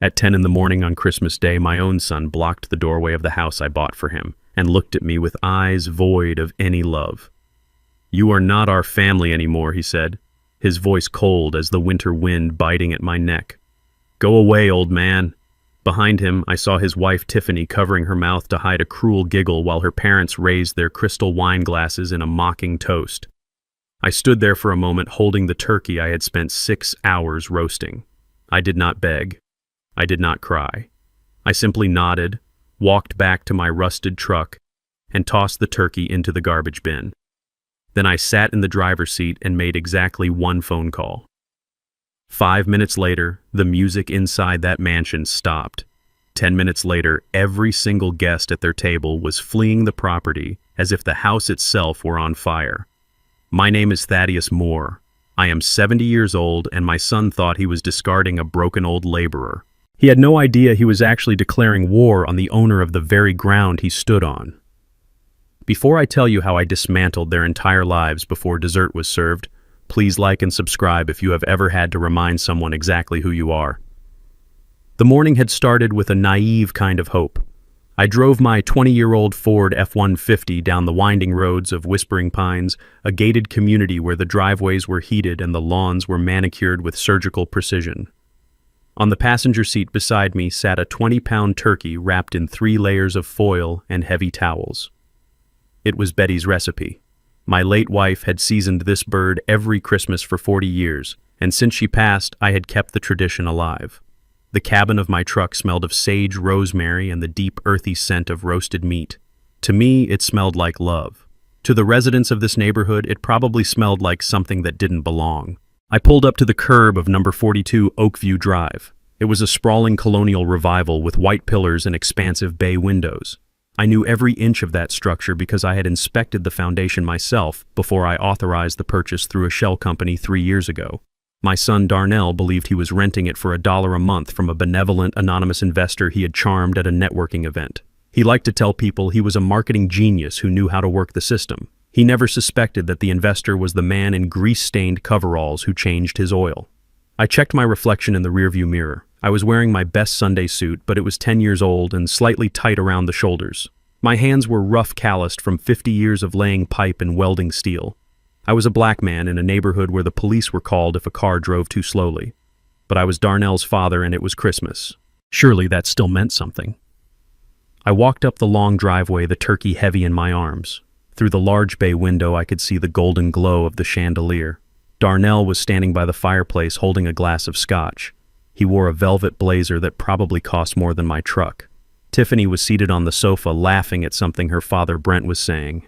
At 10 in the morning on Christmas Day, my own son blocked the doorway of the house I bought for him and looked at me with eyes void of any love. "You are not our family anymore," he said, his voice cold as the winter wind biting at my neck. "Go away, old man." Behind him, I saw his wife Tiffany covering her mouth to hide a cruel giggle while her parents raised their crystal wine glasses in a mocking toast. I stood there for a moment holding the turkey I had spent 6 hours roasting. I did not beg. I did not cry. I simply nodded, walked back to my rusted truck, and tossed the turkey into the garbage bin. Then I sat in the driver's seat and made exactly one phone call. 5 minutes later, the music inside that mansion stopped. 10 minutes later, every single guest at their table was fleeing the property as if the house itself were on fire. My name is Thaddeus Moore. I am 70 years old, and my son thought he was discarding a broken old laborer. He had no idea he was actually declaring war on the owner of the very ground he stood on. Before I tell you how I dismantled their entire lives before dessert was served, please like and subscribe if you have ever had to remind someone exactly who you are. The morning had started with a naive kind of hope. I drove my 20-year-old Ford F-150 down the winding roads of Whispering Pines, a gated community where the driveways were heated and the lawns were manicured with surgical precision. On the passenger seat beside me sat a 20-pound turkey wrapped in 3 layers of foil and heavy towels. It was Betty's recipe. My late wife had seasoned this bird every Christmas for 40 years, and since she passed, I had kept the tradition alive. The cabin of my truck smelled of sage rosemary and the deep earthy scent of roasted meat. To me, it smelled like love. To the residents of this neighborhood, it probably smelled like something that didn't belong. I pulled up to the curb of number 42 Oakview Drive. It was a sprawling colonial revival with white pillars and expansive bay windows. I knew every inch of that structure because I had inspected the foundation myself before I authorized the purchase through a shell company 3 years ago. My son Darnell believed he was renting it for $1 a month from a benevolent anonymous investor he had charmed at a networking event. He liked to tell people he was a marketing genius who knew how to work the system. He never suspected that the investor was the man in grease-stained coveralls who changed his oil. I checked my reflection in the rearview mirror. I was wearing my best Sunday suit, but it was 10 years old and slightly tight around the shoulders. My hands were rough calloused from 50 years of laying pipe and welding steel. I was a black man in a neighborhood where the police were called if a car drove too slowly. But I was Darnell's father and it was Christmas. Surely that still meant something. I walked up the long driveway, the turkey heavy in my arms. Through the large bay window, I could see the golden glow of the chandelier. Darnell was standing by the fireplace holding a glass of scotch. He wore a velvet blazer that probably cost more than my truck. Tiffany was seated on the sofa laughing at something her father Brent was saying.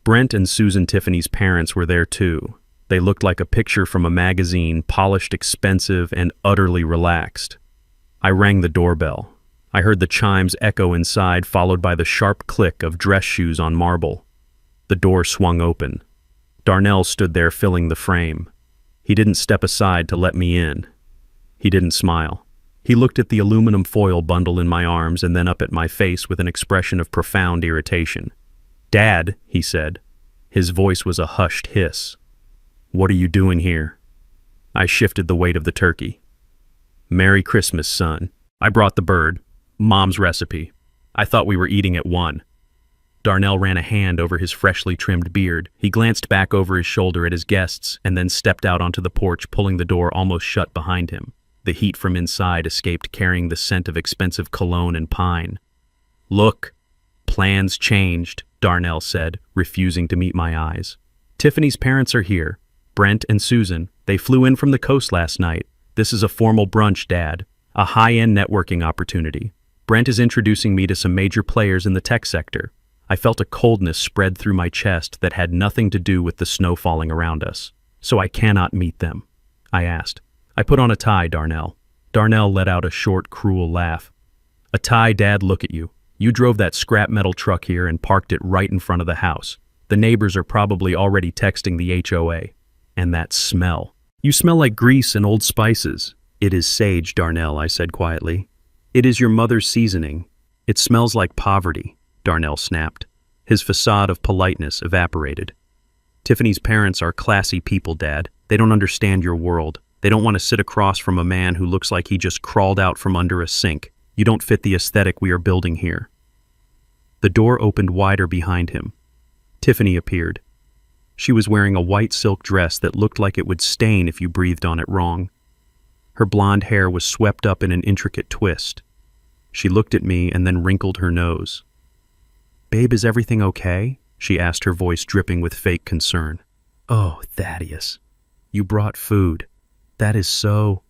Brent and Susan, Tiffany's parents, were there too. They looked like a picture from a magazine, polished, expensive, and utterly relaxed. I rang the doorbell. I heard the chimes echo inside, followed by the sharp click of dress shoes on marble. The door swung open. Darnell stood there filling the frame. He didn't step aside to let me in. He didn't smile. He looked at the aluminum foil bundle in my arms and then up at my face with an expression of profound irritation. "Dad," he said. His voice was a hushed hiss. "What are you doing here?" I shifted the weight of the turkey. "Merry Christmas, son. I brought the bird. Mom's recipe. I thought we were eating at 1. Darnell ran a hand over his freshly trimmed beard. He glanced back over his shoulder at his guests and then stepped out onto the porch, pulling the door almost shut behind him. The heat from inside escaped, carrying the scent of expensive cologne and pine. "Look, plans changed," Darnell said, refusing to meet my eyes. "Tiffany's parents are here. Brent and Susan. They flew in from the coast last night. This is a formal brunch, Dad. A high-end networking opportunity. Brent is introducing me to some major players in the tech sector." I felt a coldness spread through my chest that had nothing to do with the snow falling around us. "So I cannot meet them?" I asked. "I put on a tie, Darnell." Darnell let out a short, cruel laugh. "A tie, Dad, look at you. You drove that scrap metal truck here and parked it right in front of the house. The neighbors are probably already texting the HOA. And that smell. You smell like grease and old spices." "It is sage, Darnell," I said quietly. "It is your mother's seasoning. It smells like poverty," Darnell snapped. His facade of politeness evaporated. "Tiffany's parents are classy people, Dad. They don't understand your world. They don't want to sit across from a man who looks like he just crawled out from under a sink. You don't fit the aesthetic we are building here." The door opened wider behind him. Tiffany appeared. She was wearing a white silk dress that looked like it would stain if you breathed on it wrong. Her blonde hair was swept up in an intricate twist. She looked at me and then wrinkled her nose. "Babe, is everything okay?" she asked, her voice dripping with fake concern. "Oh, Thaddeus, you brought food. That is so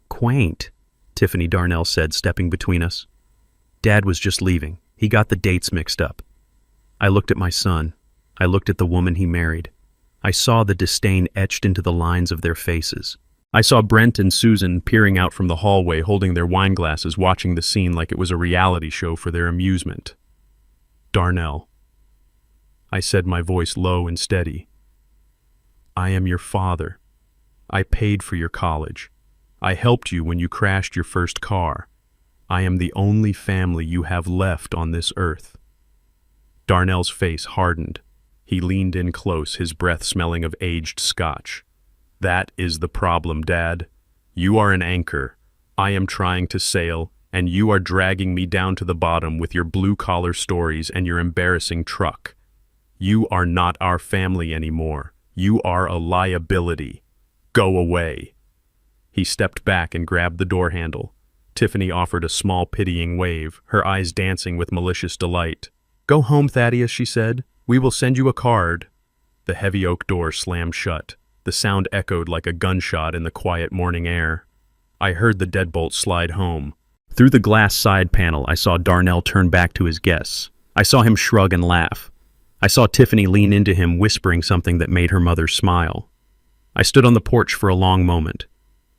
quaint," Tiffany Darnell said, stepping between us. "Dad was just leaving. He got the dates mixed up." I looked at my son. I looked at the woman he married. I saw the disdain etched into the lines of their faces. I saw Brent and Susan peering out from the hallway, holding their wine glasses, watching the scene like it was a reality show for their amusement. "Darnell," I said, my voice low and steady. "I am your father. I paid for your college. I helped you when you crashed your first car. I am the only family you have left on this earth." Darnell's face hardened. He leaned in close, his breath smelling of aged scotch. "That is the problem, Dad. You are an anchor. I am trying to sail, and you are dragging me down to the bottom with your blue-collar stories and your embarrassing truck. You are not our family anymore. You are a liability. Go away." He stepped back and grabbed the door handle. Tiffany offered a small pitying wave, her eyes dancing with malicious delight. "Go home, Thaddeus," she said. "We will send you a card." The heavy oak door slammed shut. The sound echoed like a gunshot in the quiet morning air. I heard the deadbolt slide home. Through the glass side panel, I saw Darnell turn back to his guests. I saw him shrug and laugh. I saw Tiffany lean into him, whispering something that made her mother smile. I stood on the porch for a long moment.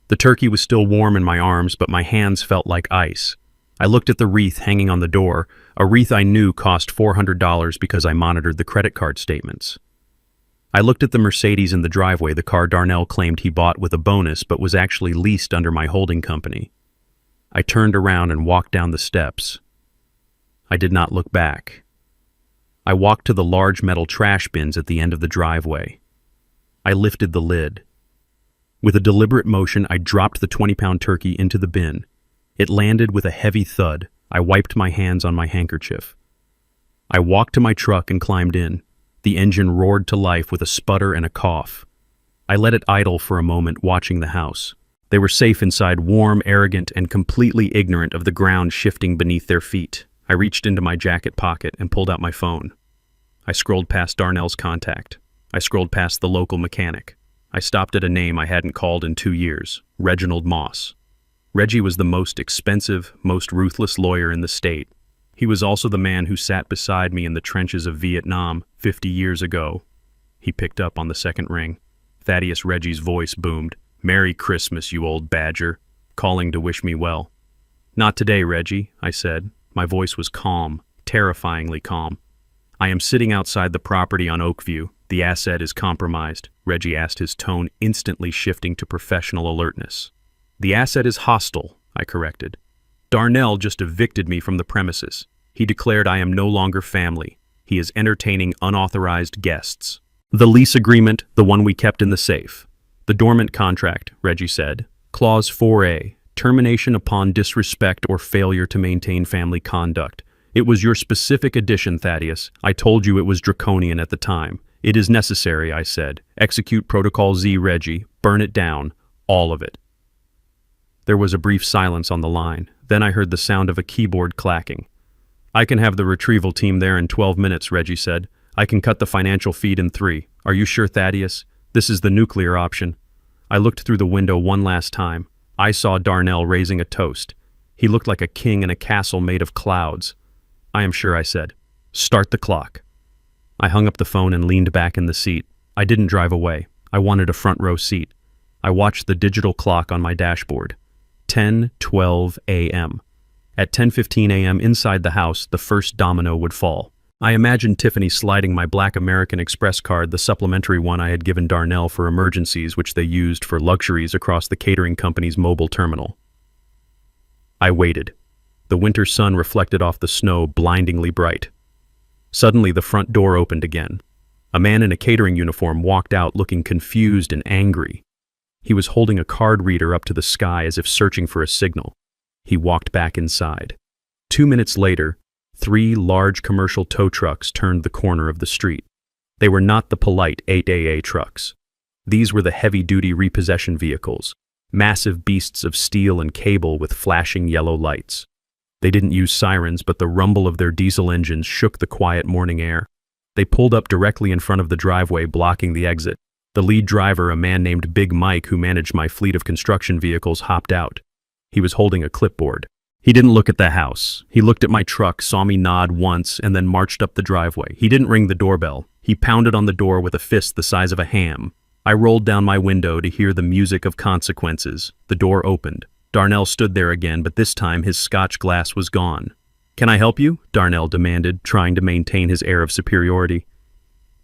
The turkey was still warm in my arms, but my hands felt like ice. I looked at the wreath hanging on the door, a wreath I knew cost $400 because I monitored the credit card statements. I looked at the Mercedes in the driveway, the car Darnell claimed he bought with a bonus but was actually leased under my holding company. I turned around and walked down the steps. I did not look back. I walked to the large metal trash bins at the end of the driveway. I lifted the lid. With a deliberate motion, I dropped the 20-pound turkey into the bin. It landed with a heavy thud. I wiped my hands on my handkerchief. I walked to my truck and climbed in. The engine roared to life with a sputter and a cough. I let it idle for a moment, watching the house. They were safe inside, warm, arrogant, and completely ignorant of the ground shifting beneath their feet. I reached into my jacket pocket and pulled out my phone. I scrolled past Darnell's contact. I scrolled past the local mechanic. I stopped at a name I hadn't called in 2 years, Reginald Moss. Reggie was the most expensive, most ruthless lawyer in the state. He was also the man who sat beside me in the trenches of Vietnam 50 years ago. He picked up on the second ring. Thaddeus Reggie's voice boomed. "Merry Christmas, you old badger," calling to wish me well. "Not today, Reggie," I said. My voice was calm, terrifyingly calm. "I am sitting outside the property on Oakview. The asset is compromised," Reggie asked, his tone instantly shifting to professional alertness. "The asset is hostile," I corrected. "Darnell just evicted me from the premises. He declared I am no longer family. He is entertaining unauthorized guests." "The lease agreement, the one we kept in the safe." "The dormant contract," Reggie said. "Clause 4A, termination upon disrespect or failure to maintain family conduct. It was your specific addition, Thaddeus. I told you it was draconian at the time. It is necessary," I said. "Execute Protocol Z, Reggie. Burn it down. All of it." There was a brief silence on the line. Then I heard the sound of a keyboard clacking. "I can have the retrieval team there in 12 minutes, Reggie said. "I can cut the financial feed in 3. Are you sure, Thaddeus? This is the nuclear option." I looked through the window one last time. I saw Darnell raising a toast. He looked like a king in a castle made of clouds. "I am sure," I said. "Start the clock." I hung up the phone and leaned back in the seat. I didn't drive away. I wanted a front row seat. I watched the digital clock on my dashboard. 10:12 a.m. At 10:15 a.m. inside the house, the first domino would fall. I imagined Tiffany sliding my black American Express card, the supplementary one I had given Darnell for emergencies, which they used for luxuries, across the catering company's mobile terminal. I waited. The winter sun reflected off the snow, blindingly bright. Suddenly, the front door opened again. A man in a catering uniform walked out, looking confused and angry. He was holding a card reader up to the sky as if searching for a signal. He walked back inside. 2 minutes later, 3 large commercial tow trucks turned the corner of the street. They were not the polite 8AA trucks. These were the heavy-duty repossession vehicles, massive beasts of steel and cable with flashing yellow lights. They didn't use sirens, but the rumble of their diesel engines shook the quiet morning air. They pulled up directly in front of the driveway, blocking the exit. The lead driver, a man named Big Mike who managed my fleet of construction vehicles, hopped out. He was holding a clipboard. He didn't look at the house. He looked at my truck, saw me nod once, and then marched up the driveway. He didn't ring the doorbell. He pounded on the door with a fist the size of a ham. I rolled down my window to hear the music of consequences. The door opened. Darnell stood there again, but this time his Scotch glass was gone. "Can I help you?" Darnell demanded, trying to maintain his air of superiority.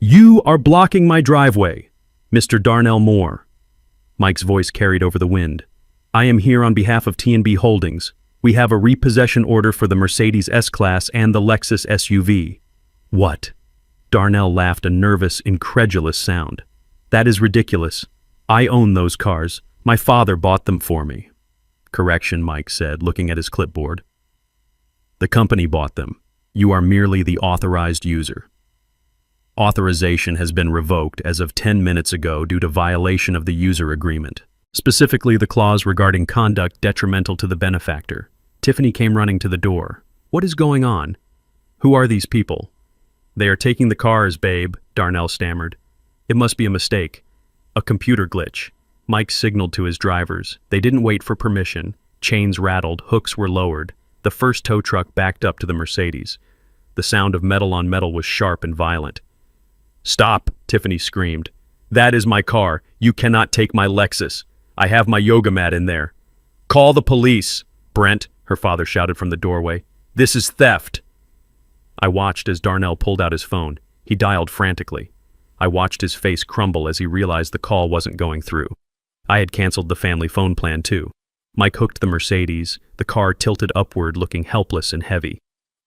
"You are blocking my driveway, Mr. Darnell Moore." Mike's voice carried over the wind. "I am here on behalf of T&B Holdings. We have a repossession order for the Mercedes S-Class and the Lexus SUV." "What?" Darnell laughed, a nervous, incredulous sound. "That is ridiculous. I own those cars. My father bought them for me." "Correction," Mike said, looking at his clipboard. "The company bought them. You are merely the authorized user. Authorization has been revoked as of 10 minutes ago due to violation of the user agreement, specifically the clause regarding conduct detrimental to the benefactor." Tiffany came running to the door. "What is going on? Who are these people?" "They are taking the cars, babe," Darnell stammered. "It must be a mistake. A computer glitch." Mike signaled to his drivers. They didn't wait for permission. Chains rattled, hooks were lowered. The first tow truck backed up to the Mercedes. The sound of metal on metal was sharp and violent. "Stop," Tiffany screamed. "That is my car. You cannot take my Lexus. I have my yoga mat in there." "Call the police, Brent," her father shouted from the doorway. "This is theft." I watched as Darnell pulled out his phone. He dialed frantically. I watched his face crumble as he realized the call wasn't going through. I had canceled the family phone plan too. Mike hooked the Mercedes. The car tilted upward, looking helpless and heavy.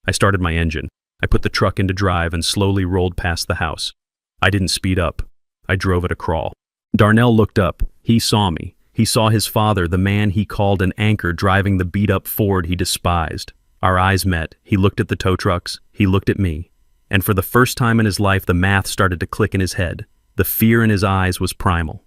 I started my engine. I put the truck into drive and slowly rolled past the house. I didn't speed up. I drove at a crawl. Darnell looked up. He saw me. He saw his father, the man he called an anchor, driving the beat-up Ford he despised. Our eyes met. He looked at the tow trucks. He looked at me. And for the first time in his life, the math started to click in his head. The fear in his eyes was primal.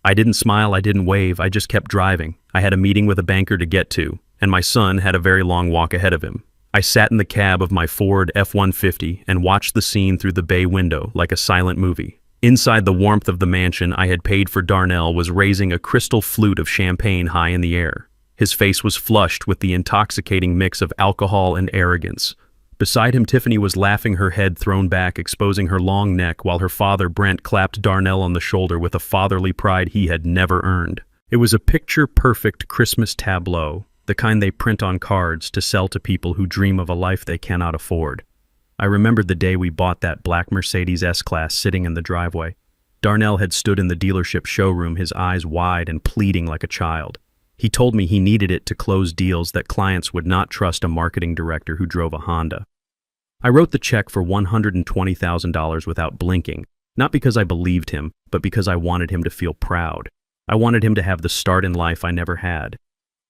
I didn't smile, I didn't wave, I just kept driving. I had a meeting with a banker to get to, and my son had a very long walk ahead of him. I sat in the cab of my Ford F-150 and watched the scene through the bay window like a silent movie. Inside the warmth of the mansion I had paid for, Darnell was raising a crystal flute of champagne high in the air. His face was flushed with the intoxicating mix of alcohol and arrogance. Beside him, Tiffany was laughing, her head thrown back, exposing her long neck, while her father, Brent, clapped Darnell on the shoulder with a fatherly pride he had never earned. It was a picture-perfect Christmas tableau, the kind they print on cards to sell to people who dream of a life they cannot afford. I remembered the day we bought that black Mercedes S-Class sitting in the driveway. Darnell had stood in the dealership showroom, his eyes wide and pleading like a child. He told me he needed it to close deals that clients would not trust a marketing director who drove a Honda. I wrote the check for $120,000 without blinking, not because I believed him, but because I wanted him to feel proud. I wanted him to have the start in life I never had.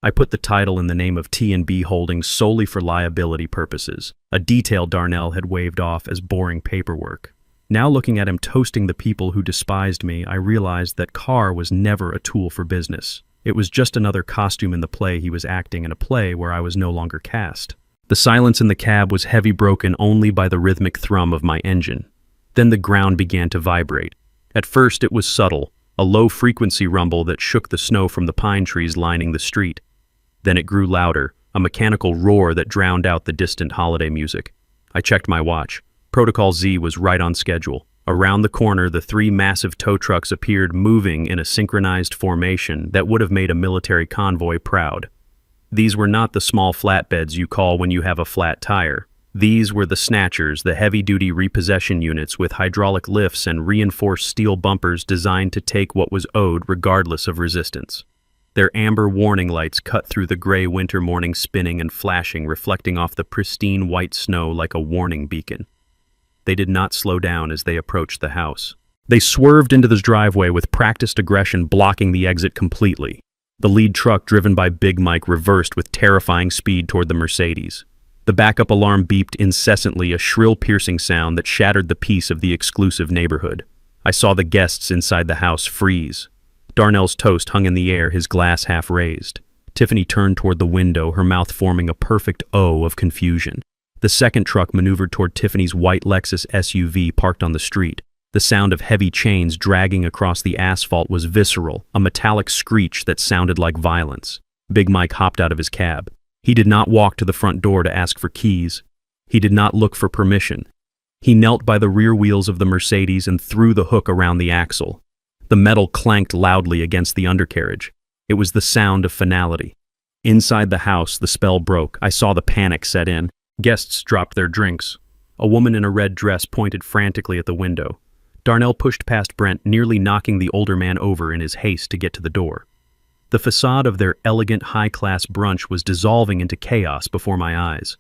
I put the title in the name of T&B Holdings solely for liability purposes, a detail Darnell had waved off as boring paperwork. Now looking at him toasting the people who despised me, I realized that car was never a tool for business. It was just another costume in the play he was acting, in a play where I was no longer cast. The silence in the cab was heavy, broken only by the rhythmic thrum of my engine. Then the ground began to vibrate. At first it was subtle, a low-frequency rumble that shook the snow from the pine trees lining the street. Then it grew louder, a mechanical roar that drowned out the distant holiday music. I checked my watch. Protocol Z was right on schedule. Around the corner, the 3 massive tow trucks appeared, moving in a synchronized formation that would have made a military convoy proud. These were not the small flatbeds you call when you have a flat tire. These were the snatchers, the heavy-duty repossession units with hydraulic lifts and reinforced steel bumpers designed to take what was owed regardless of resistance. Their amber warning lights cut through the gray winter morning, spinning and flashing, reflecting off the pristine white snow like a warning beacon. They did not slow down as they approached the house. They swerved into the driveway with practiced aggression blocking the exit completely. The lead truck driven by Big Mike reversed with terrifying speed toward the Mercedes. The backup alarm beeped incessantly, a shrill piercing sound that shattered the peace of the exclusive neighborhood. I saw the guests inside the house freeze. Darnell's toast hung in the air, his glass half raised. Tiffany turned toward the window, her mouth forming a perfect O of confusion. The second truck maneuvered toward Tiffany's white Lexus SUV parked on the street. The sound of heavy chains dragging across the asphalt was visceral, a metallic screech that sounded like violence. Big Mike hopped out of his cab. He did not walk to the front door to ask for keys. He did not look for permission. He knelt by the rear wheels of the Mercedes and threw the hook around the axle. The metal clanked loudly against the undercarriage. It was the sound of finality. Inside the house, the spell broke. I saw the panic set in. Guests dropped their drinks. A woman in a red dress pointed frantically at the window. Darnell pushed past Brent, nearly knocking the older man over in his haste to get to the door. The facade of their elegant, high-class brunch was dissolving into chaos before my eyes.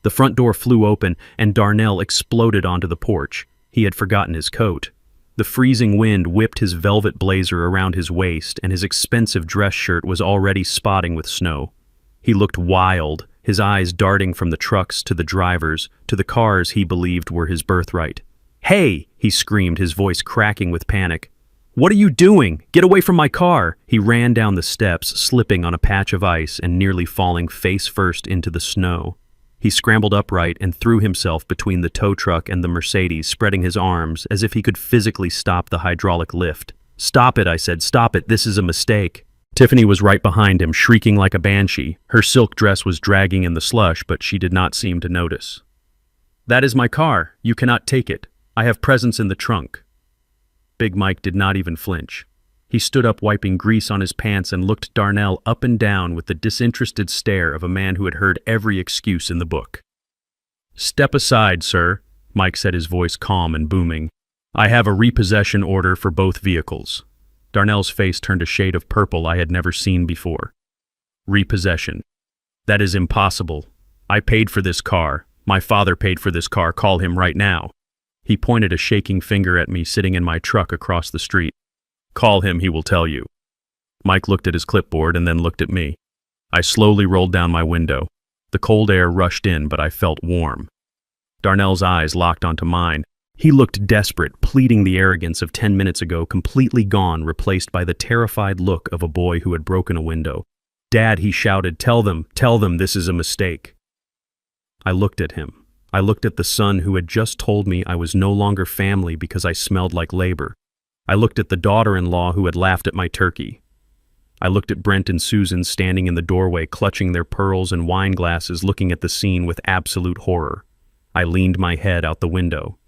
The front door flew open, and Darnell exploded onto the porch. He had forgotten his coat. The freezing wind whipped his velvet blazer around his waist, and his expensive dress shirt was already spotting with snow. He looked wild, his eyes darting from the trucks to the drivers, to the cars he believed were his birthright. "Hey!" he screamed, his voice cracking with panic. "What are you doing? Get away from my car!" He ran down the steps, slipping on a patch of ice and nearly falling face first into the snow. He scrambled upright and threw himself between the tow truck and the Mercedes, spreading his arms as if he could physically stop the hydraulic lift. "Stop it," I said. "Stop it. This is a mistake." Tiffany was right behind him, shrieking like a banshee. Her silk dress was dragging in the slush, but she did not seem to notice. "That is my car. You cannot take it. I have presents in the trunk." Big Mike did not even flinch. He stood up, wiping grease on his pants, and looked Darnell up and down with the disinterested stare of a man who had heard every excuse in the book. "Step aside, sir," Mike said, his voice calm and booming. "I have a repossession order for both vehicles." Darnell's face turned a shade of purple I had never seen before. "Repossession. That is impossible. I paid for this car. My father paid for this car. Call him right now." He pointed a shaking finger at me sitting in my truck across the street. "Call him, he will tell you." Mike looked at his clipboard and then looked at me. I slowly rolled down my window. The cold air rushed in, but I felt warm. Darnell's eyes locked onto mine. He looked desperate, pleading the arrogance of 10 minutes ago, completely gone, replaced by the terrified look of a boy who had broken a window. "Dad," he shouted, tell them this is a mistake." I looked at him. I looked at the son who had just told me I was no longer family because I smelled like labor. I looked at the daughter-in-law who had laughed at my turkey. I looked at Brent and Susan standing in the doorway, clutching their pearls and wine glasses, looking at the scene with absolute horror. I leaned my head out the window.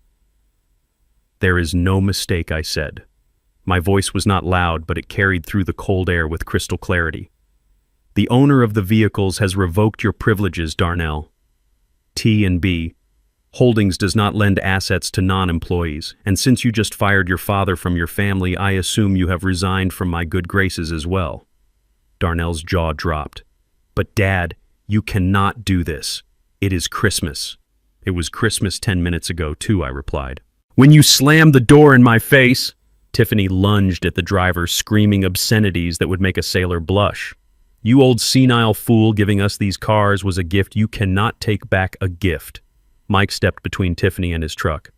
"There is no mistake," I said. My voice was not loud, but it carried through the cold air with crystal clarity. "The owner of the vehicles has revoked your privileges, Darnell. T&B Holdings does not lend assets to non-employees, and since you just fired your father from your family, I assume you have resigned from my good graces as well." Darnell's jaw dropped. "But Dad, you cannot do this. It is Christmas." "It was Christmas 10 minutes ago, too," I replied. "When you slammed the door in my face!" Tiffany lunged at the driver, screaming obscenities that would make a sailor blush. "You old senile fool, giving us these cars was a gift. You cannot take back a gift." Mike stepped between Tiffany and his truck.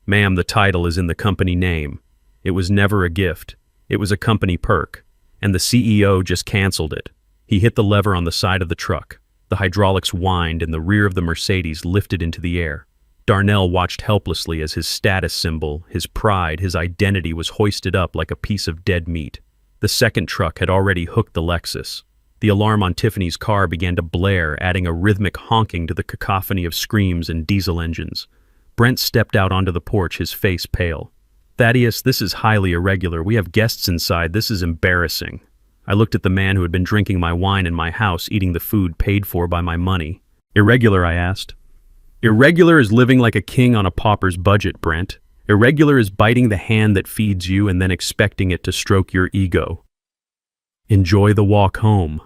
"Ma'am, the title is in the company name. It was never a gift. It was a company perk, and the CEO just canceled it." He hit the lever on the side of the truck. The hydraulics whined and the rear of the Mercedes lifted into the air. Darnell watched helplessly as his status symbol, his pride, his identity was hoisted up like a piece of dead meat. The second truck had already hooked the Lexus. The alarm on Tiffany's car began to blare, adding a rhythmic honking to the cacophony of screams and diesel engines. Brent stepped out onto the porch, his face pale. "Thaddeus, this is highly irregular. We have guests inside. This is embarrassing." I looked at the man who had been drinking my wine in my house, eating the food paid for by my money. "Irregular?" I asked. "Irregular is living like a king on a pauper's budget, Brent. Irregular is biting the hand that feeds you and then expecting it to stroke your ego. Enjoy the walk home."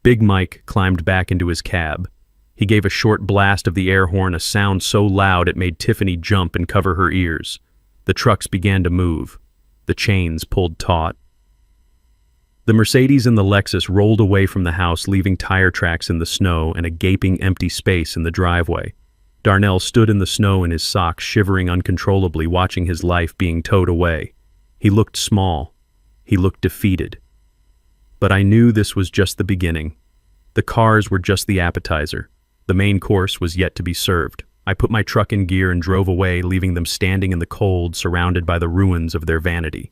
Big Mike climbed back into his cab. He gave a short blast of the air horn, a sound so loud it made Tiffany jump and cover her ears. The trucks began to move. The chains pulled taut. The Mercedes and the Lexus rolled away from the house, leaving tire tracks in the snow and a gaping empty space in the driveway. Darnell stood in the snow in his socks, shivering uncontrollably, watching his life being towed away. He looked small. He looked defeated. But I knew this was just the beginning. The cars were just the appetizer. The main course was yet to be served. I put my truck in gear and drove away, leaving them standing in the cold, surrounded by the ruins of their vanity.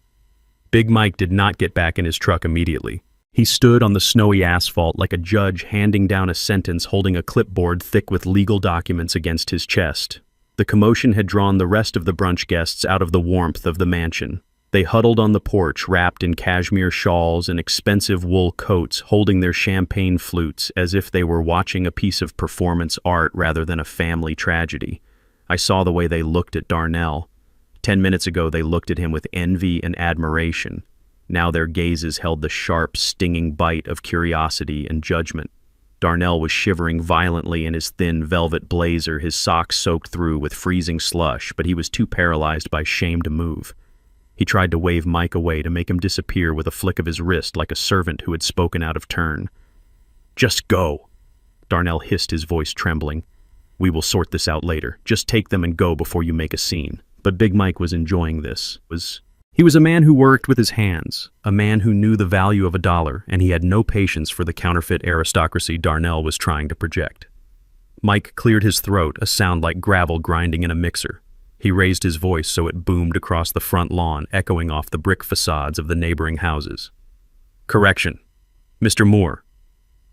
Big Mike did not get back in his truck immediately. He stood on the snowy asphalt like a judge handing down a sentence, holding a clipboard thick with legal documents against his chest. The commotion had drawn the rest of the brunch guests out of the warmth of the mansion. They huddled on the porch, wrapped in cashmere shawls and expensive wool coats, holding their champagne flutes as if they were watching a piece of performance art rather than a family tragedy. I saw the way they looked at Darnell. 10 minutes ago, they looked at him with envy and admiration. Now their gazes held the sharp, stinging bite of curiosity and judgment. Darnell was shivering violently in his thin velvet blazer, his socks soaked through with freezing slush, but he was too paralyzed by shame to move. He tried to wave Mike away, to make him disappear with a flick of his wrist like a servant who had spoken out of turn. "Just go," Darnell hissed, his voice trembling. "We will sort this out later. Just take them and go before you make a scene." But Big Mike was enjoying this. He was a man who worked with his hands, a man who knew the value of a dollar, and he had no patience for the counterfeit aristocracy Darnell was trying to project. Mike cleared his throat, a sound like gravel grinding in a mixer. He raised his voice so it boomed across the front lawn, echoing off the brick facades of the neighboring houses. "Correction. Mr. Moore,"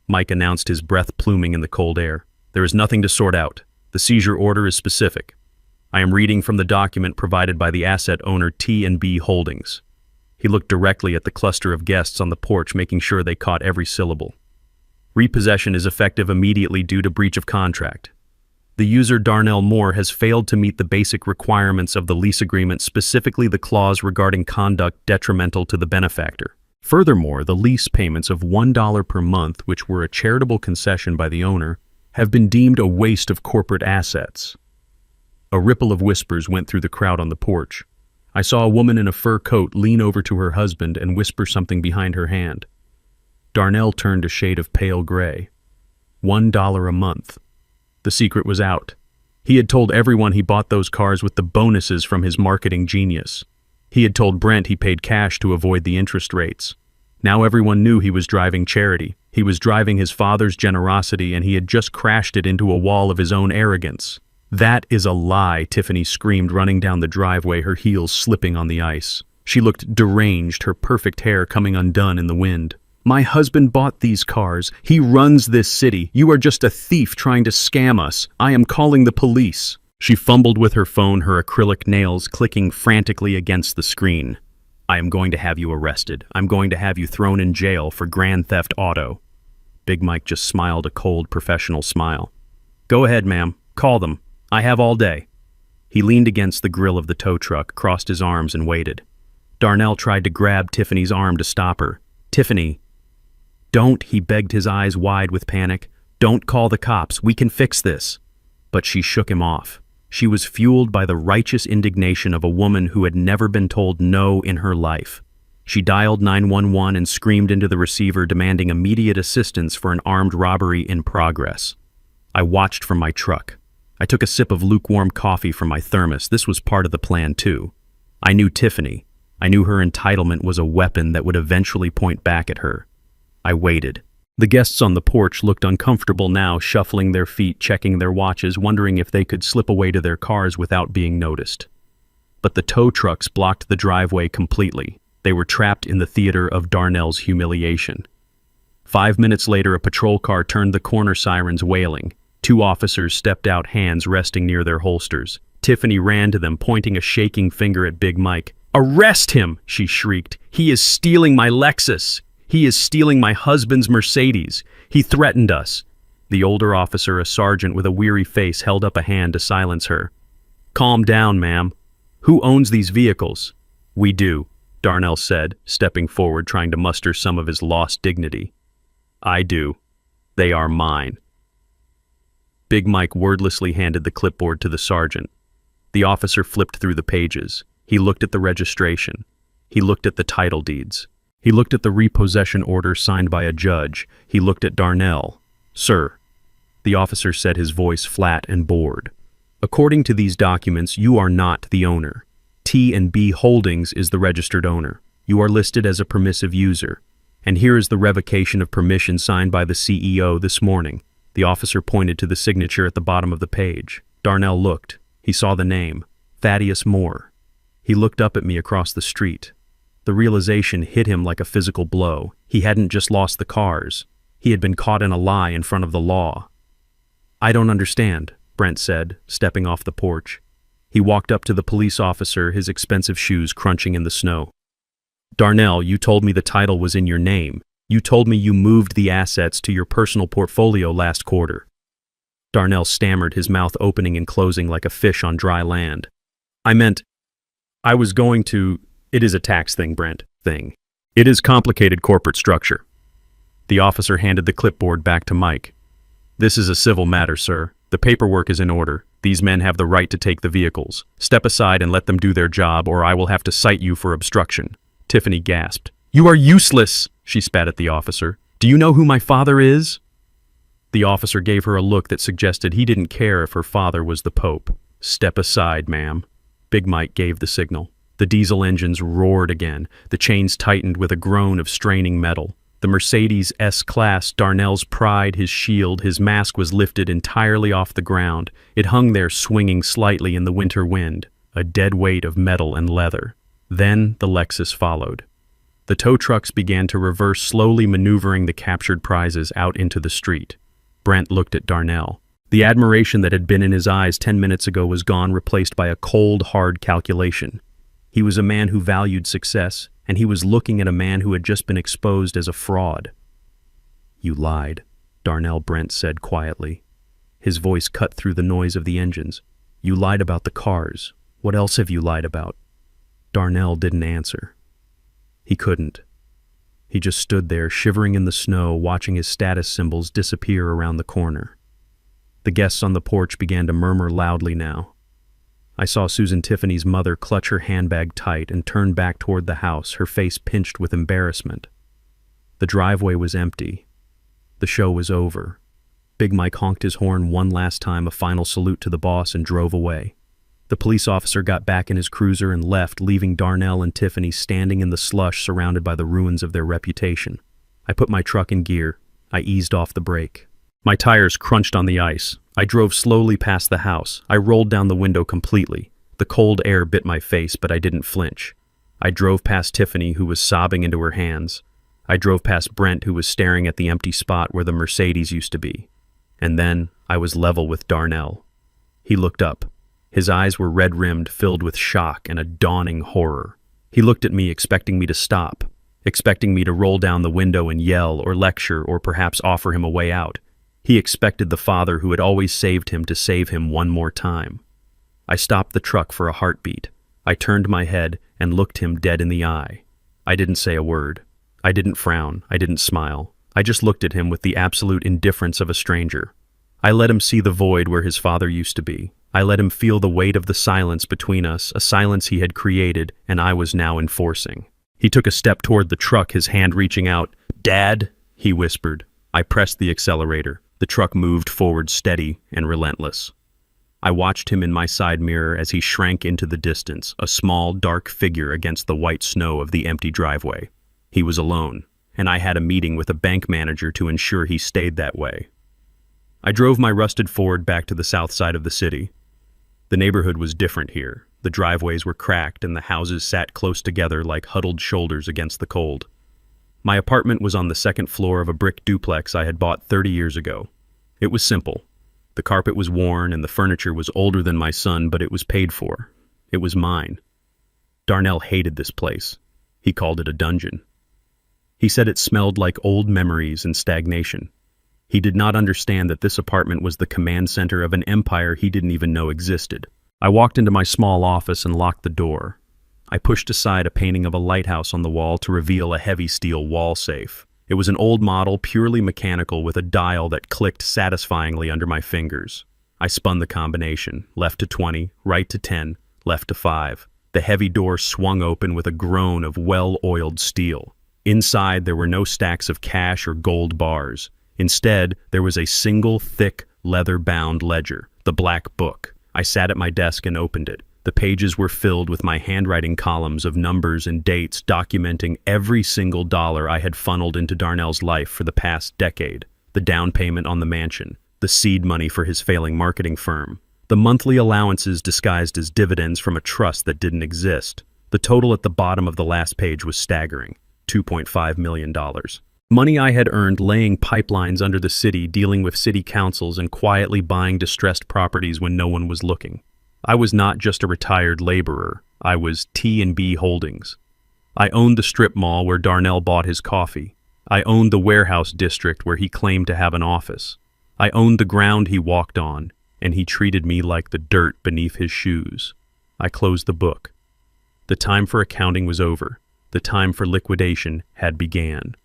Mike announced, his breath pluming in the cold air. "There is nothing to sort out. The seizure order is specific. I am reading from the document provided by the asset owner T&B Holdings." He looked directly at the cluster of guests on the porch, making sure they caught every syllable. "Repossession is effective immediately due to breach of contract. The user Darnell Moore has failed to meet the basic requirements of the lease agreement, specifically the clause regarding conduct detrimental to the benefactor. Furthermore, the lease payments of $1 per month, which were a charitable concession by the owner, have been deemed a waste of corporate assets." A ripple of whispers went through the crowd on the porch. I saw a woman in a fur coat lean over to her husband and whisper something behind her hand. Darnell turned a shade of pale gray. $1 a month. The secret was out. He had told everyone he bought those cars with the bonuses from his marketing genius. He had told Brent he paid cash to avoid the interest rates. Now everyone knew he was driving charity. He was driving his father's generosity, and he had just crashed it into a wall of his own arrogance. "That is a lie," Tiffany screamed, running down the driveway, her heels slipping on the ice. She looked deranged, her perfect hair coming undone in the wind. "My husband bought these cars. He runs this city. You are just a thief trying to scam us. I am calling the police." She fumbled with her phone, her acrylic nails clicking frantically against the screen. "I am going to have you arrested. I'm going to have you thrown in jail for grand theft auto." Big Mike just smiled a cold, professional smile. "Go ahead, ma'am. Call them. I have all day." He leaned against the grill of the tow truck, crossed his arms, and waited. Darnell tried to grab Tiffany's arm to stop her. "Tiffany." "Don't," he begged, his eyes wide with panic. "Don't call the cops. We can fix this." But she shook him off. She was fueled by the righteous indignation of a woman who had never been told no in her life. She dialed 911 and screamed into the receiver, demanding immediate assistance for an armed robbery in progress. I watched from my truck. I took a sip of lukewarm coffee from my thermos. This was part of the plan, too. I knew Tiffany. I knew her entitlement was a weapon that would eventually point back at her. I waited. The guests on the porch looked uncomfortable now, shuffling their feet, checking their watches, wondering if they could slip away to their cars without being noticed. But the tow trucks blocked the driveway completely. They were trapped in the theater of Darnell's humiliation. 5 minutes later, a patrol car turned the corner, sirens wailing. 2 officers stepped out, hands resting near their holsters. Tiffany ran to them, pointing a shaking finger at Big Mike. "Arrest him!" she shrieked. "He is stealing my Lexus! He is stealing my husband's Mercedes! He threatened us!" The older officer, a sergeant with a weary face, held up a hand to silence her. "Calm down, ma'am. Who owns these vehicles?" "We do," Darnell said, stepping forward, trying to muster some of his lost dignity. "I do. They are mine." Big Mike wordlessly handed the clipboard to the sergeant. The officer flipped through the pages. He looked at the registration. He looked at the title deeds. He looked at the repossession order signed by a judge. He looked at Darnell. "Sir," the officer said, his voice flat and bored, "according to these documents, you are not the owner. T&B Holdings is the registered owner. You are listed as a permissive user. And here is the revocation of permission signed by the CEO this morning." The officer pointed to the signature at the bottom of the page. Darnell looked. He saw the name, Thaddeus Moore. He looked up at me across the street. The realization hit him like a physical blow. He hadn't just lost the cars. He had been caught in a lie in front of the law. "I don't understand," Brent said, stepping off the porch. He walked up to the police officer, his expensive shoes crunching in the snow. "Darnell, you told me the title was in your name. You told me you moved the assets to your personal portfolio last quarter." Darnell stammered, his mouth opening and closing like a fish on dry land. I was going to... It is a tax thing, Brent. Thing. It is complicated corporate structure." The officer handed the clipboard back to Mike. "This is a civil matter, sir. The paperwork is in order. These men have the right to take the vehicles. Step aside and let them do their job, or I will have to cite you for obstruction." Tiffany gasped. "You are useless," she spat at the officer. "Do you know who my father is?" The officer gave her a look that suggested he didn't care if her father was the Pope. "Step aside, ma'am." Big Mike gave the signal. The diesel engines roared again. The chains tightened with a groan of straining metal. The Mercedes S-Class, Darnell's pride, his shield, his mask was lifted entirely off the ground. It hung there swinging slightly in the winter wind, a dead weight of metal and leather. Then the Lexus followed. The tow trucks began to reverse, slowly maneuvering the captured prizes out into the street. Brent looked at Darnell. The admiration that had been in his eyes 10 minutes ago was gone, replaced by a cold, hard calculation. He was a man who valued success, and he was looking at a man who had just been exposed as a fraud. "You lied," Darnell Brent said quietly. His voice cut through the noise of the engines. "You lied about the cars. What else have you lied about?" Darnell didn't answer. He couldn't. He just stood there, shivering in the snow, watching his status symbols disappear around the corner. The guests on the porch began to murmur loudly now. I saw Susan Tiffany's mother clutch her handbag tight and turn back toward the house, her face pinched with embarrassment. The driveway was empty. The show was over. Big Mike honked his horn one last time, a final salute to the boss, and drove away. The police officer got back in his cruiser and left, leaving Darnell and Tiffany standing in the slush surrounded by the ruins of their reputation. I put my truck in gear. I eased off the brake. My tires crunched on the ice. I drove slowly past the house. I rolled down the window completely. The cold air bit my face, but I didn't flinch. I drove past Tiffany, who was sobbing into her hands. I drove past Brent, who was staring at the empty spot where the Mercedes used to be. And then I was level with Darnell. He looked up. His eyes were red-rimmed, filled with shock and a dawning horror. He looked at me, expecting me to stop, expecting me to roll down the window and yell or lecture or perhaps offer him a way out. He expected the father who had always saved him to save him one more time. I stopped the truck for a heartbeat. I turned my head and looked him dead in the eye. I didn't say a word. I didn't frown. I didn't smile. I just looked at him with the absolute indifference of a stranger. I let him see the void where his father used to be. I let him feel the weight of the silence between us, a silence he had created and I was now enforcing. He took a step toward the truck, his hand reaching out. "Dad," he whispered. I pressed the accelerator. The truck moved forward, steady and relentless. I watched him in my side mirror as he shrank into the distance, a small, dark figure against the white snow of the empty driveway. He was alone, and I had a meeting with a bank manager to ensure he stayed that way. I drove my rusted Ford back to the south side of the city. The neighborhood was different here. The driveways were cracked and the houses sat close together like huddled shoulders against the cold. My apartment was on the second floor of a brick duplex I had bought 30 years ago. It was simple. The carpet was worn and the furniture was older than my son, but it was paid for. It was mine. Darnell hated this place. He called it a dungeon. He said it smelled like old memories and stagnation. He did not understand that this apartment was the command center of an empire he didn't even know existed. I walked into my small office and locked the door. I pushed aside a painting of a lighthouse on the wall to reveal a heavy steel wall safe. It was an old model, purely mechanical, with a dial that clicked satisfyingly under my fingers. I spun the combination, left to 20, right to 10, left to 5. The heavy door swung open with a groan of well-oiled steel. Inside, there were no stacks of cash or gold bars. Instead, there was a single thick, leather-bound ledger, the Black Book. I sat at my desk and opened it. The pages were filled with my handwriting columns of numbers and dates documenting every single dollar I had funneled into Darnell's life for the past decade. The down payment on the mansion, the seed money for his failing marketing firm, the monthly allowances disguised as dividends from a trust that didn't exist. The total at the bottom of the last page was staggering, $2.5 million. Money I had earned laying pipelines under the city, dealing with city councils, and quietly buying distressed properties when no one was looking. I was not just a retired laborer. I was T&B Holdings. I owned the strip mall where Darnell bought his coffee. I owned the warehouse district where he claimed to have an office. I owned the ground he walked on, and he treated me like the dirt beneath his shoes. I closed the book. The time for accounting was over. The time for liquidation had began.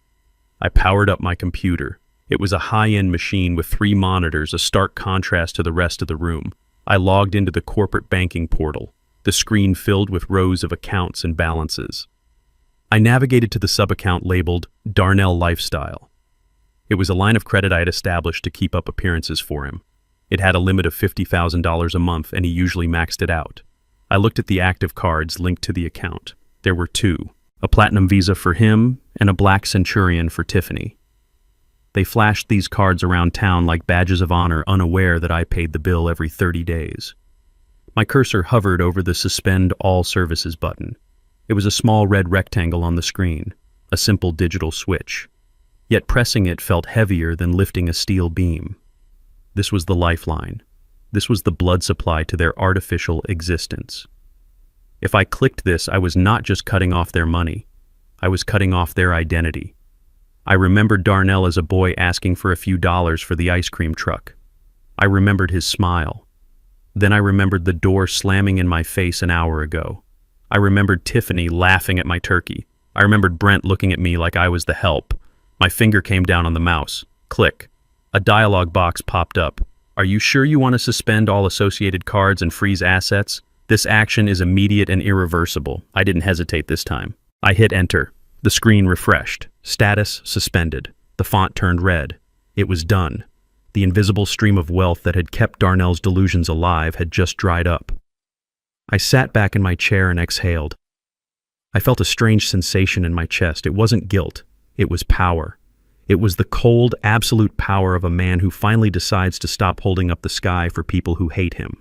I powered up my computer. It was a high-end machine with 3 monitors, a stark contrast to the rest of the room. I logged into the corporate banking portal, the screen filled with rows of accounts and balances. I navigated to the sub-account labeled Darnell Lifestyle. It was a line of credit I had established to keep up appearances for him. It had a limit of $50,000 a month, and he usually maxed it out. I looked at the active cards linked to the account. There were 2, a Platinum Visa for him and a Black Centurion for Tiffany. They flashed these cards around town like badges of honor, unaware that I paid the bill every 30 days. My cursor hovered over the Suspend All Services button. It was a small red rectangle on the screen, a simple digital switch. Yet pressing it felt heavier than lifting a steel beam. This was the lifeline. This was the blood supply to their artificial existence. If I clicked this, I was not just cutting off their money. I was cutting off their identity. I remembered Darnell as a boy asking for a few dollars for the ice cream truck. I remembered his smile. Then I remembered the door slamming in my face an hour ago. I remembered Tiffany laughing at my turkey. I remembered Brent looking at me like I was the help. My finger came down on the mouse. Click. A dialog box popped up. Are you sure you want to suspend all associated cards and freeze assets? This action is immediate and irreversible. I didn't hesitate this time. I hit enter. The screen refreshed. Status suspended. The font turned red. It was done. The invisible stream of wealth that had kept Darnell's delusions alive had just dried up. I sat back in my chair and exhaled. I felt a strange sensation in my chest. It wasn't guilt. It was power. It was the cold, absolute power of a man who finally decides to stop holding up the sky for people who hate him.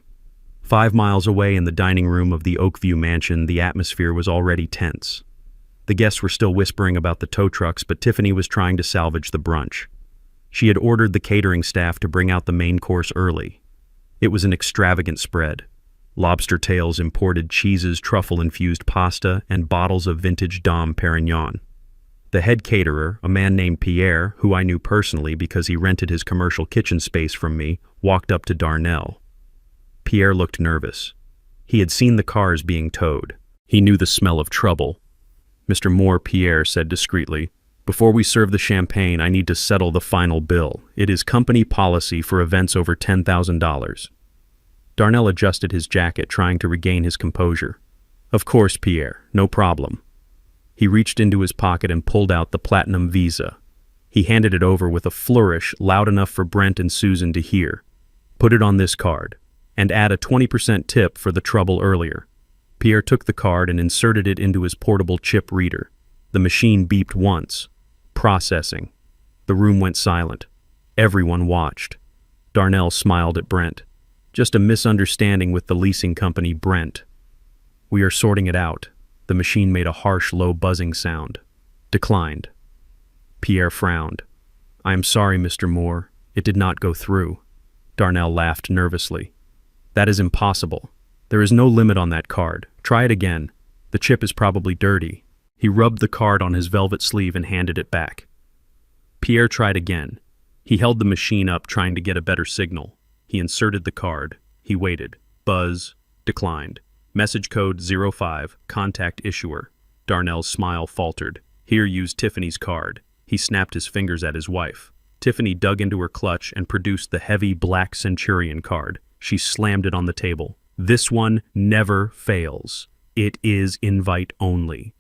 5 miles away in the dining room of the Oakview mansion, the atmosphere was already tense. The guests were still whispering about the tow trucks, but Tiffany was trying to salvage the brunch. She had ordered the catering staff to bring out the main course early. It was an extravagant spread. Lobster tails, imported cheeses, truffle-infused pasta, and bottles of vintage Dom Perignon. The head caterer, a man named Pierre, who I knew personally because he rented his commercial kitchen space from me, walked up to Darnell. Pierre looked nervous. He had seen the cars being towed. He knew the smell of trouble. "Mr. Moore," Pierre said discreetly, "before we serve the champagne, I need to settle the final bill. It is company policy for events over $10,000. Darnell adjusted his jacket, trying to regain his composure. "Of course, Pierre, no problem." He reached into his pocket and pulled out the Platinum Visa. He handed it over with a flourish loud enough for Brent and Susan to hear. "Put it on this card, and add a 20% tip for the trouble earlier." Pierre took the card and inserted it into his portable chip reader. The machine beeped once. Processing. The room went silent. Everyone watched. Darnell smiled at Brent. "Just a misunderstanding with the leasing company, Brent. We are sorting it out." The machine made a harsh, low buzzing sound. "Declined." Pierre frowned. "I am sorry, Mr. Moore. It did not go through." Darnell laughed nervously. "That is impossible. There is no limit on that card. Try it again. The chip is probably dirty." He rubbed the card on his velvet sleeve and handed it back. Pierre tried again. He held the machine up, trying to get a better signal. He inserted the card. He waited. Buzz. Declined. Message code 05, contact issuer. Darnell's smile faltered. "Here, use Tiffany's card." He snapped his fingers at his wife. Tiffany dug into her clutch and produced the heavy Black Centurion card. She slammed it on the table. "This one never fails." It is invite only.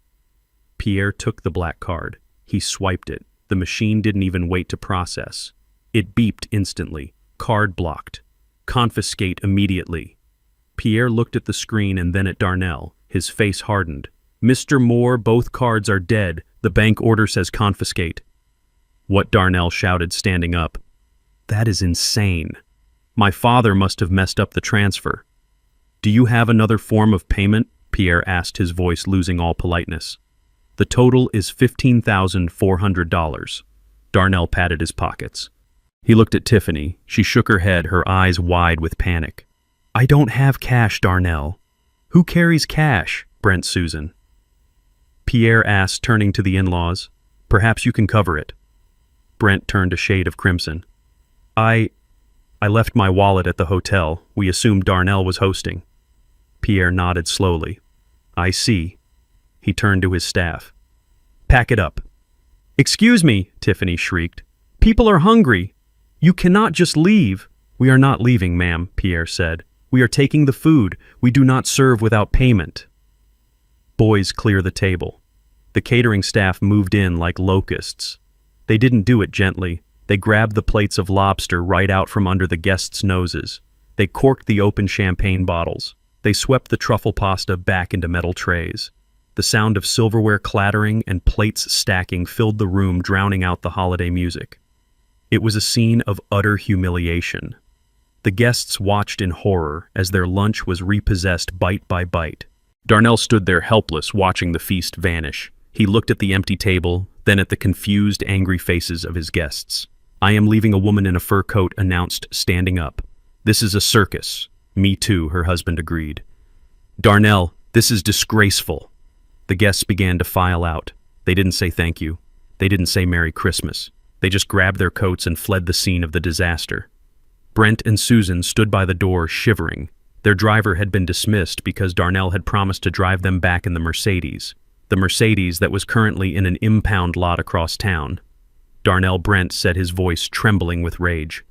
Pierre took the black card. He swiped it. The machine didn't even wait to process. It beeped instantly. Card blocked. Confiscate immediately. Pierre looked at the screen and then at Darnell. His face hardened. Mr. Moore, both cards are dead. The bank order says confiscate. What? Darnell shouted, standing up. That is insane. My father must have messed up the transfer. Do you have another form of payment? Pierre asked, his voice losing all politeness. The total is $15,400. Darnell patted his pockets. He looked at Tiffany. She shook her head, her eyes wide with panic. I don't have cash, Darnell. Who carries cash? Brent Susan. Pierre asked, turning to the in-laws. Perhaps you can cover it. Brent turned a shade of crimson. I left my wallet at the hotel. We assumed Darnell was hosting. Pierre nodded slowly. I see. He turned to his staff. Pack it up. Excuse me, Tiffany shrieked. People are hungry. You cannot just leave. We are not leaving, ma'am, Pierre said. We are taking the food. We do not serve without payment. Boys, clear the table. The catering staff moved in like locusts. They didn't do it gently. They grabbed the plates of lobster right out from under the guests' noses. They corked the open champagne bottles. They swept the truffle pasta back into metal trays. The sound of silverware clattering and plates stacking filled the room, drowning out the holiday music. It was a scene of utter humiliation. The guests watched in horror as their lunch was repossessed bite by bite. Darnell stood there helpless, watching the feast vanish. He looked at the empty table, then at the confused, angry faces of his guests. I am leaving a woman in a fur coat announced, standing up. This is a circus. Me too, her husband agreed. Darnell, this is disgraceful. The guests began to file out. They didn't say thank you. They didn't say Merry Christmas. They just grabbed their coats and fled the scene of the disaster. Brent and Susan stood by the door, shivering. Their driver had been dismissed because Darnell had promised to drive them back in the Mercedes that was currently in an impound lot across town. Darnell Brent said, his voice trembling with rage.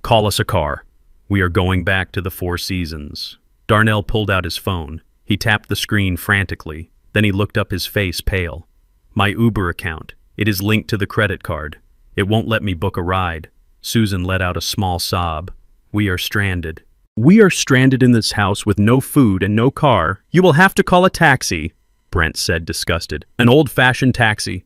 Call us a car. We are going back to the Four Seasons. Darnell pulled out his phone. He tapped the screen frantically. Then he looked up, his face pale. My Uber account. It is linked to the credit card. It won't let me book a ride. Susan let out a small sob. We are stranded. We are stranded in this house with no food and no car. You will have to call a taxi, Brent said, disgusted. An old-fashioned taxi.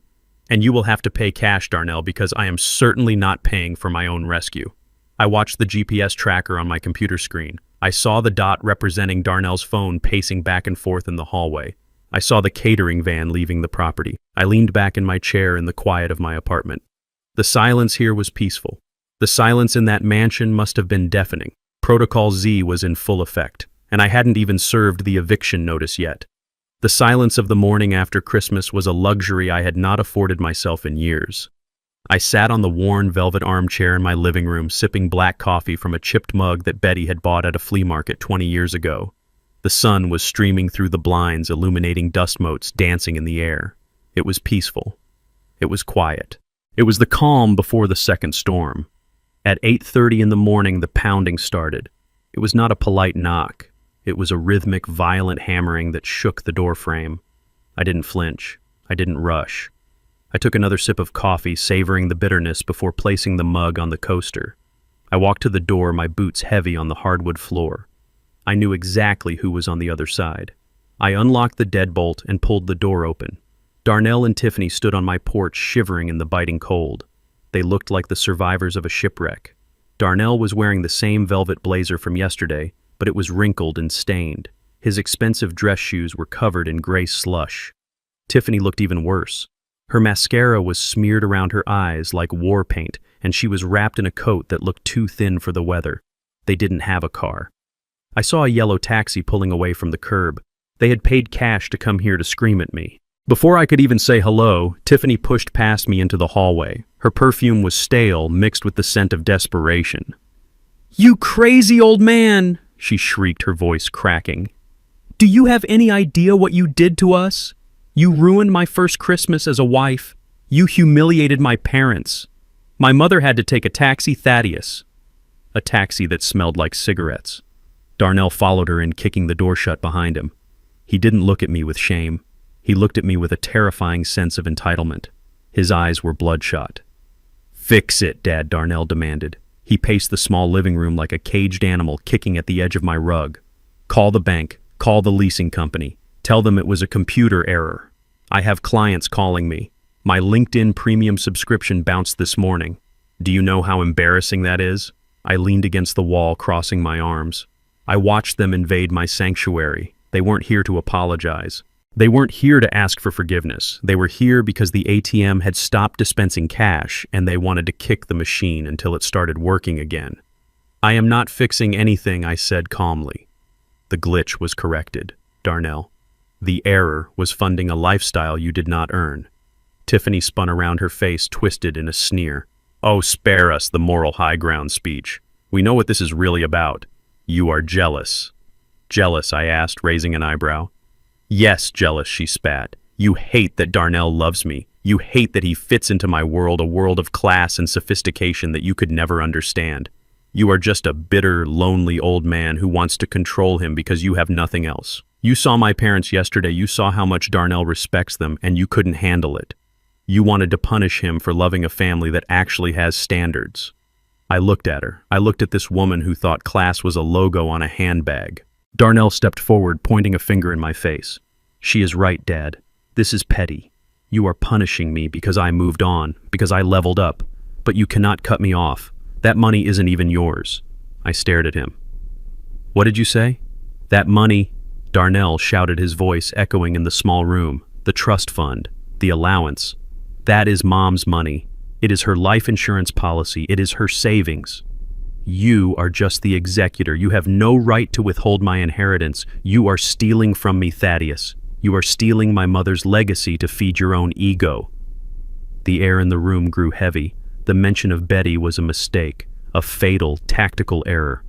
And you will have to pay cash, Darnell, because I am certainly not paying for my own rescue. I watched the GPS tracker on my computer screen. I saw the dot representing Darnell's phone pacing back and forth in the hallway. I saw the catering van leaving the property. I leaned back in my chair in the quiet of my apartment. The silence here was peaceful. The silence in that mansion must have been deafening. Protocol Z was in full effect, and I hadn't even served the eviction notice yet. The silence of the morning after Christmas was a luxury I had not afforded myself in years. I sat on the worn velvet armchair in my living room, sipping black coffee from a chipped mug that Betty had bought at a flea market 20 years ago. The sun was streaming through the blinds, illuminating dust motes dancing in the air. It was peaceful. It was quiet. It was the calm before the second storm. At 8:30 in the morning, the pounding started. It was not a polite knock. It was a rhythmic, violent hammering that shook the doorframe. I didn't flinch. I didn't rush. I took another sip of coffee, savoring the bitterness before placing the mug on the coaster. I walked to the door, my boots heavy on the hardwood floor. I knew exactly who was on the other side. I unlocked the deadbolt and pulled the door open. Darnell and Tiffany stood on my porch, shivering in the biting cold. They looked like the survivors of a shipwreck. Darnell was wearing the same velvet blazer from yesterday, but it was wrinkled and stained. His expensive dress shoes were covered in gray slush. Tiffany looked even worse. Her mascara was smeared around her eyes like war paint, and she was wrapped in a coat that looked too thin for the weather. They didn't have a car. I saw a yellow taxi pulling away from the curb. They had paid cash to come here to scream at me. Before I could even say hello, Tiffany pushed past me into the hallway. Her perfume was stale, mixed with the scent of desperation. "You crazy old man!" she shrieked, her voice cracking. "Do you have any idea what you did to us? You ruined my first Christmas as a wife. You humiliated my parents. My mother had to take a taxi, Thaddeus." A taxi that smelled like cigarettes. Darnell followed her in, kicking the door shut behind him. He didn't look at me with shame. He looked at me with a terrifying sense of entitlement. His eyes were bloodshot. "Fix it, Dad," Darnell demanded. He paced the small living room like a caged animal kicking at the edge of my rug. "Call the bank. Call the leasing company. Tell them it was a computer error. I have clients calling me. My LinkedIn premium subscription bounced this morning. Do you know how embarrassing that is?" I leaned against the wall, crossing my arms. I watched them invade my sanctuary. They weren't here to apologize. They weren't here to ask for forgiveness. They were here because the ATM had stopped dispensing cash and they wanted to kick the machine until it started working again. "I am not fixing anything," I said calmly. "The glitch was corrected, Darnell. The error was funding a lifestyle you did not earn." Tiffany spun around, her face twisted in a sneer. "Oh, spare us the moral high ground speech. We know what this is really about. You are jealous." "Jealous?" I asked, raising an eyebrow. "Yes, jealous," she spat. "You hate that Darnell loves me. You hate that he fits into my world, a world of class and sophistication that you could never understand. You are just a bitter, lonely old man who wants to control him because you have nothing else. You saw my parents yesterday. You saw how much Darnell respects them, and you couldn't handle it. You wanted to punish him for loving a family that actually has standards." I looked at her. I looked at this woman who thought class was a logo on a handbag. Darnell stepped forward, pointing a finger in my face. "She is right, Dad. This is petty. You are punishing me because I moved on, because I leveled up. But you cannot cut me off. That money isn't even yours." I stared at him. "What did you say?" "That money," Darnell shouted, his voice echoing in the small room. "The trust fund, the allowance. That is Mom's money. It is her life insurance policy. It is her savings. You are just the executor. You have no right to withhold my inheritance. You are stealing from me, Thaddeus. You are stealing my mother's legacy to feed your own ego." The air in the room grew heavy. The mention of Betty was a mistake, a fatal, tactical error.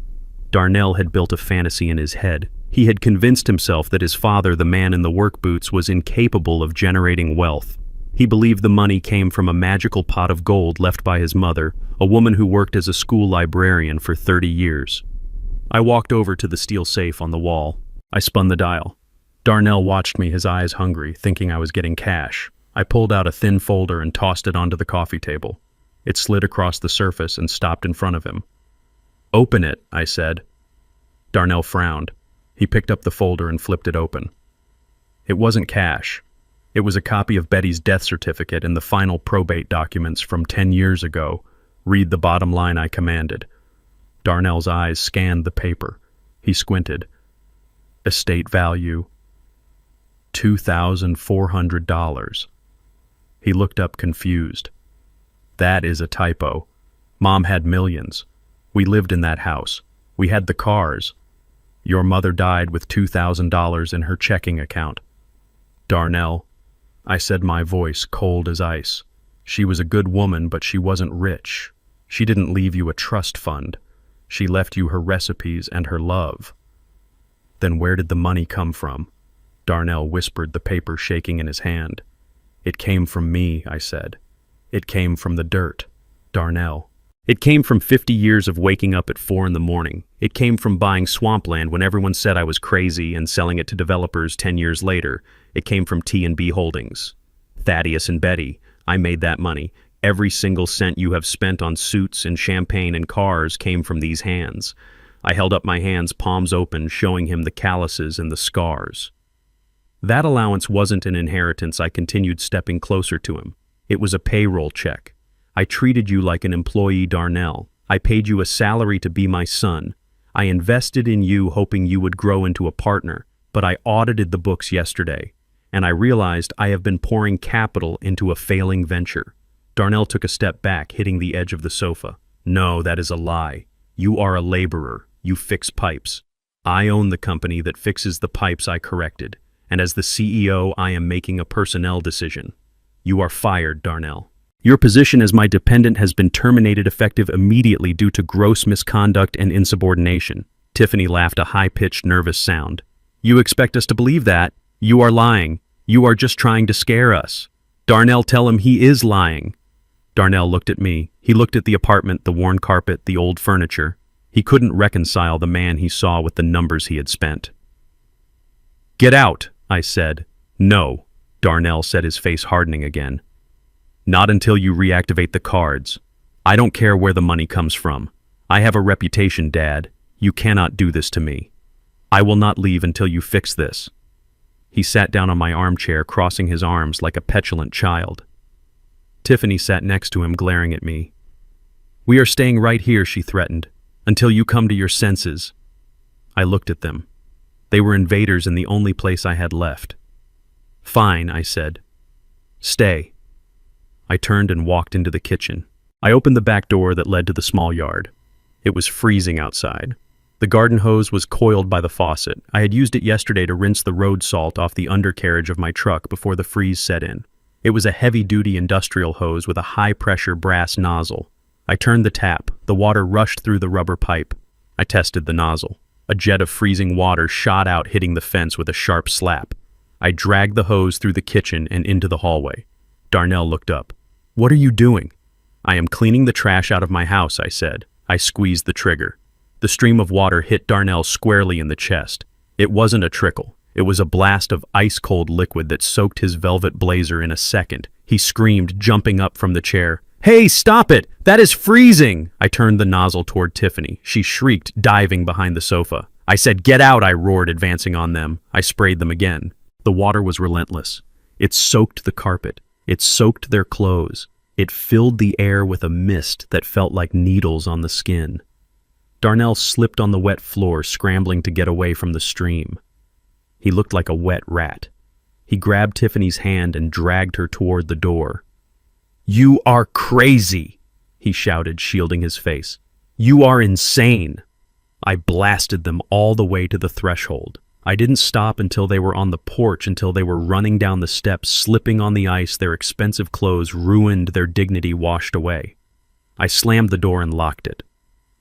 Darnell had built a fantasy in his head. He had convinced himself that his father, the man in the work boots, was incapable of generating wealth. He believed the money came from a magical pot of gold left by his mother, a woman who worked as a school librarian for 30 years. I walked over to the steel safe on the wall. I spun the dial. Darnell watched me, his eyes hungry, thinking I was getting cash. I pulled out a thin folder and tossed it onto the coffee table. It slid across the surface and stopped in front of him. "Open it," I said. Darnell frowned. He picked up the folder and flipped it open. It wasn't cash. It was a copy of Betty's death certificate and the final probate documents from 10 years ago. "Read the bottom line," I commanded. Darnell's eyes scanned the paper. He squinted. "Estate value, $2,400. He looked up confused. "That is a typo. Mom had millions. We lived in that house. We had the cars. Your mother died with $2,000 in her checking account." "Darnell," I said, my voice cold as ice. "She was a good woman, but she wasn't rich. She didn't leave you a trust fund. She left you her recipes and her love." "Then where did the money come from?" Darnell whispered, the paper shaking in his hand. "It came from me," I said. "It came from the dirt, Darnell. It came from 50 years of waking up at 4 in the morning. It came from buying swampland when everyone said I was crazy and selling it to developers 10 years later. It came from T&B Holdings. Thaddeus and Betty, I made that money. Every single cent you have spent on suits and champagne and cars came from these hands." I held up my hands, palms open, showing him the calluses and the scars. "That allowance wasn't an inheritance," I continued, stepping closer to him. "It was a payroll check. I treated you like an employee, Darnell. I paid you a salary to be my son. I invested in you hoping you would grow into a partner, but I audited the books yesterday, and I realized I have been pouring capital into a failing venture." Darnell took a step back, hitting the edge of the sofa. "No, that is a lie. You are a laborer. You fix pipes. I own the company that fixes the pipes I corrected, and as the CEO, I am making a personnel decision. You are fired, Darnell. Your position as my dependent has been terminated effective immediately due to gross misconduct and insubordination." Tiffany laughed, a high-pitched, nervous sound. "You expect us to believe that? You are lying. You are just trying to scare us." "Darnell, tell him he is lying." Darnell looked at me. He looked at the apartment, the worn carpet, the old furniture. He couldn't reconcile the man he saw with the numbers he had spent. Get out, I said. No, Darnell said, his face hardening again. Not until you reactivate the cards. I don't care where the money comes from. I have a reputation, Dad. You cannot do this to me. I will not leave until you fix this. He sat down on my armchair, crossing his arms like a petulant child. Tiffany sat next to him, glaring at me. We are staying right here, she threatened, until you come to your senses. I looked at them. They were invaders in the only place I had left. Fine, I said. Stay. I turned and walked into the kitchen. I opened the back door that led to the small yard. It was freezing outside. The garden hose was coiled by the faucet. I had used it yesterday to rinse the road salt off the undercarriage of my truck before the freeze set in. It was a heavy-duty industrial hose with a high-pressure brass nozzle. I turned the tap. The water rushed through the rubber pipe. I tested the nozzle. A jet of freezing water shot out, hitting the fence with a sharp slap. I dragged the hose through the kitchen and into the hallway. Darnell looked up. What are you doing? I am cleaning the trash out of my house, I said. I squeezed the trigger. The stream of water hit Darnell squarely in the chest. It wasn't a trickle. It was a blast of ice-cold liquid that soaked his velvet blazer in a second. He screamed, jumping up from the chair. Hey, stop it! That is freezing! I turned the nozzle toward Tiffany. She shrieked, diving behind the sofa. I said, get out, I roared, advancing on them. I sprayed them again. The water was relentless. It soaked the carpet. It soaked their clothes. It filled the air with a mist that felt like needles on the skin. Darnell slipped on the wet floor, scrambling to get away from the stream. He looked like a wet rat. He grabbed Tiffany's hand and dragged her toward the door. You are crazy, he shouted, shielding his face. You are insane. I blasted them all the way to the threshold. I didn't stop until they were on the porch, until they were running down the steps, slipping on the ice, their expensive clothes ruined, their dignity washed away. I slammed the door and locked it.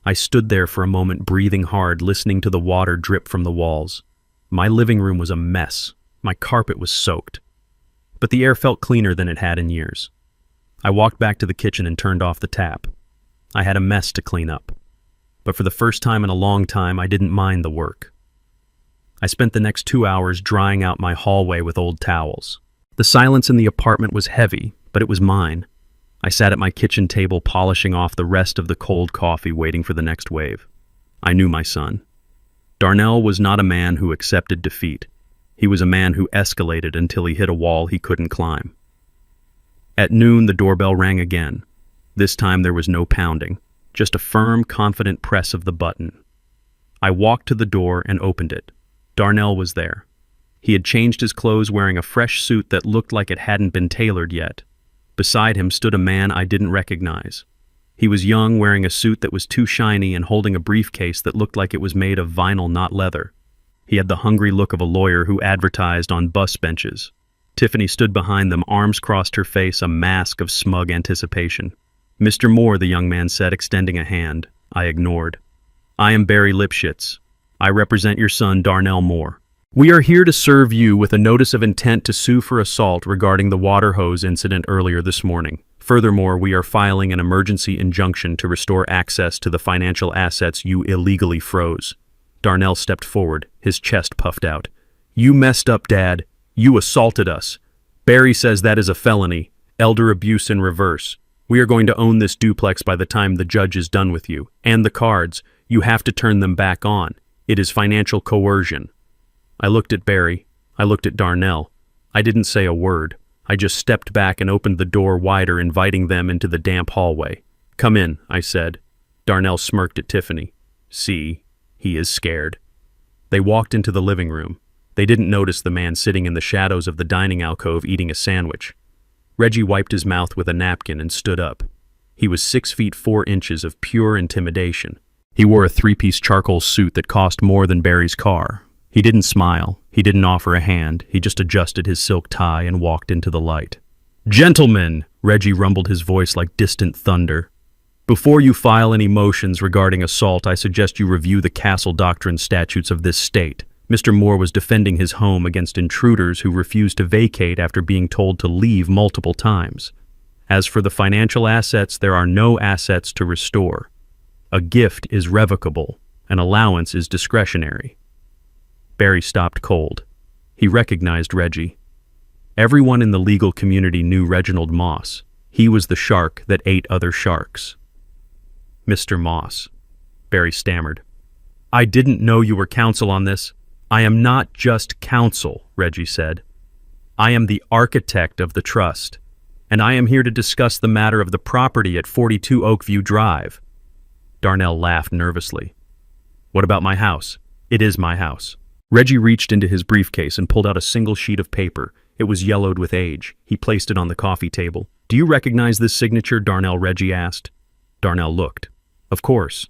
I stood there for a moment, breathing hard, listening to the water drip from the walls. My living room was a mess. My carpet was soaked. But the air felt cleaner than it had in years. I walked back to the kitchen and turned off the tap. I had a mess to clean up. But for the first time in a long time, I didn't mind the work. I spent the next 2 hours drying out my hallway with old towels. The silence in the apartment was heavy, but it was mine. I sat at my kitchen table, polishing off the rest of the cold coffee, waiting for the next wave. I knew my son. Darnell was not a man who accepted defeat. He was a man who escalated until he hit a wall he couldn't climb. At noon, the doorbell rang again. This time there was no pounding, just a firm, confident press of the button. I walked to the door and opened it. Darnell was there. He had changed his clothes, wearing a fresh suit that looked like it hadn't been tailored yet. Beside him stood a man I didn't recognize. He was young, wearing a suit that was too shiny and holding a briefcase that looked like it was made of vinyl, not leather. He had the hungry look of a lawyer who advertised on bus benches. Tiffany stood behind them, arms crossed her face, a mask of smug anticipation. Mr. Moore, the young man said, extending a hand. I ignored. I am Barry Lipschitz. I represent your son, Darnell Moore. We are here to serve you with a notice of intent to sue for assault regarding the water hose incident earlier this morning. Furthermore, we are filing an emergency injunction to restore access to the financial assets you illegally froze. Darnell stepped forward, his chest puffed out. You messed up, Dad. You assaulted us. Barry says that is a felony, elder abuse in reverse. We are going to own this duplex by the time the judge is done with you. And the cards, you have to turn them back on. It is financial coercion. I looked at Barry. I looked at Darnell. I didn't say a word. I just stepped back and opened the door wider, inviting them into the damp hallway. Come in, I said. Darnell smirked at Tiffany. See, he is scared. They walked into the living room. They didn't notice the man sitting in the shadows of the dining alcove eating a sandwich. Reggie wiped his mouth with a napkin and stood up. He was 6 feet 4 inches of pure intimidation. He wore a 3-piece charcoal suit that cost more than Barry's car. He didn't smile. He didn't offer a hand. He just adjusted his silk tie and walked into the light. Gentlemen, Reggie rumbled, his voice like distant thunder. Before you file any motions regarding assault, I suggest you review the castle doctrine statutes of this state. Mr. Moore was defending his home against intruders who refused to vacate after being told to leave multiple times. As for the financial assets, there are no assets to restore. A gift is revocable. An allowance is discretionary. Barry stopped cold. He recognized Reggie. Everyone in the legal community knew Reginald Moss. He was the shark that ate other sharks. Mr. Moss, Barry stammered. I didn't know you were counsel on this. I am not just counsel, Reggie said. I am the architect of the trust, and I am here to discuss the matter of the property at 42 Oakview Drive. Darnell laughed nervously. What about my house? It is my house. Reggie reached into his briefcase and pulled out a single sheet of paper. It was yellowed with age. He placed it on the coffee table. Do you recognize this signature? Reggie asked. Darnell looked. Of course.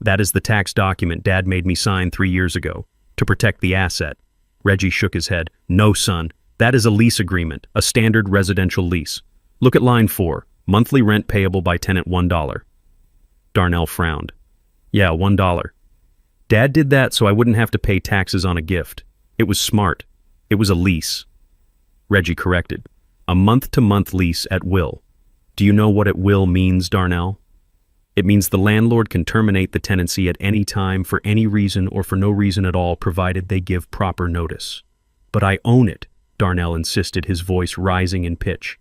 That is the tax document Dad made me sign 3 years ago, to protect the asset. Reggie shook his head. No, son. That is a lease agreement, a standard residential lease. Look at line 4, monthly rent payable by tenant $1. Darnell frowned. Yeah, $1. Dad did that so I wouldn't have to pay taxes on a gift. It was smart. It was a lease. Reggie corrected. A month-to-month lease at will. Do you know what at will means, Darnell? It means the landlord can terminate the tenancy at any time for any reason or for no reason at all, provided they give proper notice. But I own it, Darnell insisted, his voice rising in pitch.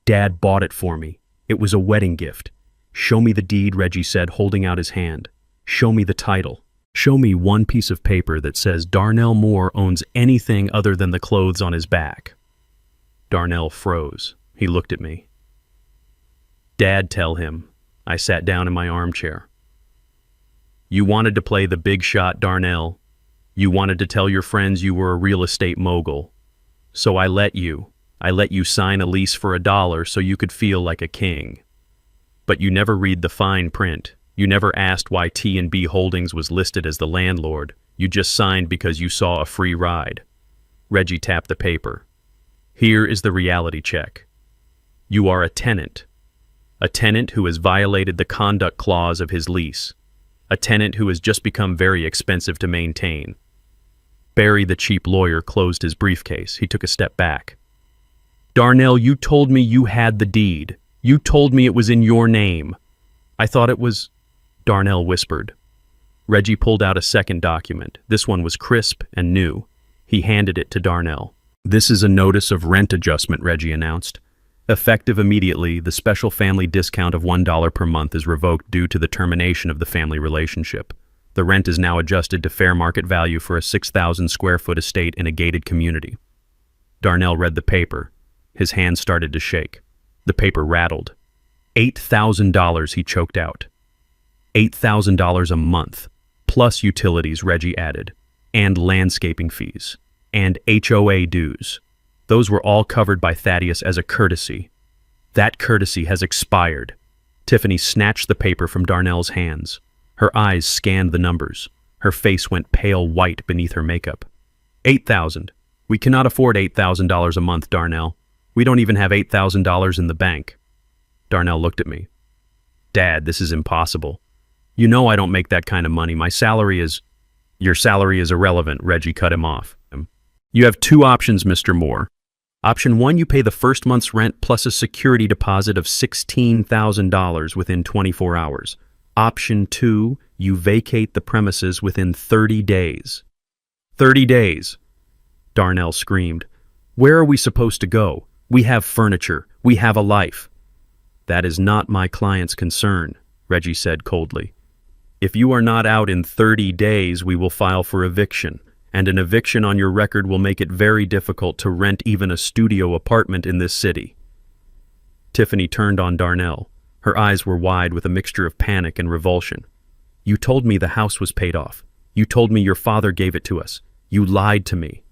Dad bought it for me. It was a wedding gift. Show me the deed, Reggie said, holding out his hand. Show me the title. Show me one piece of paper that says Darnell Moore owns anything other than the clothes on his back. Darnell froze. He looked at me. Dad, tell him. I sat down in my armchair. You wanted to play the big shot, Darnell. You wanted to tell your friends you were a real estate mogul. So I let you. I let you sign a lease for $1 so you could feel like a king. But you never read the fine print. You never asked why T&B Holdings was listed as the landlord. You just signed because you saw a free ride. Reggie tapped the paper. Here is the reality check. You are a tenant who has violated the conduct clause of his lease, a tenant who has just become very expensive to maintain. Barry, the cheap lawyer, closed his briefcase. He took a step back. Darnell, you told me you had the deed. You told me it was in your name. I thought it was... Darnell whispered. Reggie pulled out a second document. This one was crisp and new. He handed it to Darnell. This is a notice of rent adjustment, Reggie announced. Effective immediately, the special family discount of $1 per month is revoked due to the termination of the family relationship. The rent is now adjusted to fair market value for a 6,000 square foot estate in a gated community. Darnell read the paper. His hand started to shake. The paper rattled. $8,000, he choked out. $8,000 a month, plus utilities, Reggie added, and landscaping fees, and HOA dues. Those were all covered by Thaddeus as a courtesy. That courtesy has expired. Tiffany snatched the paper from Darnell's hands. Her eyes scanned the numbers. Her face went pale white beneath her makeup. $8,000. We cannot afford $8,000 a month, Darnell. We don't even have $8,000 in the bank. Darnell looked at me. Dad, this is impossible. You know I don't make that kind of money. My salary is... Your salary is irrelevant, Reggie cut him off. You have two options, Mr. Moore. Option 1, you pay the first month's rent plus a security deposit of $16,000 within 24 hours. Option 2, you vacate the premises within 30 days. 30 days! Darnell screamed. Where are we supposed to go? We have furniture. We have a life. That is not my client's concern, Reggie said coldly. If you are not out in 30 days, we will file for eviction, and an eviction on your record will make it very difficult to rent even a studio apartment in this city. Tiffany turned on Darnell. Her eyes were wide with a mixture of panic and revulsion. You told me the house was paid off. You told me your father gave it to us. You lied to me.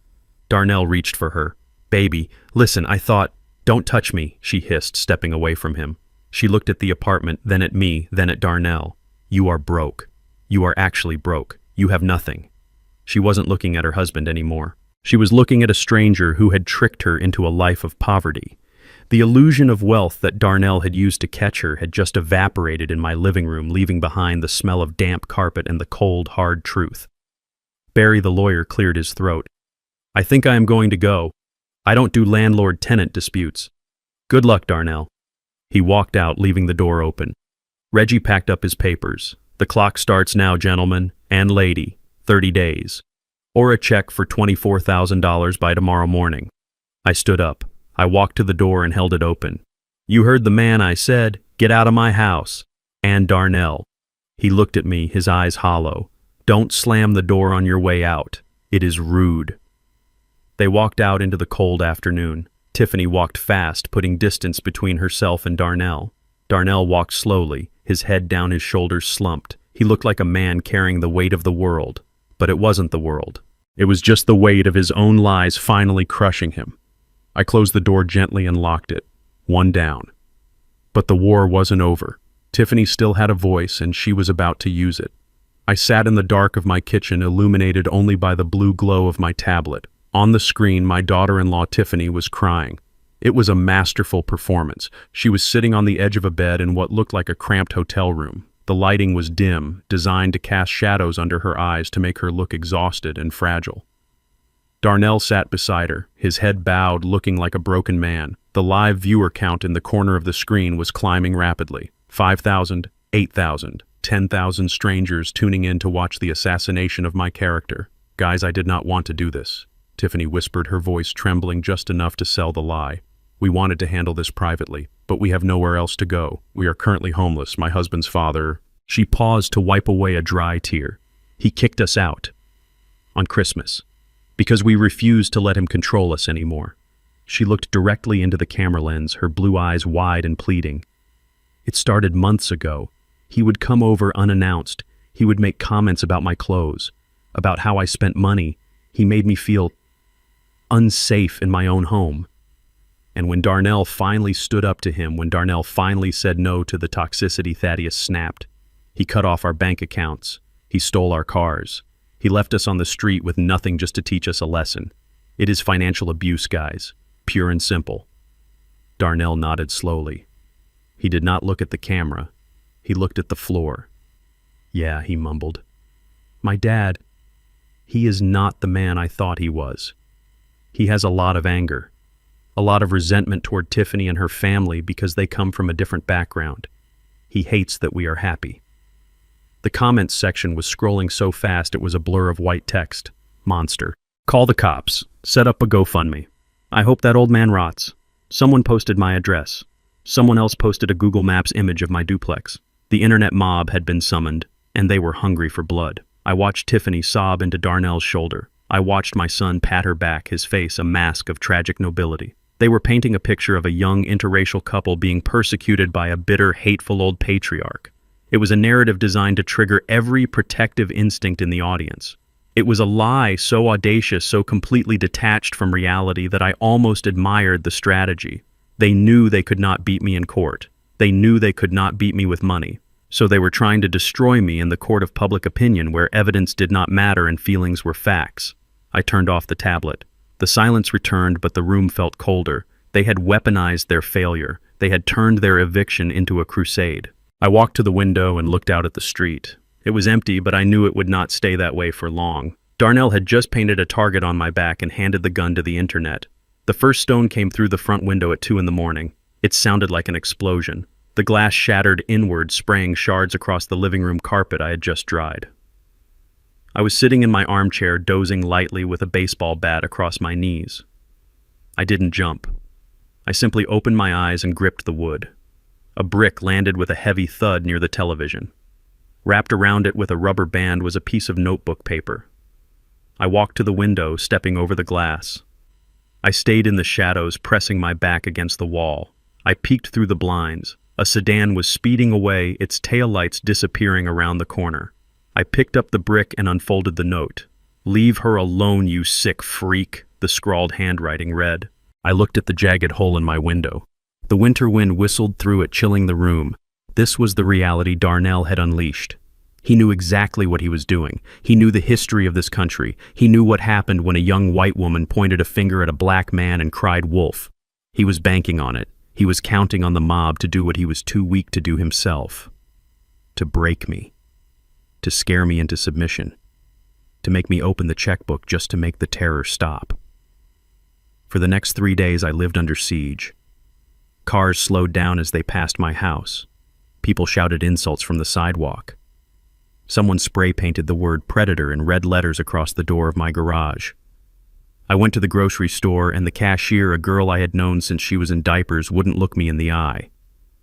Darnell reached for her. Baby, listen, I thought... Don't touch me, she hissed, stepping away from him. She looked at the apartment, then at me, then at Darnell. You are broke. You are actually broke. You have nothing. She wasn't looking at her husband anymore. She was looking at a stranger who had tricked her into a life of poverty. The illusion of wealth that Darnell had used to catch her had just evaporated in my living room, leaving behind the smell of damp carpet and the cold, hard truth. Barry, the lawyer, cleared his throat. I think I am going to go. I don't do landlord-tenant disputes. Good luck, Darnell. He walked out, leaving the door open. Reggie packed up his papers. The clock starts now, gentlemen and lady. 30 days. or a check for $24,000 by tomorrow morning. I stood up. I walked to the door and held it open. You heard the man, I said. Get out of my house. And Darnell. He looked at me, his eyes hollow. Don't slam the door on your way out. It is rude. They walked out into the cold afternoon. Tiffany walked fast, putting distance between herself and Darnell. Darnell walked slowly, his head down, his shoulders slumped. He looked like a man carrying the weight of the world. But it wasn't the world. It was just the weight of his own lies finally crushing him. I closed the door gently and locked it. One down. But the war wasn't over. Tiffany still had a voice, and she was about to use it. I sat in the dark of my kitchen, illuminated only by the blue glow of my tablet. On the screen, my daughter-in-law Tiffany was crying. It was a masterful performance. She was sitting on the edge of a bed in what looked like a cramped hotel room. The lighting was dim, designed to cast shadows under her eyes to make her look exhausted and fragile. Darnell sat beside her, his head bowed, looking like a broken man. The live viewer count in the corner of the screen was climbing rapidly. 5,000, 8,000, 10,000 strangers tuning in to watch the assassination of my character. Guys, I did not want to do this. Tiffany whispered, her voice trembling just enough to sell the lie. We wanted to handle this privately, but we have nowhere else to go. We are currently homeless. My husband's father... She paused to wipe away a dry tear. He kicked us out. On Christmas. Because we refused to let him control us anymore. She looked directly into the camera lens, her blue eyes wide and pleading. It started months ago. He would come over unannounced. He would make comments about my clothes, about how I spent money. He made me feel unsafe in my own home. And when Darnell finally stood up to him, when Darnell finally said no to the toxicity, Thaddeus snapped. He cut off our bank accounts. He stole our cars. He left us on the street with nothing just to teach us a lesson. It is financial abuse, guys. Pure and simple. Darnell nodded slowly. He did not look at the camera. He looked at the floor. Yeah, he mumbled. My dad, he is not the man I thought he was. He has a lot of anger, a lot of resentment toward Tiffany and her family because they come from a different background. He hates that we are happy. The comments section was scrolling so fast it was a blur of white text. Monster. Call the cops. Set up a GoFundMe. I hope that old man rots. Someone posted my address. Someone else posted a Google Maps image of my duplex. The internet mob had been summoned, and they were hungry for blood. I watched Tiffany sob into Darnell's shoulder. I watched my son pat her back, his face a mask of tragic nobility. They were painting a picture of a young interracial couple being persecuted by a bitter, hateful old patriarch. It was a narrative designed to trigger every protective instinct in the audience. It was a lie so audacious, so completely detached from reality that I almost admired the strategy. They knew they could not beat me in court. They knew they could not beat me with money. So they were trying to destroy me in the court of public opinion where evidence did not matter and feelings were facts. I turned off the tablet. The silence returned, but the room felt colder. They had weaponized their failure. They had turned their eviction into a crusade. I walked to the window and looked out at the street. It was empty, but I knew it would not stay that way for long. Darnell had just painted a target on my back and handed the gun to the internet. The first stone came through the front window at 2 a.m. It sounded like an explosion. The glass shattered inward, spraying shards across the living room carpet I had just dried. I was sitting in my armchair, dozing lightly with a baseball bat across my knees. I didn't jump. I simply opened my eyes and gripped the wood. A brick landed with a heavy thud near the television. Wrapped around it with a rubber band was a piece of notebook paper. I walked to the window, stepping over the glass. I stayed in the shadows, pressing my back against the wall. I peeked through the blinds. A sedan was speeding away, its taillights disappearing around the corner. I picked up the brick and unfolded the note. "Leave her alone, you sick freak," the scrawled handwriting read. I looked at the jagged hole in my window. The winter wind whistled through it, chilling the room. This was the reality Darnell had unleashed. He knew exactly what he was doing. He knew the history of this country. He knew what happened when a young white woman pointed a finger at a black man and cried wolf. He was banking on it. He was counting on the mob to do what he was too weak to do himself. To break me. To scare me into submission. To make me open the checkbook just to make the terror stop. For the next 3 days I lived under siege. Cars slowed down as they passed my house. People shouted insults from the sidewalk. Someone spray-painted the word predator in red letters across the door of my garage. I went to the grocery store, and the cashier, a girl I had known since she was in diapers, wouldn't look me in the eye.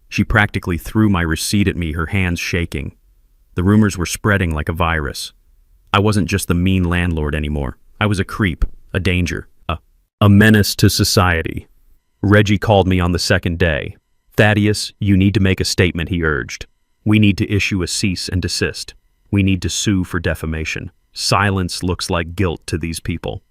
She practically threw my receipt at me, her hands shaking. The rumors were spreading like a virus. I wasn't just the mean landlord anymore. I was a creep, a danger, a menace to society. Reggie called me on the second day. "Thaddeus, you need to make a statement," he urged. "We need to issue a cease and desist. We need to sue for defamation. Silence looks like guilt to these people."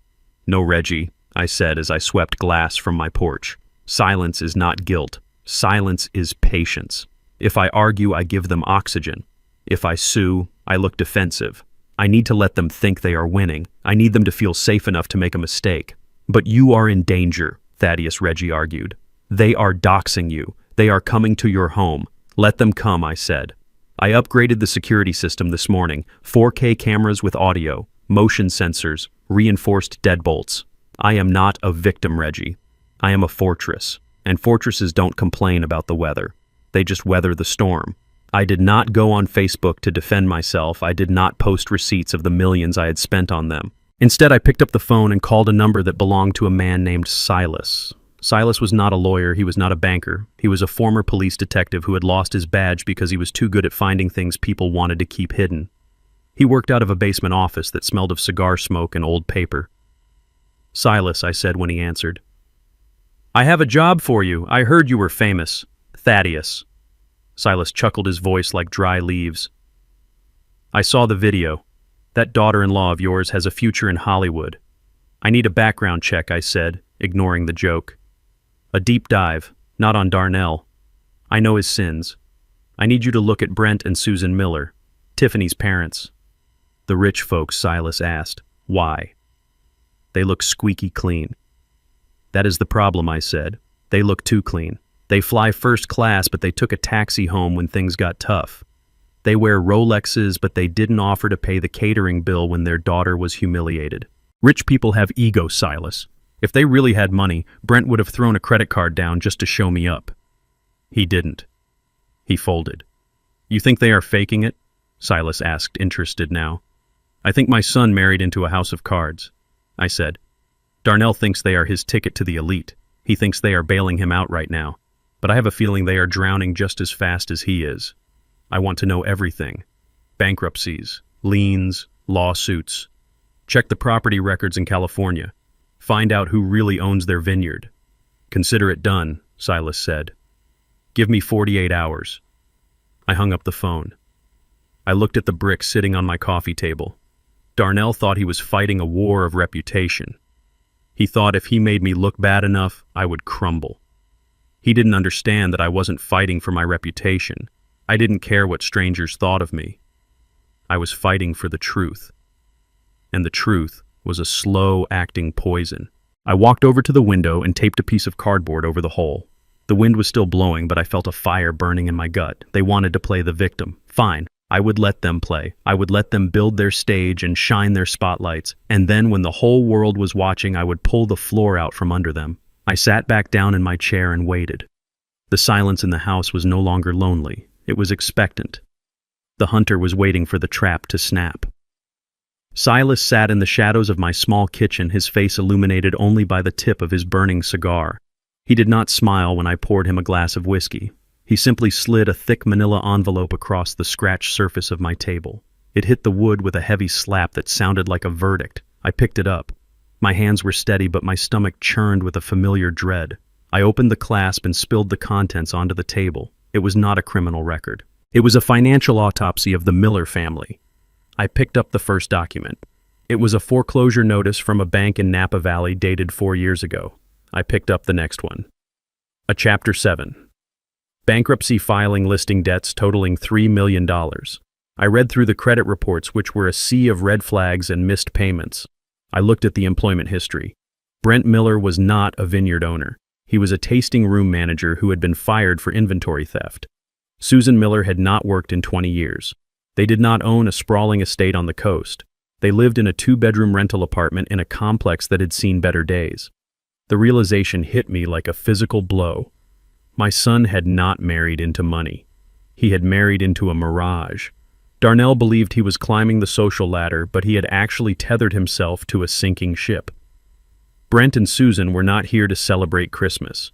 "No, Reggie," I said as I swept glass from my porch. "Silence is not guilt. Silence is patience. If I argue, I give them oxygen. If I sue, I look defensive. I need to let them think they are winning. I need them to feel safe enough to make a mistake." "But you are in danger," Thaddeus, Reggie argued. "They are doxing you. They are coming to your home. Let them come," I said. I upgraded the security system this morning. 4K cameras with audio, motion sensors, reinforced deadbolts. I am not a victim, Reggie. I am a fortress. And fortresses don't complain about the weather. They just weather the storm. I did not go on Facebook to defend myself. I did not post receipts of the millions I had spent on them. Instead, I picked up the phone and called a number that belonged to a man named Silas. Silas was not a lawyer. He was not a banker. He was a former police detective who had lost his badge because he was too good at finding things people wanted to keep hidden. He worked out of a basement office that smelled of cigar smoke and old paper. "Silas," I said when he answered. "I have a job for you. I heard you were famous. Thaddeus." Silas chuckled, his voice like dry leaves. "I saw the video. That daughter-in-law of yours has a future in Hollywood. I need a background check," I said, ignoring the joke. "A deep dive, not on Darnell. I know his sins. I need you to look at Brent and Susan Miller, Tiffany's parents." "The rich folks," Silas asked. "Why?" "They look squeaky clean." "That is the problem," I said. "They look too clean. They fly first class, but they took a taxi home when things got tough. They wear Rolexes, but they didn't offer to pay the catering bill when their daughter was humiliated. Rich people have ego, Silas. If they really had money, Brent would have thrown a credit card down just to show me up. He didn't. He folded." "You think they are faking it?" Silas asked, interested now. "I think my son married into a house of cards," I said. "Darnell thinks they are his ticket to the elite. He thinks they are bailing him out right now. But I have a feeling they are drowning just as fast as he is. I want to know everything. Bankruptcies, liens, lawsuits. Check the property records in California. Find out who really owns their vineyard." "Consider it done," Silas said. "Give me 48 hours. I hung up the phone. I looked at the brick sitting on my coffee table. Darnell thought he was fighting a war of reputation. He thought if he made me look bad enough, I would crumble. He didn't understand that I wasn't fighting for my reputation. I didn't care what strangers thought of me. I was fighting for the truth. And the truth was a slow-acting poison. I walked over to the window and taped a piece of cardboard over the hole. The wind was still blowing, but I felt a fire burning in my gut. They wanted to play the victim. Fine. I would let them play. I would let them build their stage and shine their spotlights. And then when the whole world was watching, I would pull the floor out from under them. I sat back down in my chair and waited. The silence in the house was no longer lonely. It was expectant. The hunter was waiting for the trap to snap. Silas sat in the shadows of my small kitchen, his face illuminated only by the tip of his burning cigar. He did not smile when I poured him a glass of whiskey. He simply slid a thick manila envelope across the scratched surface of my table. It hit the wood with a heavy slap that sounded like a verdict. I picked it up. My hands were steady, but my stomach churned with a familiar dread. I opened the clasp and spilled the contents onto the table. It was not a criminal record. It was a financial autopsy of the Miller family. I picked up the first document. It was a foreclosure notice from a bank in Napa Valley dated 4 years ago. I picked up the next one. A Chapter 7. Bankruptcy filing listing debts totaling $3 million. I read through the credit reports, which were a sea of red flags and missed payments. I looked at the employment history. Brent Miller was not a vineyard owner. He was a tasting room manager who had been fired for inventory theft. Susan Miller had not worked in 20 years. They did not own a sprawling estate on the coast. They lived in a 2-bedroom rental apartment in a complex that had seen better days. The realization hit me like a physical blow. My son had not married into money. He had married into a mirage. Darnell believed he was climbing the social ladder, but he had actually tethered himself to a sinking ship. Brent and Susan were not here to celebrate Christmas.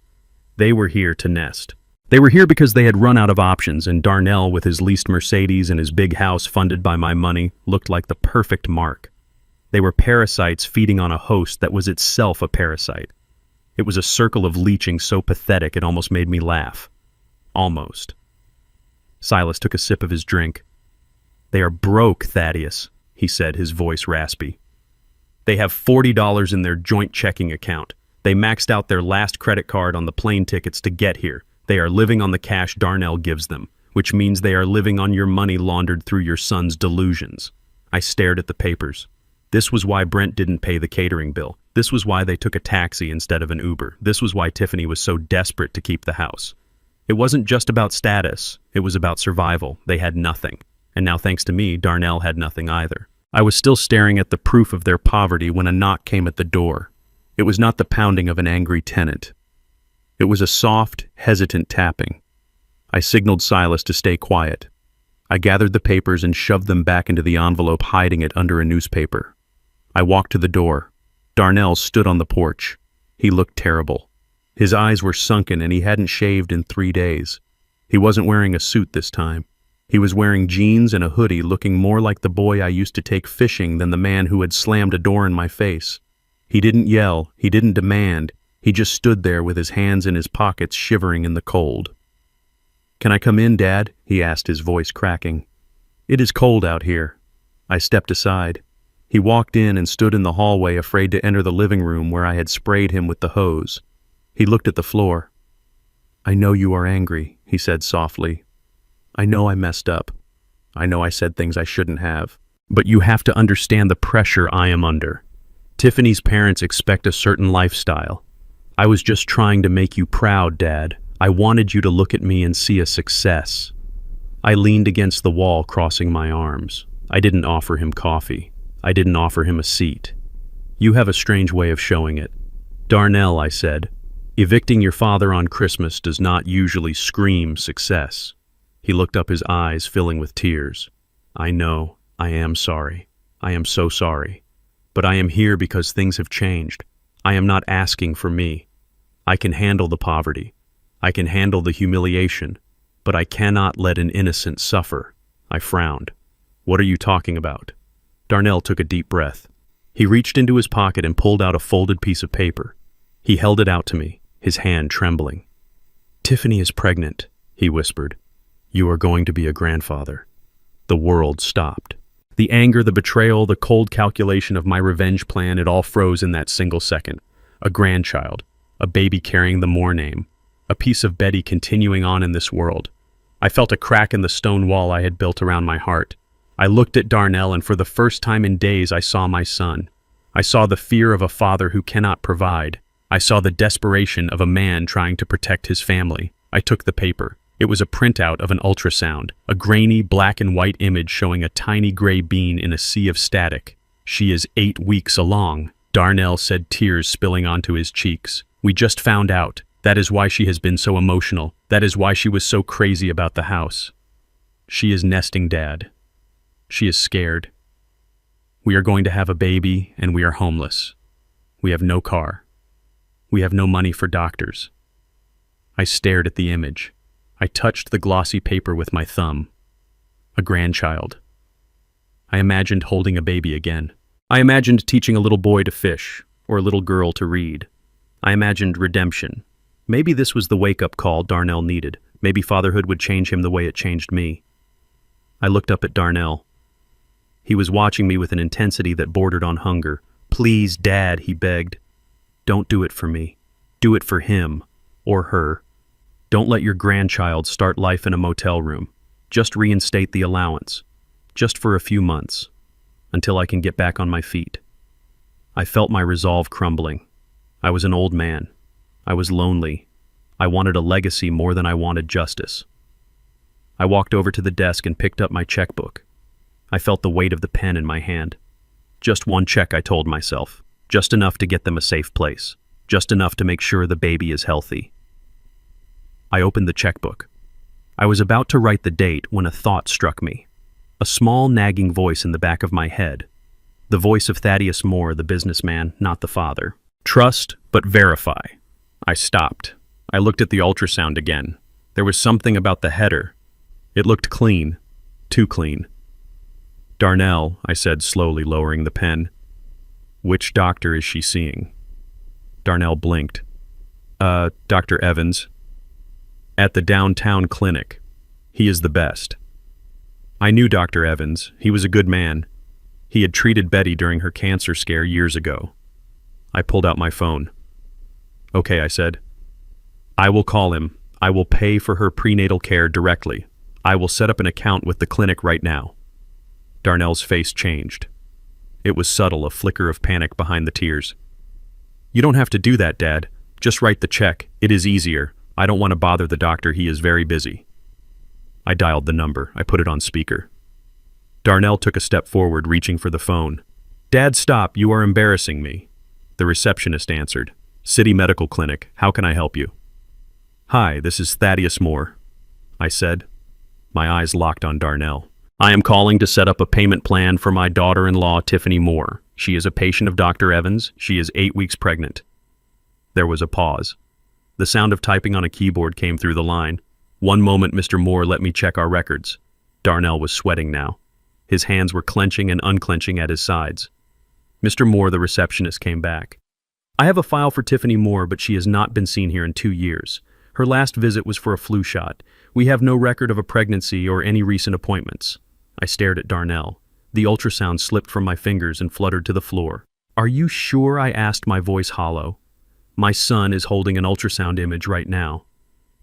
They were here to nest. They were here because they had run out of options, and Darnell, with his leased Mercedes and his big house funded by my money, looked like the perfect mark. They were parasites feeding on a host that was itself a parasite. It was a circle of leeching so pathetic it almost made me laugh. Almost. Silas took a sip of his drink. "They are broke, Thaddeus," he said, his voice raspy. "They have $40 in their joint checking account. They maxed out their last credit card on the plane tickets to get here. They are living on the cash Darnell gives them, which means they are living on your money laundered through your son's delusions." I stared at the papers. This was why Brent didn't pay the catering bill. This was why they took a taxi instead of an Uber. This was why Tiffany was so desperate to keep the house. It wasn't just about status. It was about survival. They had nothing. And now, thanks to me, Darnell had nothing either. I was still staring at the proof of their poverty when a knock came at the door. It was not the pounding of an angry tenant. It was a soft, hesitant tapping. I signaled Silas to stay quiet. I gathered the papers and shoved them back into the envelope, hiding it under a newspaper. I walked to the door. Darnell stood on the porch. He looked terrible. His eyes were sunken and he hadn't shaved in 3 days. He wasn't wearing a suit this time. He was wearing jeans and a hoodie, looking more like the boy I used to take fishing than the man who had slammed a door in my face. He didn't yell. He didn't demand. He just stood there with his hands in his pockets, shivering in the cold. "Can I come in, Dad?" he asked, his voice cracking. "It is cold out here." I stepped aside. He walked in and stood in the hallway, afraid to enter the living room where I had sprayed him with the hose. He looked at the floor. "I know you are angry," he said softly. "I know I messed up. I know I said things I shouldn't have. But you have to understand the pressure I am under. Tiffany's parents expect a certain lifestyle. I was just trying to make you proud, Dad. I wanted you to look at me and see a success." I leaned against the wall, crossing my arms. I didn't offer him coffee. I didn't offer him a seat. "You have a strange way of showing it. Darnell," I said, "evicting your father on Christmas does not usually scream success." He looked up, his eyes filling with tears. "I know. I am sorry. I am so sorry. But I am here because things have changed. I am not asking for me. I can handle the poverty. I can handle the humiliation. But I cannot let an innocent suffer." I frowned. "What are you talking about?" Darnell took a deep breath. He reached into his pocket and pulled out a folded piece of paper. He held it out to me, his hand trembling. "Tiffany is pregnant," he whispered. "You are going to be a grandfather." The world stopped. The anger, the betrayal, the cold calculation of my revenge plan, it all froze in that single second. A grandchild, a baby carrying the Moore name, a piece of Betty continuing on in this world. I felt a crack in the stone wall I had built around my heart. I looked at Darnell, and for the first time in days I saw my son. I saw the fear of a father who cannot provide. I saw the desperation of a man trying to protect his family. I took the paper. It was a printout of an ultrasound, a grainy black and white image showing a tiny gray bean in a sea of static. "She is 8 weeks along," Darnell said, tears spilling onto his cheeks. "We just found out. That is why she has been so emotional. That is why she was so crazy about the house. She is nesting, Dad. She is scared. We are going to have a baby, and we are homeless. We have no car. We have no money for doctors." I stared at the image. I touched the glossy paper with my thumb. A grandchild. I imagined holding a baby again. I imagined teaching a little boy to fish, or a little girl to read. I imagined redemption. Maybe this was the wake-up call Darnell needed. Maybe fatherhood would change him the way it changed me. I looked up at Darnell. He was watching me with an intensity that bordered on hunger. "Please, Dad," he begged. "Don't do it for me. Do it for him, or her. Don't let your grandchild start life in a motel room. Just reinstate the allowance. Just for a few months. Until I can get back on my feet." I felt my resolve crumbling. I was an old man. I was lonely. I wanted a legacy more than I wanted justice. I walked over to the desk and picked up my checkbook. I felt the weight of the pen in my hand. Just one check, I told myself. Just enough to get them a safe place. Just enough to make sure the baby is healthy. I opened the checkbook. I was about to write the date when a thought struck me. A small, nagging voice in the back of my head. The voice of Thaddeus Moore, the businessman, not the father. Trust, but verify. I stopped. I looked at the ultrasound again. There was something about the header. It looked clean. Too clean. Darnell, I said, slowly lowering the pen. Which doctor is she seeing? Darnell blinked. Dr. Evans. At the downtown clinic. He is the best. I knew Dr. Evans. He was a good man. He had treated Betty during her cancer scare years ago. I pulled out my phone. Okay, I said. I will call him. I will pay for her prenatal care directly. I will set up an account with the clinic right now. Darnell's face changed. It was subtle, a flicker of panic behind the tears. You don't have to do that, Dad. Just write the check. It is easier. I don't want to bother the doctor. He is very busy. I dialed the number. I put it on speaker. Darnell took a step forward, reaching for the phone. Dad, stop. You are embarrassing me. The receptionist answered. City Medical Clinic. How can I help you? Hi, this is Thaddeus Moore, I said. My eyes locked on Darnell. I am calling to set up a payment plan for my daughter-in-law, Tiffany Moore. She is a patient of Dr. Evans. She is 8 weeks pregnant. There was a pause. The sound of typing on a keyboard came through the line. One moment, Mr. Moore, let me check our records. Darnell was sweating now. His hands were clenching and unclenching at his sides. Mr. Moore, the receptionist, came back. I have a file for Tiffany Moore, but she has not been seen here in 2 years. Her last visit was for a flu shot. We have no record of a pregnancy or any recent appointments. I stared at Darnell. The ultrasound slipped from my fingers and fluttered to the floor. Are you sure? I asked, my voice hollow. My son is holding an ultrasound image right now.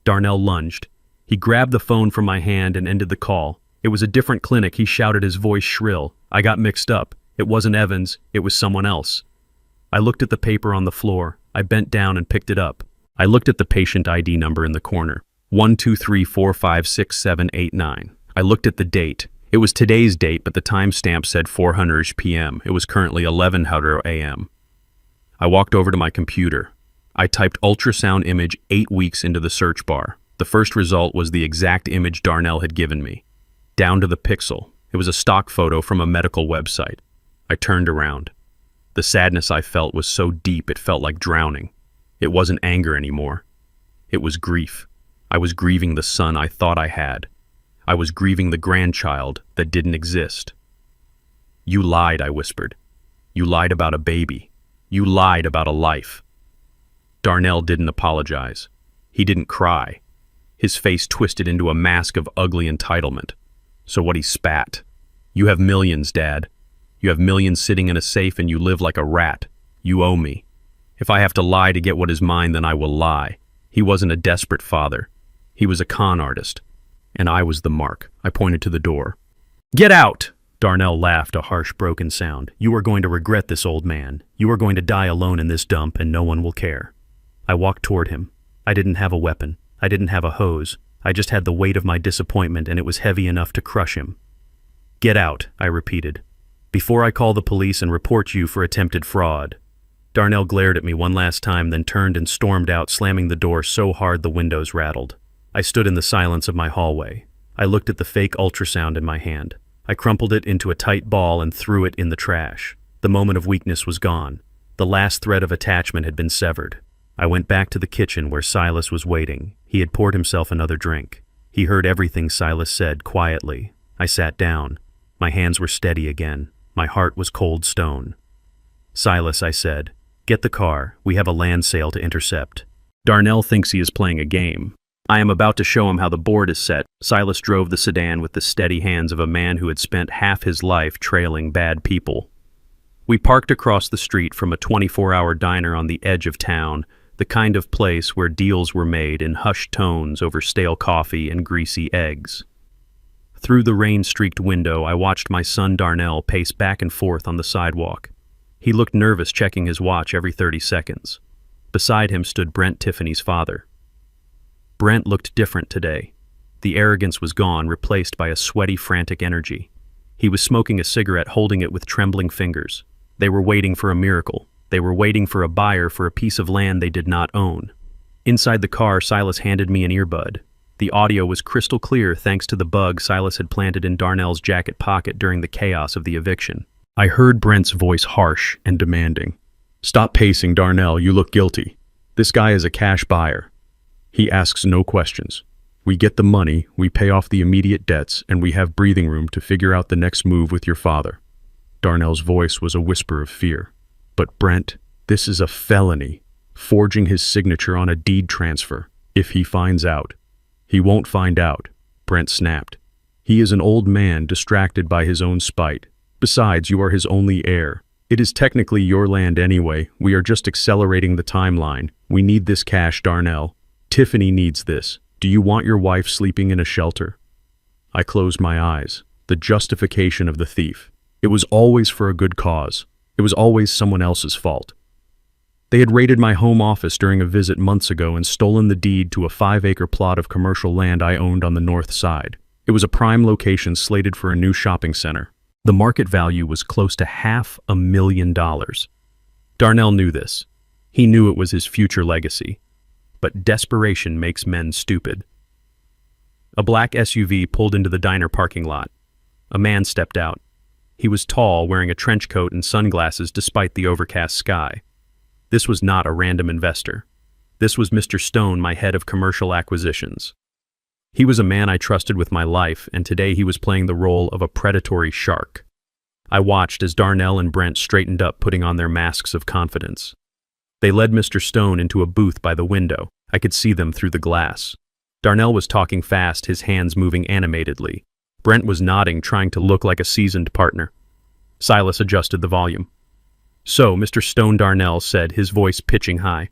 Darnell lunged. He grabbed the phone from my hand and ended the call. It was a different clinic, he shouted, his voice shrill. I got mixed up. It wasn't Evans, it was someone else. I looked at the paper on the floor. I bent down and picked it up. I looked at the patient ID number in the corner. 123456789. I looked at the date. It was today's date, but the timestamp said 400 p.m. It was currently 1100 a.m. I walked over to my computer. I typed ultrasound image 8 weeks into the search bar. The first result was the exact image Darnell had given me. Down to the pixel. It was a stock photo from a medical website. I turned around. The sadness I felt was so deep it felt like drowning. It wasn't anger anymore. It was grief. I was grieving the son I thought I had. I was grieving the grandchild that didn't exist. You lied, I whispered. You lied about a baby. You lied about a life. Darnell didn't apologize. He didn't cry. His face twisted into a mask of ugly entitlement. So what, he spat. You have millions, Dad. You have millions sitting in a safe and you live like a rat. You owe me. If I have to lie to get what is mine, then I will lie. He wasn't a desperate father. He was a con artist. And I was the mark. I pointed to the door. Get out! Darnell laughed, a harsh, broken sound. You are going to regret this, old man. You are going to die alone in this dump and no one will care. I walked toward him. I didn't have a weapon. I didn't have a hose. I just had the weight of my disappointment, and it was heavy enough to crush him. Get out, I repeated, before I call the police and report you for attempted fraud. Darnell glared at me one last time, then turned and stormed out, slamming the door so hard the windows rattled. I stood in the silence of my hallway. I looked at the fake ultrasound in my hand. I crumpled it into a tight ball and threw it in the trash. The moment of weakness was gone. The last thread of attachment had been severed. I went back to the kitchen where Silas was waiting. He had poured himself another drink. He heard everything Silas said quietly. I sat down. My hands were steady again. My heart was cold stone. Silas, I said, get the car. We have a land sale to intercept. Darnell thinks he is playing a game. I am about to show him how the board is set. Silas drove the sedan with the steady hands of a man who had spent half his life trailing bad people. We parked across the street from a 24-hour diner on the edge of town, the kind of place where deals were made in hushed tones over stale coffee and greasy eggs. Through the rain-streaked window, I watched my son Darnell pace back and forth on the sidewalk. He looked nervous, checking his watch every 30 seconds. Beside him stood Brent, Tiffany's father. Brent looked different today. The arrogance was gone, replaced by a sweaty, frantic energy. He was smoking a cigarette, holding it with trembling fingers. They were waiting for a miracle. They were waiting for a buyer for a piece of land they did not own. Inside the car, Silas handed me an earbud. The audio was crystal clear thanks to the bug Silas had planted in Darnell's jacket pocket during the chaos of the eviction. I heard Brent's voice harsh and demanding. "Stop pacing, Darnell, you look guilty. This guy is a cash buyer. He asks no questions. We get the money, we pay off the immediate debts, and we have breathing room to figure out the next move with your father." Darnell's voice was a whisper of fear. "But Brent, this is a felony. Forging his signature on a deed transfer. If he finds out." "He won't find out," Brent snapped. "He is an old man distracted by his own spite. Besides, you are his only heir. It is technically your land anyway. We are just accelerating the timeline. We need this cash, Darnell. Tiffany needs this. Do you want your wife sleeping in a shelter?" I closed my eyes. The justification of the thief. It was always for a good cause. It was always someone else's fault. They had raided my home office during a visit months ago and stolen the deed to a 5-acre plot of commercial land I owned on the north side. It was a prime location slated for a new shopping center. The market value was close to $500,000. Darnell knew this. He knew it was his future legacy. But desperation makes men stupid. A black SUV pulled into the diner parking lot. A man stepped out. He was tall, wearing a trench coat and sunglasses despite the overcast sky. This was not a random investor. This was Mr. Stone, my head of commercial acquisitions. He was a man I trusted with my life, and today he was playing the role of a predatory shark. I watched as Darnell and Brent straightened up, putting on their masks of confidence. They led Mr. Stone into a booth by the window. I could see them through the glass. Darnell was talking fast, his hands moving animatedly. Brent was nodding, trying to look like a seasoned partner. Silas adjusted the volume. "So, Mr. Stone," Darnell said, his voice pitching high.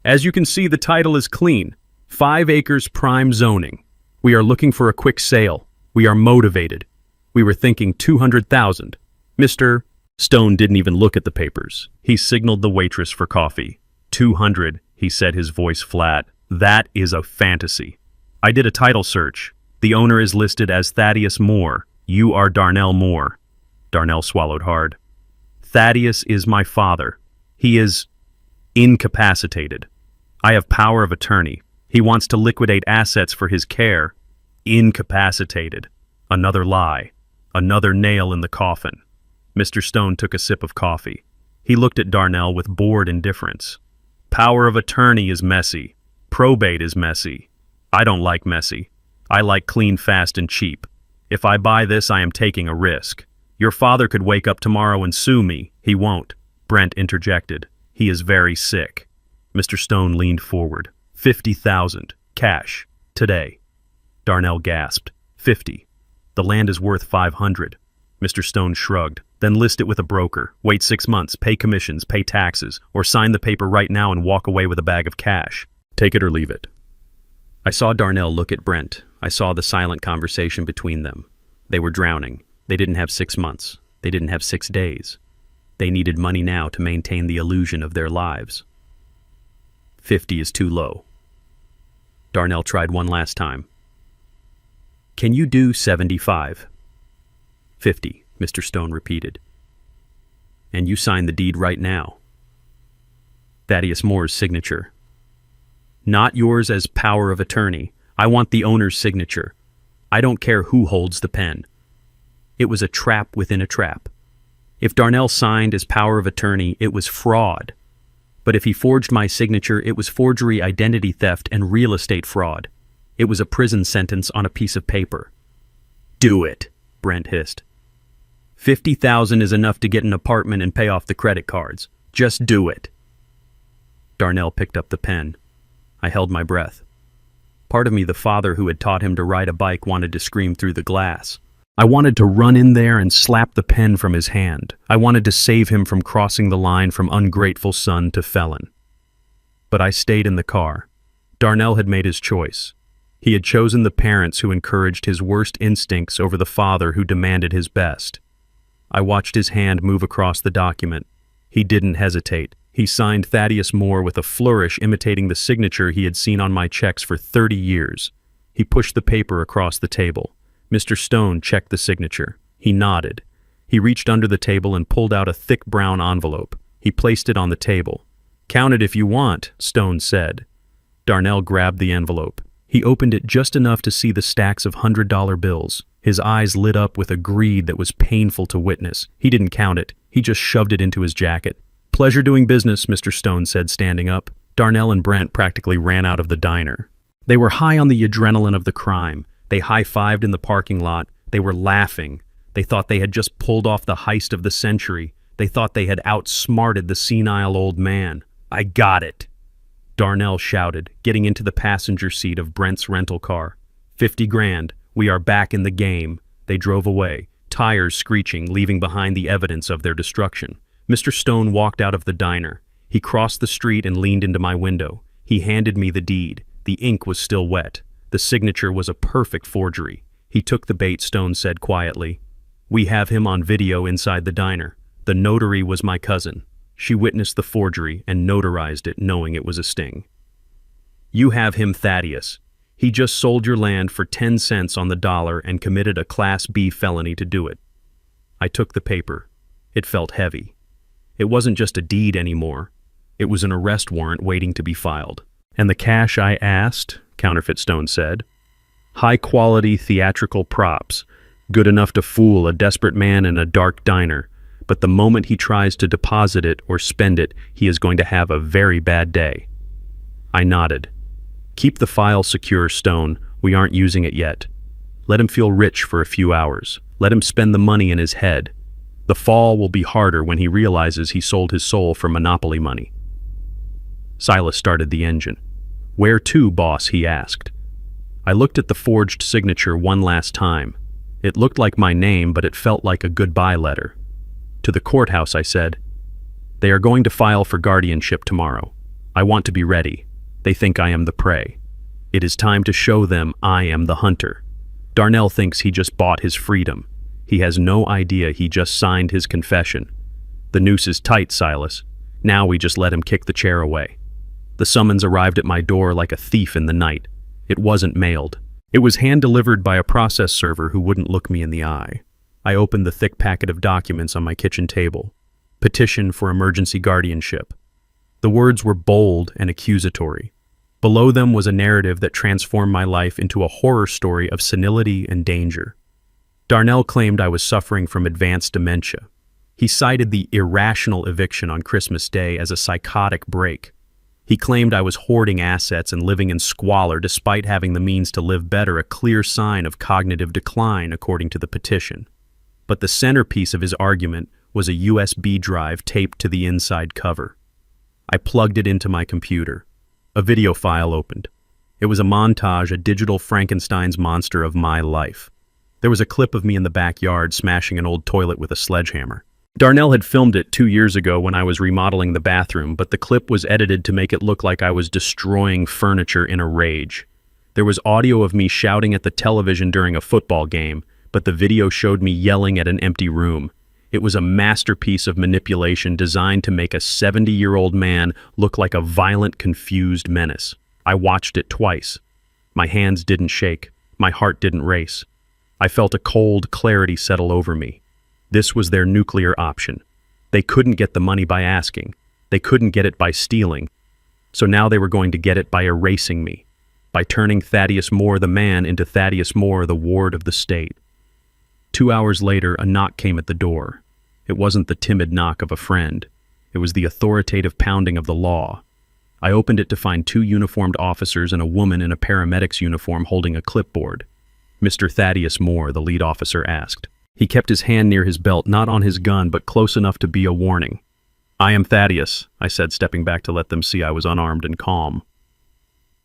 "As you can see, the title is clean. 5 acres prime zoning. We are looking for a quick sale. We are motivated. We were thinking 200,000. Mr. Stone didn't even look at the papers. He signaled the waitress for coffee. 200, he said, his voice flat. "That is a fantasy. I did a title search. The owner is listed as Thaddeus Moore. You are Darnell Moore." Darnell swallowed hard. "Thaddeus is my father. He is incapacitated. I have power of attorney. He wants to liquidate assets for his care. Incapacitated. Another lie. Another nail in the coffin." Mr. Stone took a sip of coffee. He looked at Darnell with bored indifference. "Power of attorney is messy. Probate is messy. I don't like messy. I like clean, fast, and cheap. If I buy this, I am taking a risk. Your father could wake up tomorrow and sue me. He won't," Brent interjected. "He is very sick." Mr. Stone leaned forward. 50,000. Cash. Today." Darnell gasped. 50. "The land is worth 500. Mr. Stone shrugged. "Then list it with a broker. Wait 6 months, pay commissions, pay taxes, or sign the paper right now and walk away with a bag of cash. Take it or leave it." I saw Darnell look at Brent. I saw the silent conversation between them. They were drowning. They didn't have 6 months. They didn't have 6 days. They needed money now to maintain the illusion of their lives. 50 is too low. Darnell tried one last time. "Can you do 75? 50, Mr. Stone repeated. "And you sign the deed right now." Thaddeus Moore's signature. "Not yours as power of attorney. I want the owner's signature. I don't care who holds the pen." It was a trap within a trap. If Darnell signed as power of attorney, it was fraud. But if he forged my signature, it was forgery, identity theft, and real estate fraud. It was a prison sentence on a piece of paper. "Do it," Brent hissed. 50,000 is enough to get an apartment and pay off the credit cards. Just do it." Darnell picked up the pen. I held my breath. Part of me, the father who had taught him to ride a bike, wanted to scream through the glass. I wanted to run in there and slap the pen from his hand. I wanted to save him from crossing the line from ungrateful son to felon. But I stayed in the car. Darnell had made his choice. He had chosen the parents who encouraged his worst instincts over the father who demanded his best. I watched his hand move across the document. He didn't hesitate. He signed Thaddeus Moore with a flourish, imitating the signature he had seen on my checks for 30 years. He pushed the paper across the table. Mr. Stone checked the signature. He nodded. He reached under the table and pulled out a thick brown envelope. He placed it on the table. "Count it if you want," Stone said. Darnell grabbed the envelope. He opened it just enough to see the stacks of $100 bills. His eyes lit up with a greed that was painful to witness. He didn't count it. He just shoved it into his jacket. "Pleasure doing business," Mr. Stone said, standing up. Darnell and Brent practically ran out of the diner. They were high on the adrenaline of the crime. They high-fived in the parking lot. They were laughing. They thought they had just pulled off the heist of the century. They thought they had outsmarted the senile old man. "I got it," Darnell shouted, getting into the passenger seat of Brent's rental car. 50 grand. We are back in the game." They drove away, tires screeching, leaving behind the evidence of their destruction. Mr. Stone walked out of the diner. He crossed the street and leaned into my window. He handed me the deed. The ink was still wet. The signature was a perfect forgery. He took the bait, Stone said quietly. "We have him on video inside the diner. The notary was my cousin. She witnessed the forgery and notarized it, knowing it was a sting. You have him, Thaddeus. He just sold your land for 10 cents on the dollar and committed a Class B felony to do it." I took the paper. It felt heavy. It wasn't just a deed anymore. It was an arrest warrant waiting to be filed. "And the cash?" I asked, Counterfeit Stone said. "High-quality theatrical props, good enough to fool a desperate man in a dark diner. But the moment he tries to deposit it or spend it, he is going to have a very bad day." I nodded. "Keep the file secure, Stone. We aren't using it yet. Let him feel rich for a few hours. Let him spend the money in his head. The fall will be harder when he realizes he sold his soul for monopoly money." Silas started the engine. "Where to, boss?" he asked. I looked at the forged signature one last time. It looked like my name, but it felt like a goodbye letter. "To the courthouse," I said. "They are going to file for guardianship tomorrow. I want to be ready. They think I am the prey. It is time to show them I am the hunter. Darnell thinks he just bought his freedom. He has no idea he just signed his confession. The noose is tight, Silas. Now we just let him kick the chair away." The summons arrived at my door like a thief in the night. It wasn't mailed. It was hand-delivered by a process server who wouldn't look me in the eye. I opened the thick packet of documents on my kitchen table. Petition for emergency guardianship. The words were bold and accusatory. Below them was a narrative that transformed my life into a horror story of senility and danger. Darnell claimed I was suffering from advanced dementia. He cited the irrational eviction on Christmas Day as a psychotic break. He claimed I was hoarding assets and living in squalor despite having the means to live better, a clear sign of cognitive decline, according to the petition. But the centerpiece of his argument was a USB drive taped to the inside cover. I plugged it into my computer. A video file opened. It was a montage, a digital Frankenstein's monster of my life. There was a clip of me in the backyard smashing an old toilet with a sledgehammer. Darnell had filmed it 2 years ago when I was remodeling the bathroom, but the clip was edited to make it look like I was destroying furniture in a rage. There was audio of me shouting at the television during a football game, but the video showed me yelling at an empty room. It was a masterpiece of manipulation designed to make a 70-year-old man look like a violent, confused menace. I watched it twice. My hands didn't shake. My heart didn't race. I felt a cold clarity settle over me. This was their nuclear option. They couldn't get the money by asking. They couldn't get it by stealing. So now they were going to get it by erasing me, by turning Thaddeus Moore the man into Thaddeus Moore the ward of the state. 2 hours later, a knock came at the door. It wasn't the timid knock of a friend. It was the authoritative pounding of the law. I opened it to find 2 uniformed officers and a woman in a paramedic's uniform holding a clipboard. "Mr. Thaddeus Moore," the lead officer asked. He kept his hand near his belt, not on his gun, but close enough to be a warning. "I am Thaddeus," I said, stepping back to let them see I was unarmed and calm.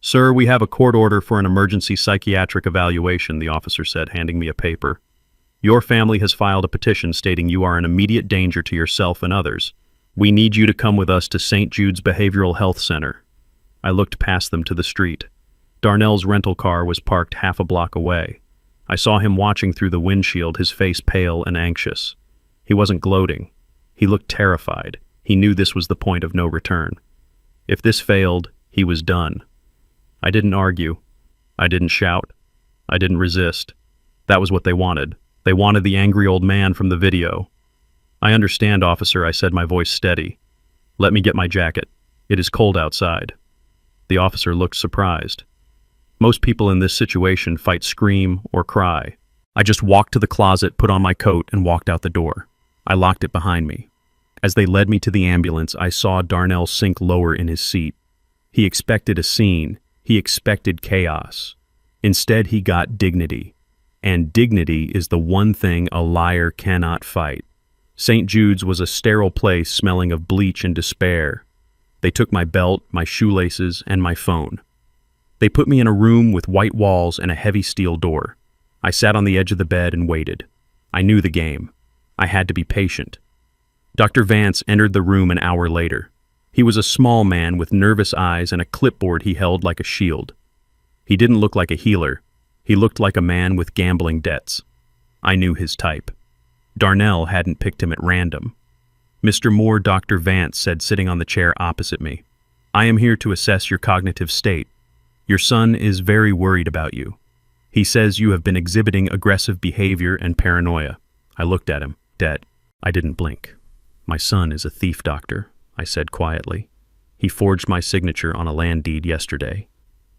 "Sir, we have a court order for an emergency psychiatric evaluation," the officer said, handing me a paper. "Your family has filed a petition stating you are an immediate danger to yourself and others. We need you to come with us to St. Jude's Behavioral Health Center." I looked past them to the street. Darnell's rental car was parked half a block away. I saw him watching through the windshield, his face pale and anxious. He wasn't gloating. He looked terrified. He knew this was the point of no return. If this failed, he was done. I didn't argue. I didn't shout. I didn't resist. That was what they wanted. They wanted the angry old man from the video. "I understand, officer," I said, my voice steady. "Let me get my jacket. It is cold outside." The officer looked surprised. Most people in this situation fight, scream, or cry. I just walked to the closet, put on my coat, and walked out the door. I locked it behind me. As they led me to the ambulance, I saw Darnell sink lower in his seat. He expected a scene. He expected chaos. Instead, he got dignity. And dignity is the one thing a liar cannot fight. St. Jude's was a sterile place smelling of bleach and despair. They took my belt, my shoelaces, and my phone. They put me in a room with white walls and a heavy steel door. I sat on the edge of the bed and waited. I knew the game. I had to be patient. Dr. Vance entered the room an hour later. He was a small man with nervous eyes and a clipboard he held like a shield. He didn't look like a healer. He looked like a man with gambling debts. I knew his type. Darnell hadn't picked him at random. "Mr. Moore," Dr. Vance said, sitting on the chair opposite me. "I am here to assess your cognitive state. Your son is very worried about you. He says you have been exhibiting aggressive behavior and paranoia." I looked at him, dead. I didn't blink. "My son is a thief, doctor," I said quietly. "He forged my signature on a land deed yesterday.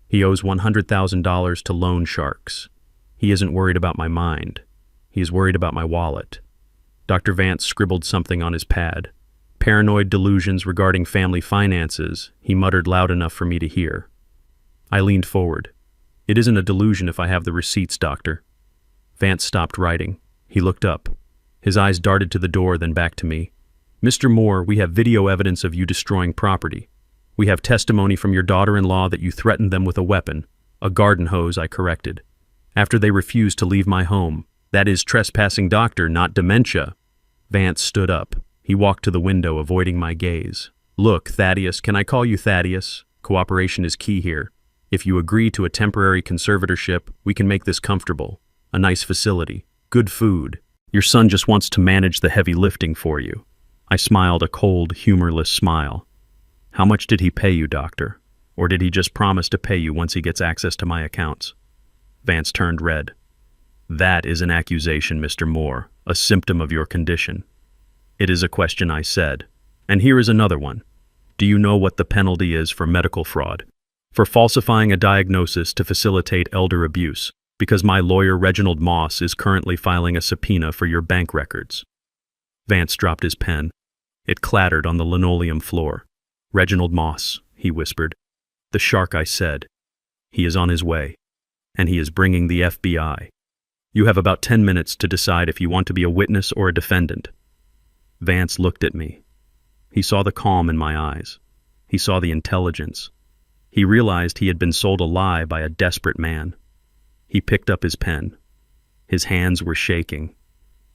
He owes $100,000 to loan sharks. He isn't worried about my mind. He is worried about my wallet." Dr. Vance scribbled something on his pad. "Paranoid delusions regarding family finances," he muttered loud enough for me to hear. I leaned forward. "It isn't a delusion if I have the receipts, doctor." Vance stopped writing. He looked up. His eyes darted to the door, then back to me. "Mr. Moore, we have video evidence of you destroying property. We have testimony from your daughter-in-law that you threatened them with a weapon, a garden hose," I corrected, "after they refused to leave my home. That is trespassing, doctor, not dementia." Vance stood up. He walked to the window, avoiding my gaze. "Look, Thaddeus, can I call you Thaddeus? Cooperation is key here. If you agree to a temporary conservatorship, we can make this comfortable. A nice facility, good food. Your son just wants to manage the heavy lifting for you." I smiled a cold, humorless smile. "How much did he pay you, doctor? Or did he just promise to pay you once he gets access to my accounts?" Vance turned red. "That is an accusation, Mr. Moore, a symptom of your condition." "It is a question," I said. "And here is another one. Do you know what the penalty is for medical fraud? For falsifying a diagnosis to facilitate elder abuse, because my lawyer Reginald Moss is currently filing a subpoena for your bank records." Vance dropped his pen. It clattered on the linoleum floor. "Reginald Moss," he whispered. "The shark," I said. "He is on his way. And he is bringing the FBI. You have about 10 minutes to decide if you want to be a witness or a defendant." Vance looked at me. He saw the calm in my eyes. He saw the intelligence. He realized he had been sold a lie by a desperate man. He picked up his pen. His hands were shaking.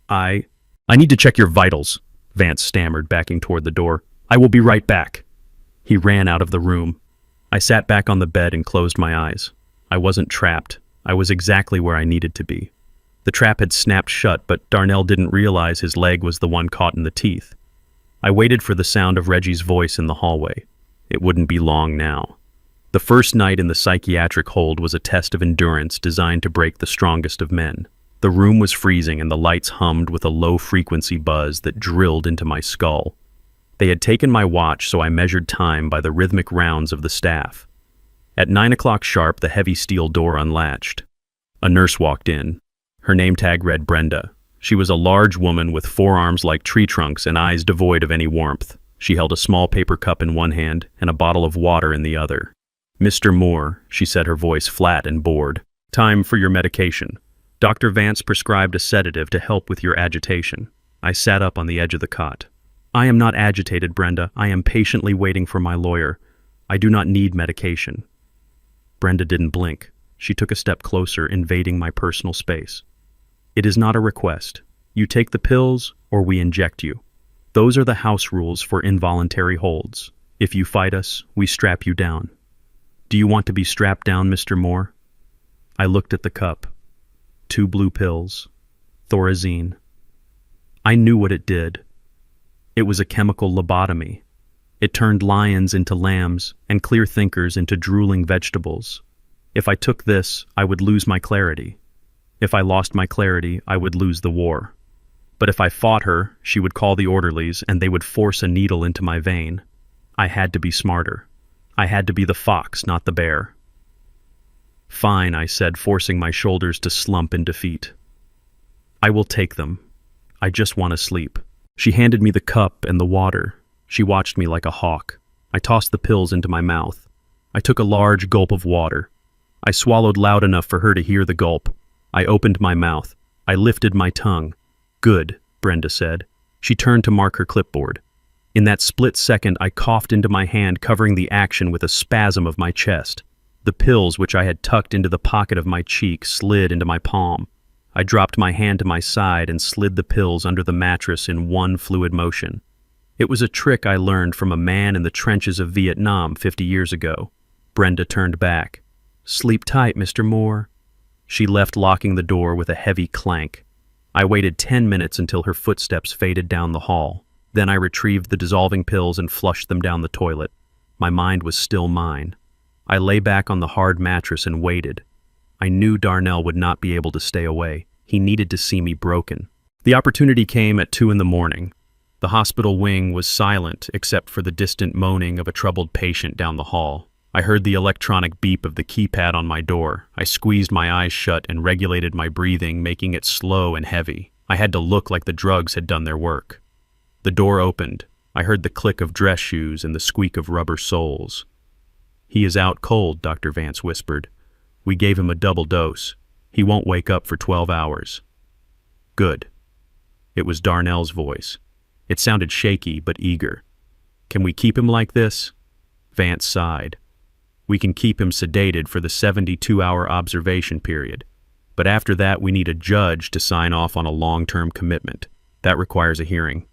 I need to check your vitals," Vance stammered, backing toward the door. "I will be right back." He ran out of the room. I sat back on the bed and closed my eyes. I wasn't trapped. I was exactly where I needed to be. The trap had snapped shut, but Darnell didn't realize his leg was the one caught in the teeth. I waited for the sound of Reggie's voice in the hallway. It wouldn't be long now. The first night in the psychiatric hold was a test of endurance designed to break the strongest of men. The room was freezing and the lights hummed with a low-frequency buzz that drilled into my skull. They had taken my watch, so I measured time by the rhythmic rounds of the staff. At 9 o'clock sharp, the heavy steel door unlatched. A nurse walked in. Her name tag read Brenda. She was a large woman with forearms like tree trunks and eyes devoid of any warmth. She held a small paper cup in one hand and a bottle of water in the other. "Mr. Moore," she said, her voice flat and bored. "Time for your medication. Dr. Vance prescribed a sedative to help with your agitation." I sat up on the edge of the cot. "I am not agitated, Brenda. I am patiently waiting for my lawyer. I do not need medication." Brenda didn't blink. She took a step closer, invading my personal space. "It is not a request. You take the pills or we inject you. Those are the house rules for involuntary holds. If you fight us, we strap you down. Do you want to be strapped down, Mr. Moore?" I looked at the cup. 2 blue pills. Thorazine. I knew what it did. It was a chemical lobotomy. It turned lions into lambs and clear thinkers into drooling vegetables. If I took this, I would lose my clarity. If I lost my clarity, I would lose the war. But if I fought her, she would call the orderlies and they would force a needle into my vein. I had to be smarter. I had to be the fox, not the bear. Fine, I said, forcing my shoulders to slump in defeat. I will take them. I just want to sleep. She handed me the cup and the water. She watched me like a hawk. I tossed the pills into my mouth. I took a large gulp of water. I swallowed loud enough for her to hear the gulp. I opened my mouth. I lifted my tongue. Good, Brenda said. She turned to mark her clipboard. In that split second, I coughed into my hand, covering the action with a spasm of my chest. The pills, which I had tucked into the pocket of my cheek, slid into my palm. I dropped my hand to my side and slid the pills under the mattress in one fluid motion. It was a trick I learned from a man in the trenches of Vietnam 50 years ago. Brenda turned back. Sleep tight, Mr. Moore. She left, locking the door with a heavy clank. I waited 10 minutes until her footsteps faded down the hall. Then I retrieved the dissolving pills and flushed them down the toilet. My mind was still mine. I lay back on the hard mattress and waited. I knew Darnell would not be able to stay away. He needed to see me broken. The opportunity came at 2 a.m. The hospital wing was silent except for the distant moaning of a troubled patient down the hall. I heard the electronic beep of the keypad on my door. I squeezed my eyes shut and regulated my breathing, making it slow and heavy. I had to look like the drugs had done their work. The door opened. I heard the click of dress shoes and the squeak of rubber soles. He is out cold, Dr. Vance whispered. We gave him a double dose. He won't wake up for 12 hours. Good. It was Darnell's voice. It sounded shaky but eager. Can we keep him like this? Vance sighed. We can keep him sedated for the 72-hour observation period. But after that, we need a judge to sign off on a long-term commitment. That requires a hearing.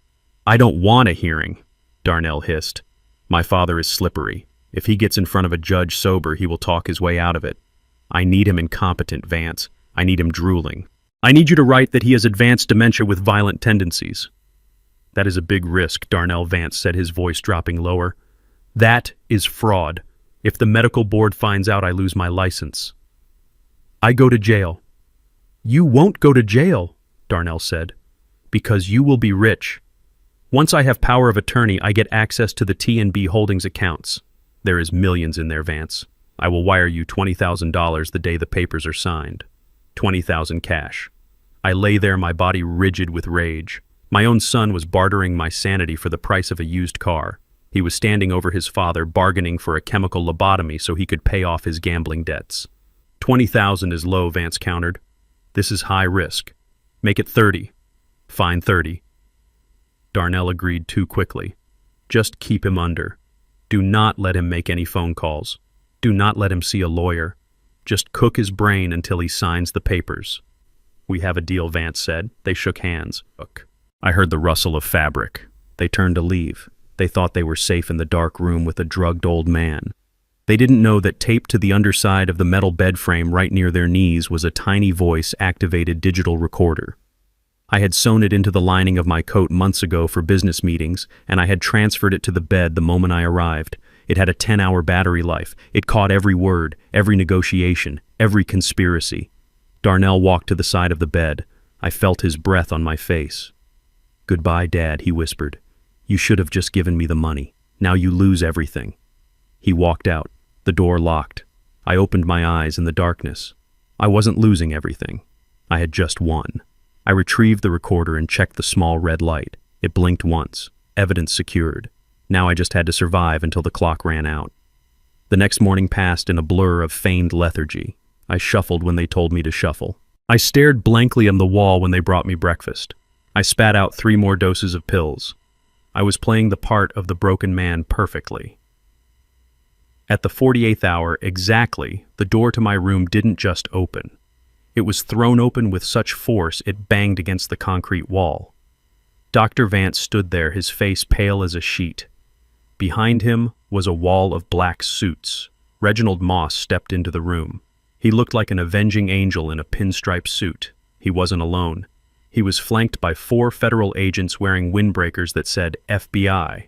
I don't want a hearing, Darnell hissed. My father is slippery. If he gets in front of a judge sober, he will talk his way out of it. I need him incompetent, Vance. I need him drooling. I need you to write that he has advanced dementia with violent tendencies. That is a big risk, Darnell Vance said, his voice dropping lower. That is fraud. If the medical board finds out, I lose my license. I go to jail. You won't go to jail, Darnell said, because you will be rich. Once I have power of attorney, I get access to the T&B Holdings accounts. There is millions in there, Vance. I will wire you $20,000 the day the papers are signed. $20,000 cash. I lay there, my body rigid with rage. My own son was bartering my sanity for the price of a used car. He was standing over his father, bargaining for a chemical lobotomy so he could pay off his gambling debts. $20,000 is low, Vance countered. This is high risk. Make it 30. Fine, 30. Darnell agreed too quickly. Just keep him under. Do not let him make any phone calls. Do not let him see a lawyer. Just cook his brain until he signs the papers. We have a deal, Vance said. They shook hands. Look. I heard the rustle of fabric. They turned to leave. They thought they were safe in the dark room with a drugged old man. They didn't know that taped to the underside of the metal bed frame right near their knees was a tiny voice-activated digital recorder. I had sewn it into the lining of my coat months ago for business meetings, and I had transferred it to the bed the moment I arrived. It had a 10-hour battery life. It caught every word, every negotiation, every conspiracy. Darnell walked to the side of the bed. I felt his breath on my face. Goodbye, Dad, he whispered. You should have just given me the money. Now you lose everything. He walked out. The door locked. I opened my eyes in the darkness. I wasn't losing everything. I had just won. I retrieved the recorder and checked the small red light. It blinked once. Evidence secured. Now I just had to survive until the clock ran out. The next morning passed in a blur of feigned lethargy. I shuffled when they told me to shuffle. I stared blankly at the wall when they brought me breakfast. I spat out 3 more doses of pills. I was playing the part of the broken man perfectly. At the 48th hour exactly, the door to my room didn't just open. It was thrown open with such force it banged against the concrete wall. Dr. Vance stood there, his face pale as a sheet. Behind him was a wall of black suits. Reginald Moss stepped into the room. He looked like an avenging angel in a pinstripe suit. He wasn't alone. He was flanked by 4 federal agents wearing windbreakers that said FBI.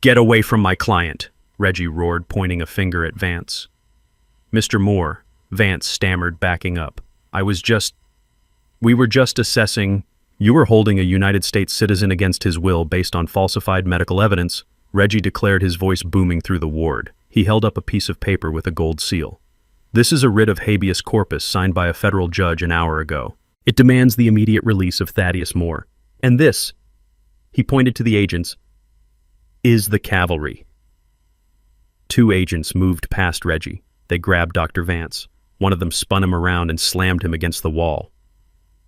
Get away from my client, Reggie roared, pointing a finger at Vance. Mr. Moore, Vance stammered, backing up. We were just assessing. You were holding a United States citizen against his will based on falsified medical evidence, Reggie declared, his voice booming through the ward. He held up a piece of paper with a gold seal. This is a writ of habeas corpus signed by a federal judge an hour ago. It demands the immediate release of Thaddeus Moore. And this," he pointed to the agents, "is the cavalry." Two agents moved past Reggie. They grabbed Dr. Vance. One of them spun him around and slammed him against the wall.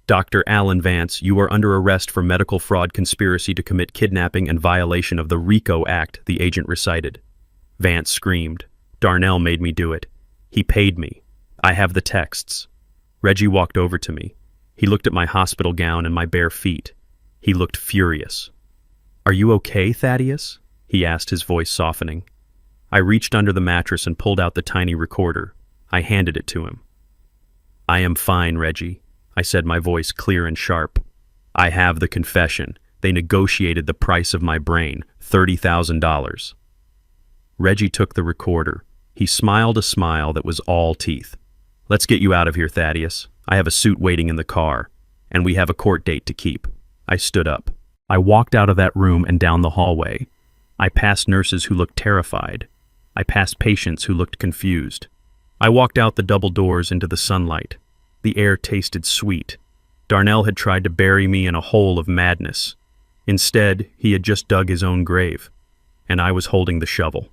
"Dr. Alan Vance, you are under arrest for medical fraud, conspiracy to commit kidnapping, and violation of the RICO Act," the agent recited. Vance screamed. "Darnell made me do it. He paid me. I have the texts." Reggie walked over to me. He looked at my hospital gown and my bare feet. He looked furious. "Are you okay, Thaddeus?" he asked, his voice softening. I reached under the mattress and pulled out the tiny recorder. I handed it to him. "I am fine, Reggie," I said, my voice clear and sharp. "I have the confession. They negotiated the price of my brain, $30,000. Reggie took the recorder. He smiled a smile that was all teeth. "Let's get you out of here, Thaddeus. I have a suit waiting in the car, and we have a court date to keep." I stood up. I walked out of that room and down the hallway. I passed nurses who looked terrified. I passed patients who looked confused. I walked out the double doors into the sunlight. The air tasted sweet. Darnell had tried to bury me in a hole of madness. Instead, he had just dug his own grave, and I was holding the shovel.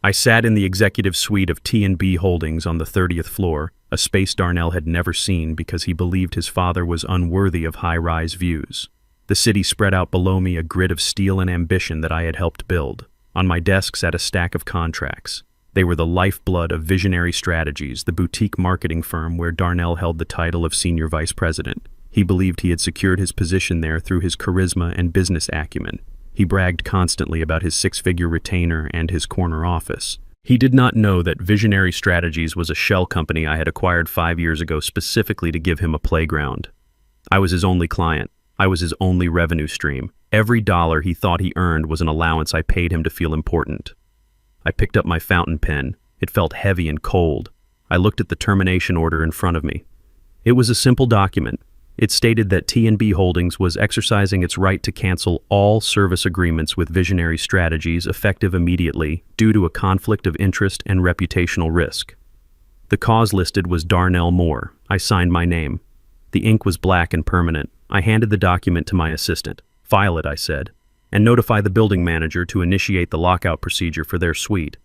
I sat in the executive suite of T&B Holdings on the 30th floor, a space Darnell had never seen because he believed his father was unworthy of high-rise views. The city spread out below me, a grid of steel and ambition that I had helped build. On my desk sat a stack of contracts. They were the lifeblood of Visionary Strategies, the boutique marketing firm where Darnell held the title of senior vice president. He believed he had secured his position there through his charisma and business acumen. He bragged constantly about his six-figure retainer and his corner office. He did not know that Visionary Strategies was a shell company I had acquired 5 years ago specifically to give him a playground. I was his only client. I was his only revenue stream. Every dollar he thought he earned was an allowance I paid him to feel important. I picked up my fountain pen. It felt heavy and cold. I looked at the termination order in front of me. It was a simple document. It stated that T&B Holdings was exercising its right to cancel all service agreements with Visionary Strategies effective immediately due to a conflict of interest and reputational risk. The cause listed was Darnell Moore. I signed my name. The ink was black and permanent. I handed the document to my assistant. "File it," I said, "and notify the building manager to initiate the lockout procedure for their suite."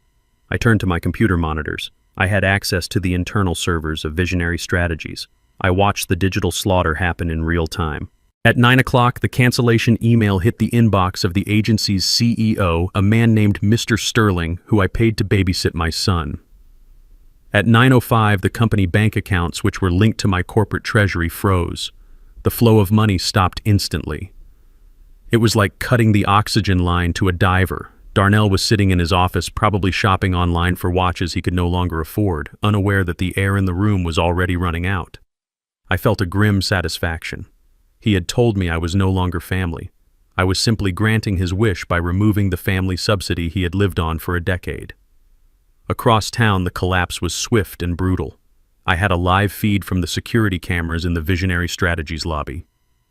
I turned to my computer monitors. I had access to the internal servers of Visionary Strategies. I watched the digital slaughter happen in real time. At 9 o'clock, the cancellation email hit the inbox of the agency's CEO, a man named Mr. Sterling, who I paid to babysit my son. At 9:05, the company bank accounts, which were linked to my corporate treasury, froze. The flow of money stopped instantly. It was like cutting the oxygen line to a diver. Darnell was sitting in his office, probably shopping online for watches he could no longer afford, unaware that the air in the room was already running out. I felt a grim satisfaction. He had told me I was no longer family. I was simply granting his wish by removing the family subsidy he had lived on for a decade. Across town, the collapse was swift and brutal. I had a live feed from the security cameras in the Visionary Strategies lobby.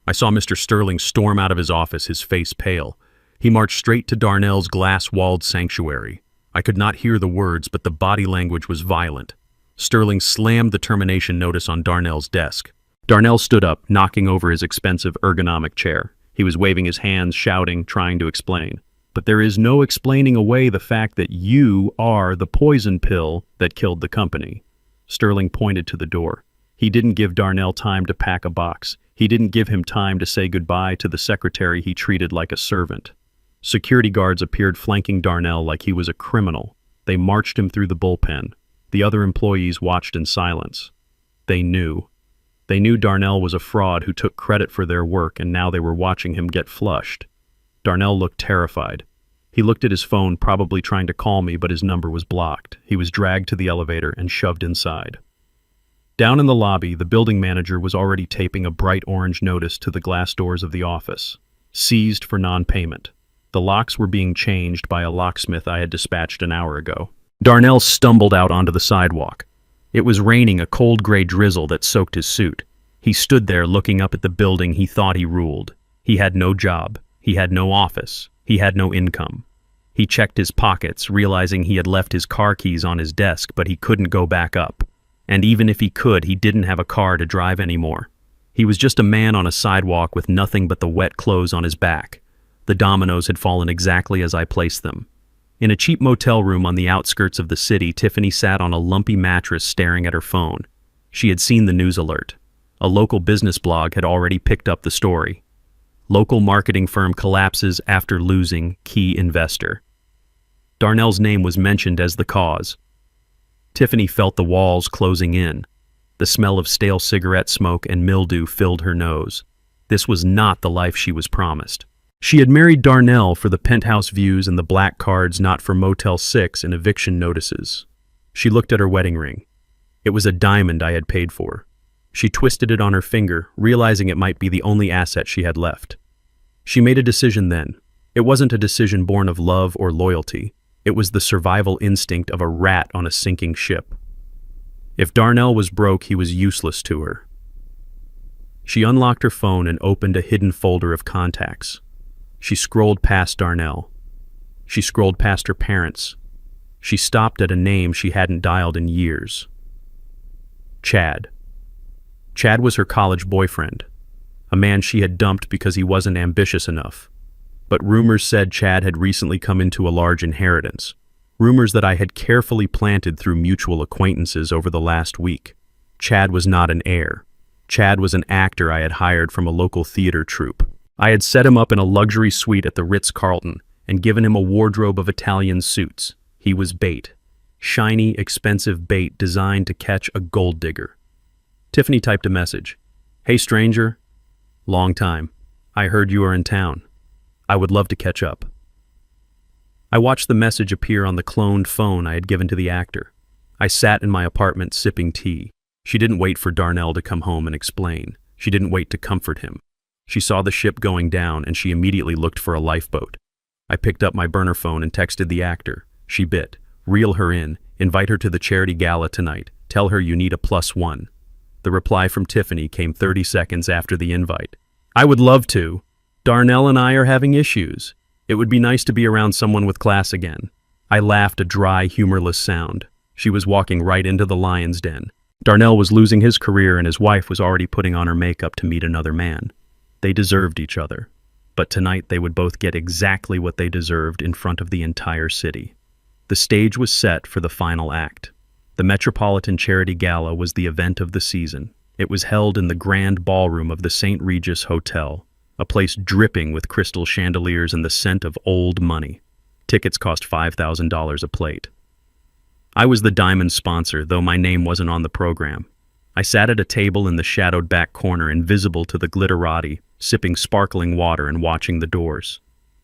I saw Mr. Sterling storm out of his office, his face pale. He marched straight to Darnell's glass-walled sanctuary. I could not hear the words, but the body language was violent. Sterling slammed the termination notice on Darnell's desk. Darnell stood up, knocking over his expensive ergonomic chair. He was waving his hands, shouting, trying to explain. "But there is no explaining away the fact that you are the poison pill that killed the company." Sterling pointed to the door. He didn't give Darnell time to pack a box. He didn't give him time to say goodbye to the secretary he treated like a servant. Security guards appeared flanking Darnell like he was a criminal. They marched him through the bullpen. The other employees watched in silence. They knew. They knew Darnell was a fraud who took credit for their work, and now they were watching him get flushed. Darnell looked terrified. He looked at his phone, probably trying to call me, but his number was blocked. He was dragged to the elevator and shoved inside. Down in the lobby, the building manager was already taping a bright orange notice to the glass doors of the office. Seized for non-payment. The locks were being changed by a locksmith I had dispatched an hour ago. Darnell stumbled out onto the sidewalk. It was raining, a cold gray drizzle that soaked his suit. He stood there looking up at the building he thought he ruled. He had no job. He had no office. He had no income. He checked his pockets, realizing he had left his car keys on his desk, but he couldn't go back up. And even if he could, he didn't have a car to drive anymore. He was just a man on a sidewalk with nothing but the wet clothes on his back. The dominoes had fallen exactly as I placed them. In a cheap motel room on the outskirts of the city, Tiffany sat on a lumpy mattress staring at her phone. She had seen the news alert. A local business blog had already picked up the story. Local marketing firm collapses after losing key investor. Darnell's name was mentioned as the cause. Tiffany felt the walls closing in. The smell of stale cigarette smoke and mildew filled her nose. This was not the life she was promised. She had married Darnell for the penthouse views and the black cards, not for Motel 6 and eviction notices. She looked at her wedding ring. It was a diamond I had paid for. She twisted it on her finger, realizing it might be the only asset she had left. She made a decision then. It wasn't a decision born of love or loyalty. It was the survival instinct of a rat on a sinking ship. If Darnell was broke, he was useless to her. She unlocked her phone and opened a hidden folder of contacts. She scrolled past Darnell. She scrolled past her parents. She stopped at a name she hadn't dialed in years. Chad. Chad was her college boyfriend, a man she had dumped because he wasn't ambitious enough. But rumors said Chad had recently come into a large inheritance. Rumors that I had carefully planted through mutual acquaintances over the last week. Chad was not an heir. Chad was an actor I had hired from a local theater troupe. I had set him up in a luxury suite at the Ritz-Carlton and given him a wardrobe of Italian suits. He was bait. Shiny, expensive bait designed to catch a gold digger. Tiffany typed a message. "Hey stranger, long time. I heard you are in town. I would love to catch up." I watched the message appear on the cloned phone I had given to the actor. I sat in my apartment sipping tea. She didn't wait for Darnell to come home and explain. She didn't wait to comfort him. She saw the ship going down and she immediately looked for a lifeboat. I picked up my burner phone and texted the actor. She bit. "Reel her in. Invite her to the charity gala tonight. Tell her you need a +1. The reply from Tiffany came 30 seconds after the invite. "I would love to. Darnell and I are having issues. It would be nice to be around someone with class again." I laughed, a dry, humorless sound. She was walking right into the lion's den. Darnell was losing his career and his wife was already putting on her makeup to meet another man. They deserved each other. But tonight they would both get exactly what they deserved in front of the entire city. The stage was set for the final act. The Metropolitan Charity Gala was the event of the season. It was held in the grand ballroom of the St. Regis Hotel, a place dripping with crystal chandeliers and the scent of old money. Tickets cost $5,000 a plate. I was the diamond sponsor, though my name wasn't on the program. I sat at a table in the shadowed back corner, invisible to the glitterati, sipping sparkling water and watching the doors.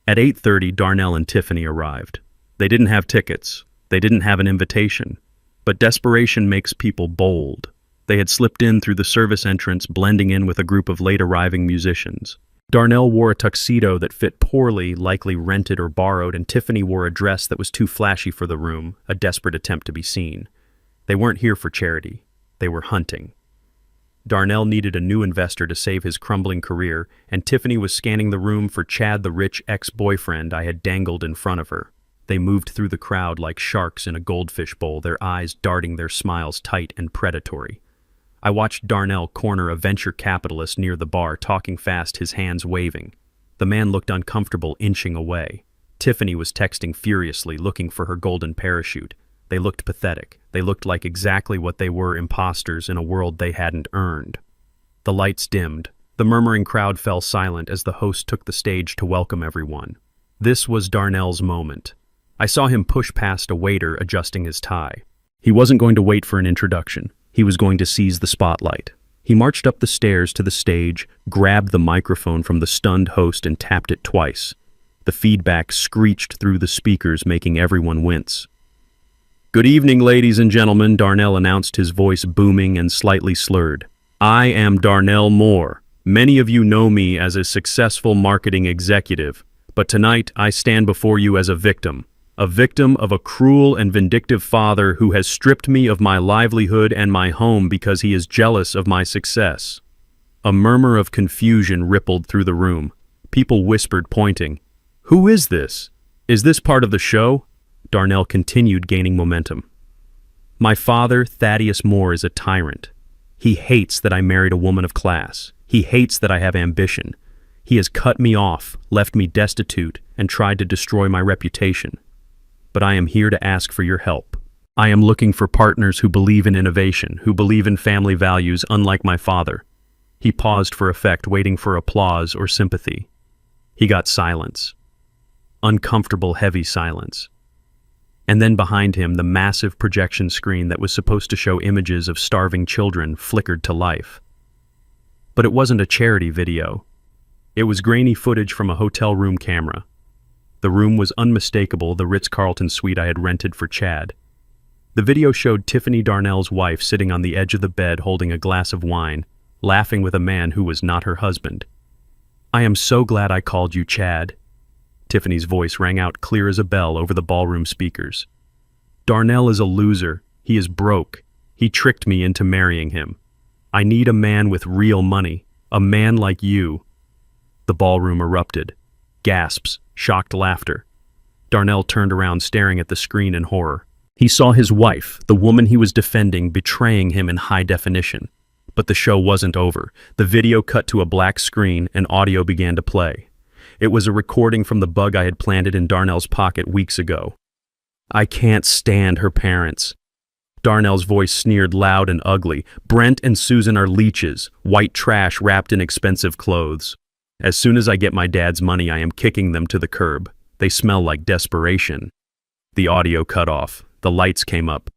At 8:30, Darnell and Tiffany arrived. They didn't have tickets. They didn't have an invitation. But desperation makes people bold. They had slipped in through the service entrance, blending in with a group of late-arriving musicians. Darnell wore a tuxedo that fit poorly, likely rented or borrowed, and Tiffany wore a dress that was too flashy for the room, a desperate attempt to be seen. They weren't here for charity. They were hunting. Darnell needed a new investor to save his crumbling career, and Tiffany was scanning the room for Chad, the rich ex-boyfriend I had dangled in front of her. They moved through the crowd like sharks in a goldfish bowl, their eyes darting, their smiles tight and predatory. I watched Darnell corner a venture capitalist near the bar, talking fast, his hands waving. The man looked uncomfortable, inching away. Tiffany was texting furiously, looking for her golden parachute. They looked pathetic. They looked like exactly what they were, imposters in a world they hadn't earned. The lights dimmed. The murmuring crowd fell silent as the host took the stage to welcome everyone. This was Darnell's moment. I saw him push past a waiter adjusting his tie. He wasn't going to wait for an introduction. He was going to seize the spotlight. He marched up the stairs to the stage, grabbed the microphone from the stunned host and tapped it twice. The feedback screeched through the speakers, making everyone wince. "Good evening, ladies and gentlemen," Darnell announced, his voice booming and slightly slurred. "I am Darnell Moore. Many of you know me as a successful marketing executive, but tonight I stand before you as a victim of a cruel and vindictive father who has stripped me of my livelihood and my home because he is jealous of my success." A murmur of confusion rippled through the room. People whispered, pointing. "Who is this? Is this part of the show?" Darnell continued, gaining momentum. My father, Thaddeus Moore, is a tyrant. He hates that I married a woman of class. He hates that I have ambition. He has cut me off, left me destitute, and tried to destroy my reputation. But I am here to ask for your help. I am looking for partners who believe in innovation, who believe in family values, unlike my father. He paused for effect, waiting for applause or sympathy. He got silence. Uncomfortable, heavy silence. And then behind him, the massive projection screen that was supposed to show images of starving children flickered to life. But it wasn't a charity video. It was grainy footage from a hotel room camera. The room was unmistakable, the Ritz-Carlton suite I had rented for Chad. The video showed Tiffany Darnell's wife sitting on the edge of the bed holding a glass of wine, laughing with a man who was not her husband. "I am so glad I called you, Chad." Tiffany's voice rang out clear as a bell over the ballroom speakers. "Darnell is a loser. He is broke. He tricked me into marrying him. I need a man with real money, a man like you." The ballroom erupted. Gasps, shocked laughter. Darnell turned around, staring at the screen in horror. He saw his wife, the woman he was defending, betraying him in high definition. But the show wasn't over. The video cut to a black screen and audio began to play. It was a recording from the bug I had planted in Darnell's pocket weeks ago. "I can't stand her parents." Darnell's voice sneered loud and ugly. "Brent and Susan are leeches, white trash wrapped in expensive clothes. As soon as I get my dad's money, I am kicking them to the curb. They smell like desperation." The audio cut off. The lights came up.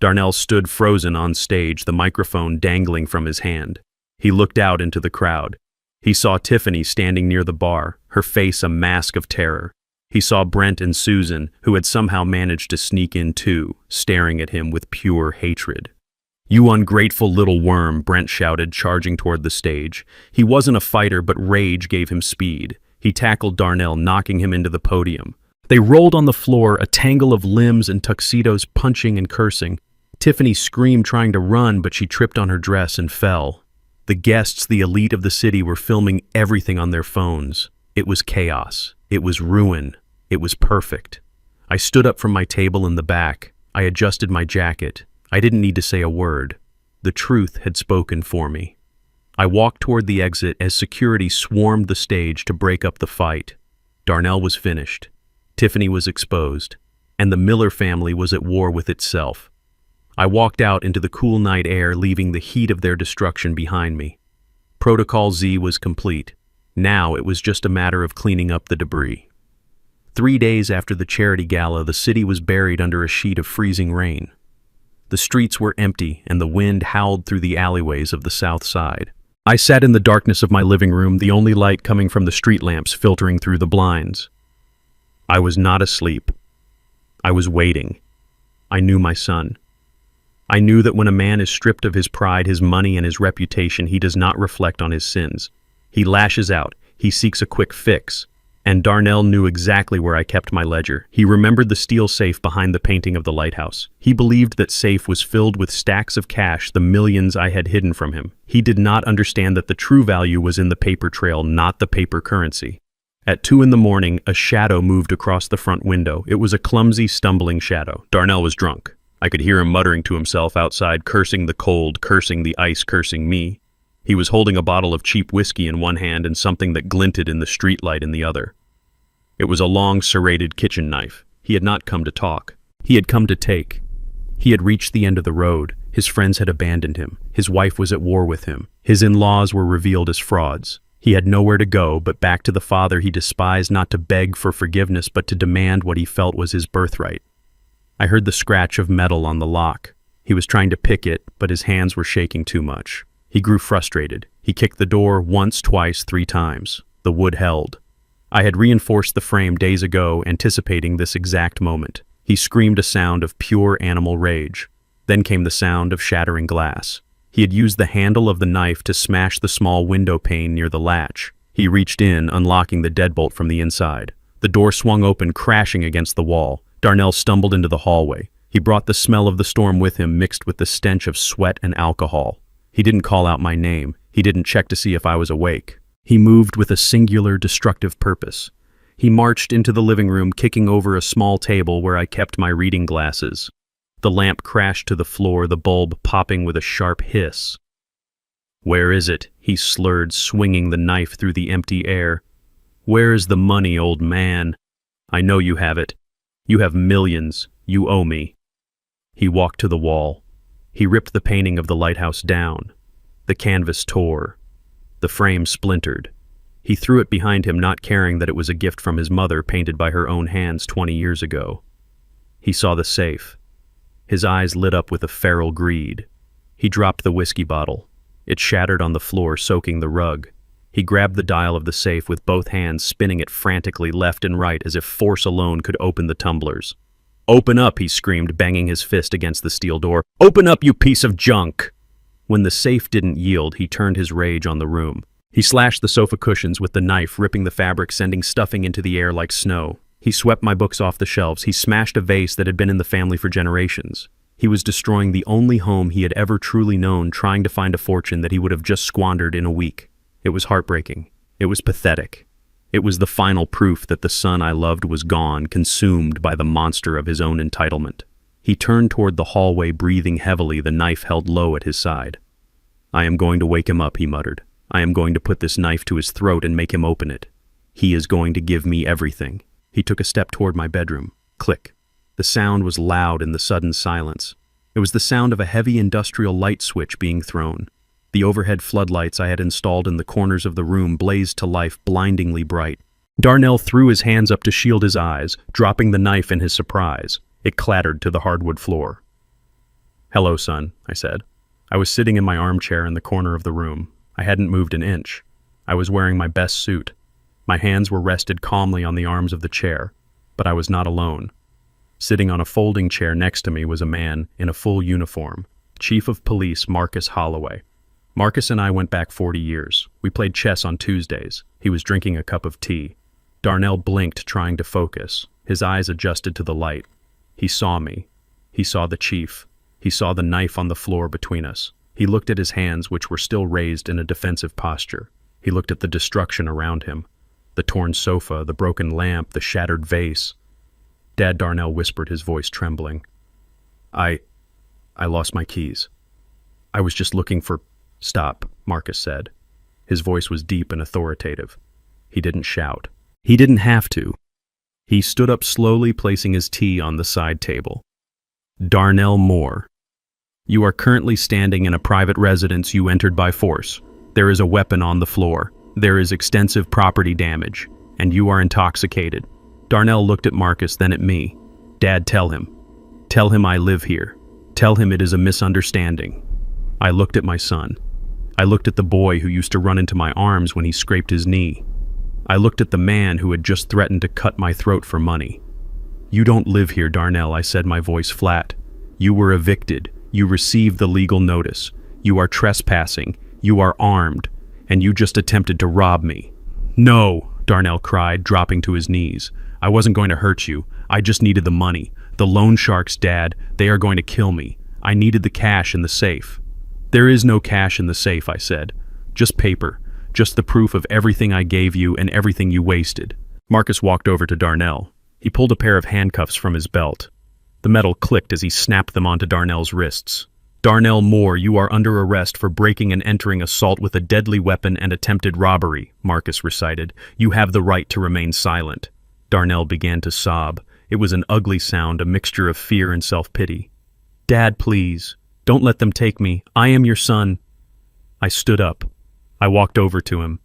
Darnell stood frozen on stage, the microphone dangling from his hand. He looked out into the crowd. He saw Tiffany standing near the bar, her face a mask of terror. He saw Brent and Susan, who had somehow managed to sneak in too, staring at him with pure hatred. "You ungrateful little worm," Brent shouted, charging toward the stage. He wasn't a fighter, but rage gave him speed. He tackled Darnell, knocking him into the podium. They rolled on the floor, a tangle of limbs and tuxedos, punching and cursing. Tiffany screamed, trying to run, but she tripped on her dress and fell. The guests, the elite of the city, were filming everything on their phones. It was chaos. It was ruin. It was perfect. I stood up from my table in the back. I adjusted my jacket. I didn't need to say a word. The truth had spoken for me. I walked toward the exit as security swarmed the stage to break up the fight. Darnell was finished. Tiffany was exposed. And the Miller family was at war with itself. I walked out into the cool night air, leaving the heat of their destruction behind me. Protocol Z was complete. Now it was just a matter of cleaning up the debris. 3 days after the charity gala, the city was buried under a sheet of freezing rain. The streets were empty, and the wind howled through the alleyways of the south side. I sat in the darkness of my living room, the only light coming from the street lamps filtering through the blinds. I was not asleep. I was waiting. I knew my son. I knew that when a man is stripped of his pride, his money, and his reputation, he does not reflect on his sins. He lashes out. He seeks a quick fix. And Darnell knew exactly where I kept my ledger. He remembered the steel safe behind the painting of the lighthouse. He believed that safe was filled with stacks of cash, the millions I had hidden from him. He did not understand that the true value was in the paper trail, not the paper currency. At 2 a.m, a shadow moved across the front window. It was a clumsy, stumbling shadow. Darnell was drunk. I could hear him muttering to himself outside, cursing the cold, cursing the ice, cursing me. He was holding a bottle of cheap whiskey in one hand and something that glinted in the streetlight in the other. It was a long, serrated kitchen knife. He had not come to talk. He had come to take. He had reached the end of the road. His friends had abandoned him. His wife was at war with him. His in-laws were revealed as frauds. He had nowhere to go but back to the father he despised, not to beg for forgiveness, but to demand what he felt was his birthright. I heard the scratch of metal on the lock. He was trying to pick it, but his hands were shaking too much. He grew frustrated. He kicked the door once, twice, 3 times. The wood held. I had reinforced the frame days ago, anticipating this exact moment. He screamed a sound of pure animal rage. Then came the sound of shattering glass. He had used the handle of the knife to smash the small window pane near the latch. He reached in, unlocking the deadbolt from the inside. The door swung open, crashing against the wall. Darnell stumbled into the hallway. He brought the smell of the storm with him, mixed with the stench of sweat and alcohol. He didn't call out my name. He didn't check to see if I was awake. He moved with a singular, destructive purpose. He marched into the living room, kicking over a small table where I kept my reading glasses. The lamp crashed to the floor, the bulb popping with a sharp hiss. "Where is it?" he slurred, swinging the knife through the empty air. "Where is the money, old man? I know you have it. You have millions. You owe me." He walked to the wall. He ripped the painting of the lighthouse down. The canvas tore. The frame splintered. He threw it behind him, not caring that it was a gift from his mother, painted by her own hands 20 years ago. He saw the safe. His eyes lit up with a feral greed. He dropped the whiskey bottle. It shattered on the floor, soaking the rug. He grabbed the dial of the safe with both hands, spinning it frantically left and right as if force alone could open the tumblers. "Open up," he screamed, banging his fist against the steel door. "Open up, you piece of junk!" When the safe didn't yield, he turned his rage on the room. He slashed the sofa cushions with the knife, ripping the fabric, sending stuffing into the air like snow. He swept my books off the shelves. He smashed a vase that had been in the family for generations. He was destroying the only home he had ever truly known, trying to find a fortune that he would have just squandered in a week. It was heartbreaking. It was pathetic. It was the final proof that the son I loved was gone, consumed by the monster of his own entitlement. He turned toward the hallway, breathing heavily, the knife held low at his side. "I am going to wake him up," he muttered. "I am going to put this knife to his throat and make him open it. He is going to give me everything." He took a step toward my bedroom. Click. The sound was loud in the sudden silence. It was the sound of a heavy industrial light switch being thrown. The overhead floodlights I had installed in the corners of the room blazed to life, blindingly bright. Darnell threw his hands up to shield his eyes, dropping the knife in his surprise. It clattered to the hardwood floor. "Hello, son," I said. I was sitting in my armchair in the corner of the room. I hadn't moved an inch. I was wearing my best suit. My hands were rested calmly on the arms of the chair, but I was not alone. Sitting on a folding chair next to me was a man in a full uniform, Chief of Police Marcus Holloway. Marcus and I went back 40 years. We played chess on Tuesdays. He was drinking a cup of tea. Darnell blinked, trying to focus. His eyes adjusted to the light. He saw me. He saw the chief. He saw the knife on the floor between us. He looked at his hands, which were still raised in a defensive posture. He looked at the destruction around him. The torn sofa, the broken lamp, the shattered vase. "Dad," Darnell whispered, his voice trembling. I lost my keys. I was just looking for—" "Stop," Marcus said. His voice was deep and authoritative. He didn't shout. He didn't have to. He stood up slowly, placing his tea on the side table. "Darnell Moore, you are currently standing in a private residence you entered by force. There is a weapon on the floor. There is extensive property damage, and you are intoxicated." Darnell looked at Marcus, then at me. "Dad, tell him. Tell him I live here. Tell him it is a misunderstanding." I looked at my son. I looked at the boy who used to run into my arms when he scraped his knee. I looked at the man who had just threatened to cut my throat for money. "You don't live here, Darnell," I said, my voice flat. "You were evicted. You received the legal notice. You are trespassing. You are armed. And you just attempted to rob me." "No," Darnell cried, dropping to his knees. "I wasn't going to hurt you. I just needed the money. The loan sharks, Dad, they are going to kill me. I needed the cash in the safe." "There is no cash in the safe," I said. "Just paper. Just the proof of everything I gave you and everything you wasted." Marcus walked over to Darnell. He pulled a pair of handcuffs from his belt. The metal clicked as he snapped them onto Darnell's wrists. "Darnell Moore, you are under arrest for breaking and entering assault with a deadly weapon and attempted robbery," Marcus recited. "You have the right to remain silent." Darnell began to sob. It was an ugly sound, a mixture of fear and self-pity. "Dad, please. Don't let them take me. I am your son." I stood up. I walked over to him.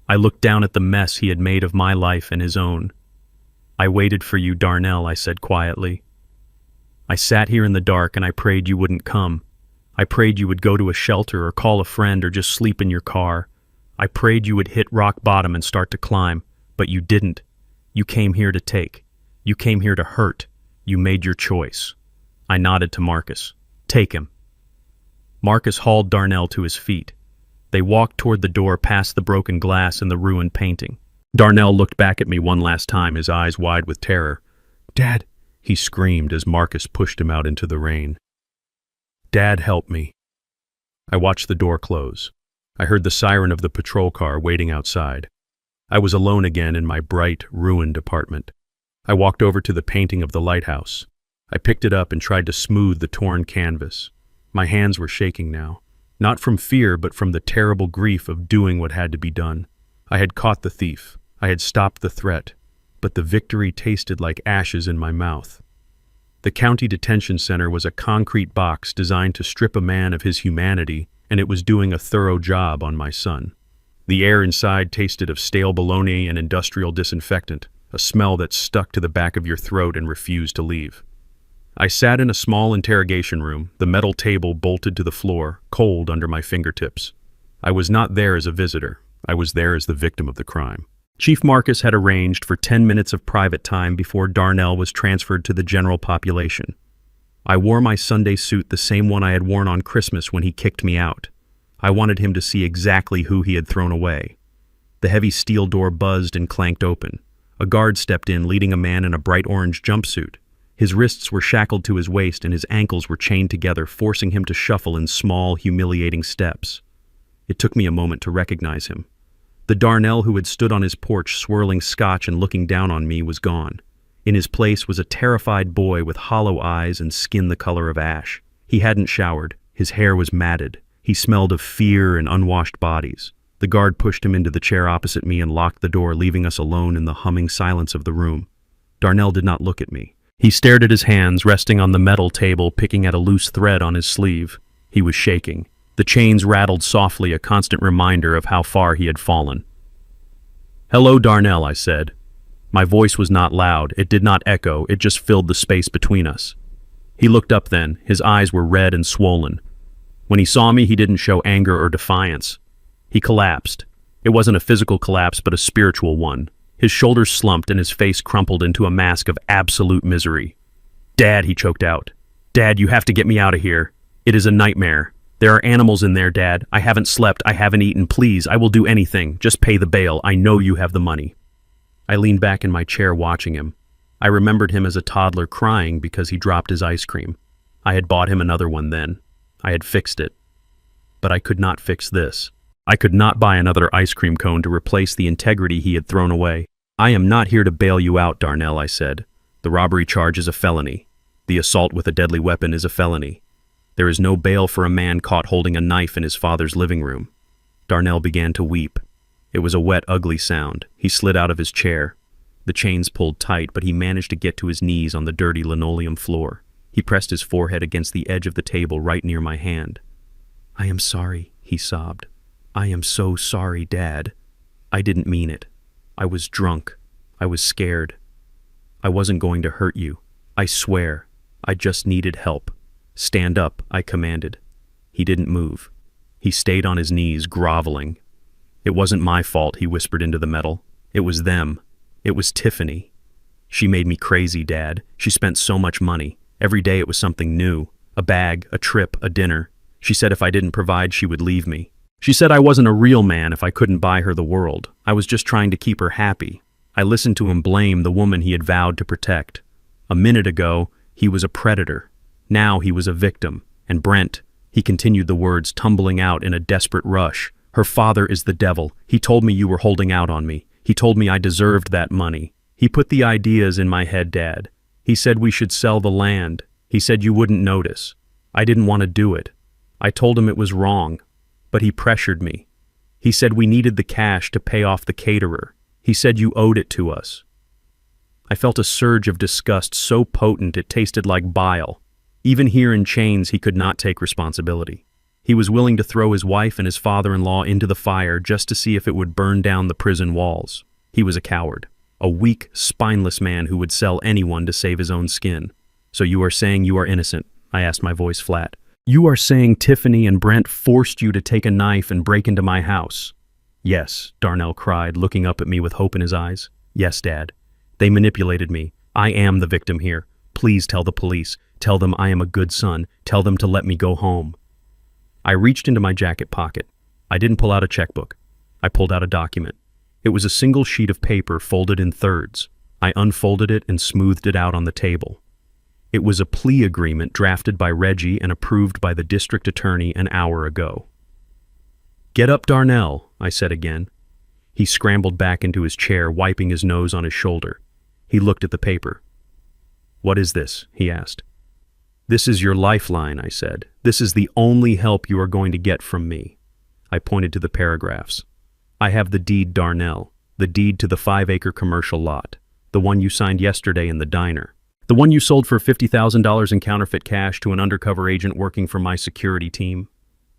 I looked down at the mess he had made of my life and his own. "I waited for you, Darnell," I said quietly. "I sat here in the dark and I prayed you wouldn't come. I prayed you would go to a shelter or call a friend or just sleep in your car. I prayed you would hit rock bottom and start to climb, but you didn't. You came here to take. You came here to hurt. You made your choice." I nodded to Marcus. "Take him." Marcus hauled Darnell to his feet. They walked toward the door, past the broken glass and the ruined painting. Darnell looked back at me one last time, his eyes wide with terror. "Dad," he screamed as Marcus pushed him out into the rain. "Dad, help me." I watched the door close. I heard the siren of the patrol car waiting outside. I was alone again in my bright, ruined apartment. I walked over to the painting of the lighthouse. I picked it up and tried to smooth the torn canvas. My hands were shaking now, not from fear but from the terrible grief of doing what had to be done. I had caught the thief. I had stopped the threat, but the victory tasted like ashes in my mouth. The county detention center was a concrete box designed to strip a man of his humanity, and it was doing a thorough job on my son. The air inside tasted of stale bologna and industrial disinfectant, a smell that stuck to the back of your throat and refused to leave. I sat in a small interrogation room, the metal table bolted to the floor, cold under my fingertips. I was not there as a visitor. I was there as the victim of the crime. Chief Marcus had arranged for 10 minutes of private time before Darnell was transferred to the general population. I wore my Sunday suit, the same one I had worn on Christmas when he kicked me out. I wanted him to see exactly who he had thrown away. The heavy steel door buzzed and clanked open. A guard stepped in, leading a man in a bright orange jumpsuit. His wrists were shackled to his waist and his ankles were chained together, forcing him to shuffle in small, humiliating steps. It took me a moment to recognize him. The Darnell who had stood on his porch swirling scotch and looking down on me was gone. In his place was a terrified boy with hollow eyes and skin the color of ash. He hadn't showered. His hair was matted. He smelled of fear and unwashed bodies. The guard pushed him into the chair opposite me and locked the door, leaving us alone in the humming silence of the room. Darnell did not look at me. He stared at his hands resting on the metal table, picking at a loose thread on his sleeve. He was shaking. The chains rattled softly, a constant reminder of how far he had fallen. "Hello, Darnell," I said. My voice was not loud. It did not echo. It just filled the space between us. He looked up then. His eyes were red and swollen. When he saw me, he didn't show anger or defiance. He collapsed. It wasn't a physical collapse, but a spiritual one. His shoulders slumped and his face crumpled into a mask of absolute misery. "Dad," he choked out. "Dad, you have to get me out of here. It is a nightmare. There are animals in there, Dad. I haven't slept. I haven't eaten. Please, I will do anything. Just pay the bail. I know you have the money." I leaned back in my chair watching him. I remembered him as a toddler crying because he dropped his ice cream. I had bought him another one then. I had fixed it. But I could not fix this. I could not buy another ice cream cone to replace the integrity he had thrown away. "I am not here to bail you out, Darnell," I said. "The robbery charge is a felony. The assault with a deadly weapon is a felony. There is no bail for a man caught holding a knife in his father's living room." Darnell began to weep. It was a wet, ugly sound. He slid out of his chair. The chains pulled tight, but he managed to get to his knees on the dirty linoleum floor. He pressed his forehead against the edge of the table right near my hand. "I am sorry," he sobbed. "I am so sorry, Dad. I didn't mean it. I was drunk. I was scared. I wasn't going to hurt you. I swear. I just needed help. Stand up," I commanded. He didn't move. He stayed on his knees, groveling. "It wasn't my fault," he whispered into the metal. "It was them. It was Tiffany. She made me crazy, Dad. She spent so much money. Every day it was something new. A bag, a trip, a dinner. She said if I didn't provide, she would leave me. She said I wasn't a real man if I couldn't buy her the world. I was just trying to keep her happy." I listened to him blame the woman he had vowed to protect. A minute ago, he was a predator. Now he was a victim. And Brent, he continued the words tumbling out in a desperate rush. "Her father is the devil. He told me you were holding out on me. He told me I deserved that money. He put the ideas in my head, Dad. He said we should sell the land. He said you wouldn't notice. I didn't want to do it. I told him it was wrong. But he pressured me. He said we needed the cash to pay off the caterer. He said you owed it to us." I felt a surge of disgust so potent it tasted like bile. Even here in chains, he could not take responsibility. He was willing to throw his wife and his father-in-law into the fire just to see if it would burn down the prison walls. He was a coward, a weak, spineless man who would sell anyone to save his own skin. "So you are saying you are innocent?" I asked, my voice flat. "You are saying Tiffany and Brent forced you to take a knife and break into my house?" "Yes," Darnell cried, looking up at me with hope in his eyes. "Yes, Dad. They manipulated me. I am the victim here. Please tell the police. Tell them I am a good son. Tell them to let me go home." I reached into my jacket pocket. I didn't pull out a checkbook. I pulled out a document. It was a single sheet of paper folded in thirds. I unfolded it and smoothed it out on the table. It was a plea agreement drafted by Reggie and approved by the district attorney an hour ago. "Get up, Darnell," I said again. He scrambled back into his chair, wiping his nose on his shoulder. He looked at the paper. "What is this?" he asked. "This is your lifeline," I said. "This is the only help you are going to get from me." I pointed to the paragraphs. "I have the deed, Darnell, the deed to the 5-acre commercial lot, the one you signed yesterday in the diner, the one you sold for $50,000 in counterfeit cash to an undercover agent working for my security team."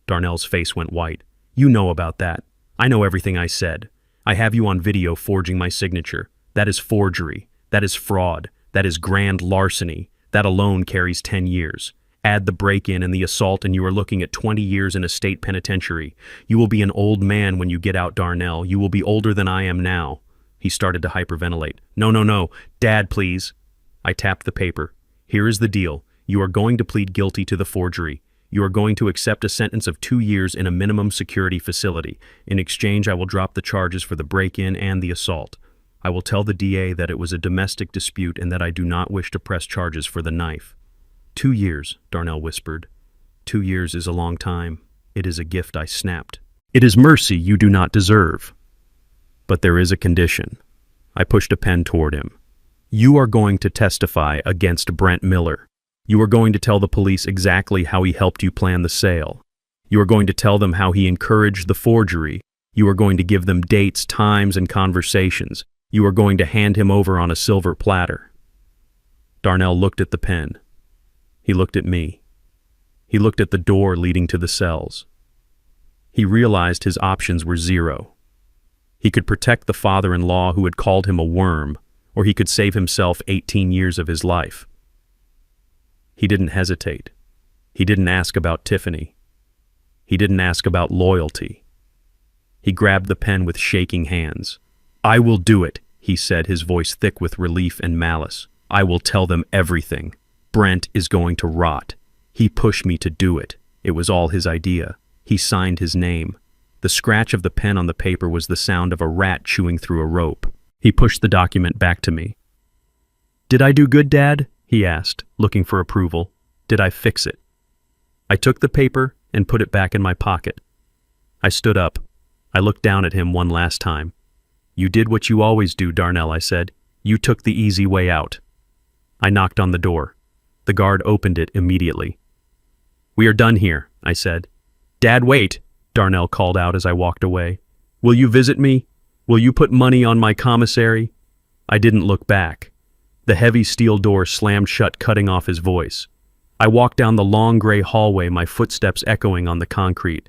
Darnell's face went white. "You know about that. I know everything I said. I have you on video forging my signature. That is forgery. That is fraud. That is grand larceny. That alone carries 10 years. Add the break-in and the assault and you are looking at 20 years in a state penitentiary. You will be an old man when you get out, Darnell. You will be older than I am now." He started to hyperventilate. No. Dad, please." I tapped the paper. "Here is the deal. You are going to plead guilty to the forgery. You are going to accept a sentence of 2 years in a minimum security facility. In exchange, I will drop the charges for the break-in and the assault. I will tell the DA that it was a domestic dispute and that I do not wish to press charges for the knife." 2 years, Darnell whispered. 2 years is a long time. It is a gift, I snapped. "It is mercy you do not deserve. But there is a condition." I pushed a pen toward him. "You are going to testify against Brent Miller. You are going to tell the police exactly how he helped you plan the sale. You are going to tell them how he encouraged the forgery. You are going to give them dates, times, and conversations. You are going to hand him over on a silver platter." Darnell looked at the pen. He looked at me. He looked at the door leading to the cells. He realized his options were zero. He could protect the father-in-law who had called him a worm, or he could save himself 18 years of his life. He didn't hesitate. He didn't ask about Tiffany. He didn't ask about loyalty. He grabbed the pen with shaking hands. "I will do it," he said, his voice thick with relief and malice. "I will tell them everything. Brent is going to rot. He pushed me to do it. It was all his idea. He signed his name." The scratch of the pen on the paper was the sound of a rat chewing through a rope. He pushed the document back to me. "Did I do good, Dad?" he asked, looking for approval. "Did I fix it?" I took the paper and put it back in my pocket. I stood up. I looked down at him one last time. "You did what you always do, Darnell," I said. "You took the easy way out." I knocked on the door. The guard opened it immediately. "We are done here," I said. "Dad, wait," Darnell called out as I walked away. "Will you visit me? Will you put money on my commissary?" I didn't look back. The heavy steel door slammed shut, cutting off his voice. I walked down the long gray hallway, my footsteps echoing on the concrete.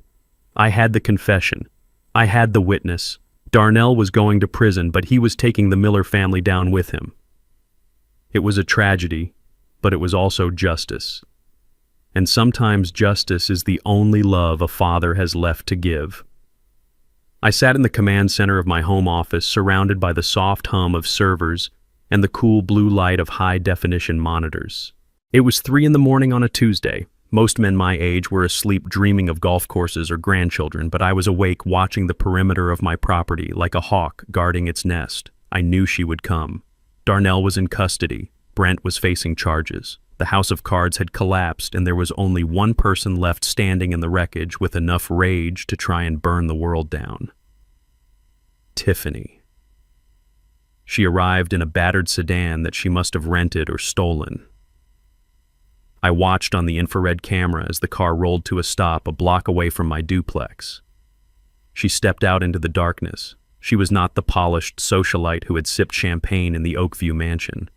I had the confession. I had the witness. Darnell was going to prison, but he was taking the Miller family down with him. It was a tragedy, but it was also justice. And sometimes justice is the only love a father has left to give. I sat in the command center of my home office, surrounded by the soft hum of servers and the cool blue light of high-definition monitors. It was 3 a.m. on a Tuesday. Most men my age were asleep dreaming of golf courses or grandchildren, but I was awake watching the perimeter of my property like a hawk guarding its nest. I knew she would come. Darnell was in custody. Brent was facing charges. The house of cards had collapsed, and there was only one person left standing in the wreckage with enough rage to try and burn the world down. Tiffany. She arrived in a battered sedan that she must have rented or stolen. I watched on the infrared camera as the car rolled to a stop a block away from my duplex. She stepped out into the darkness. She was not the polished socialite who had sipped champagne in the Oakview mansion.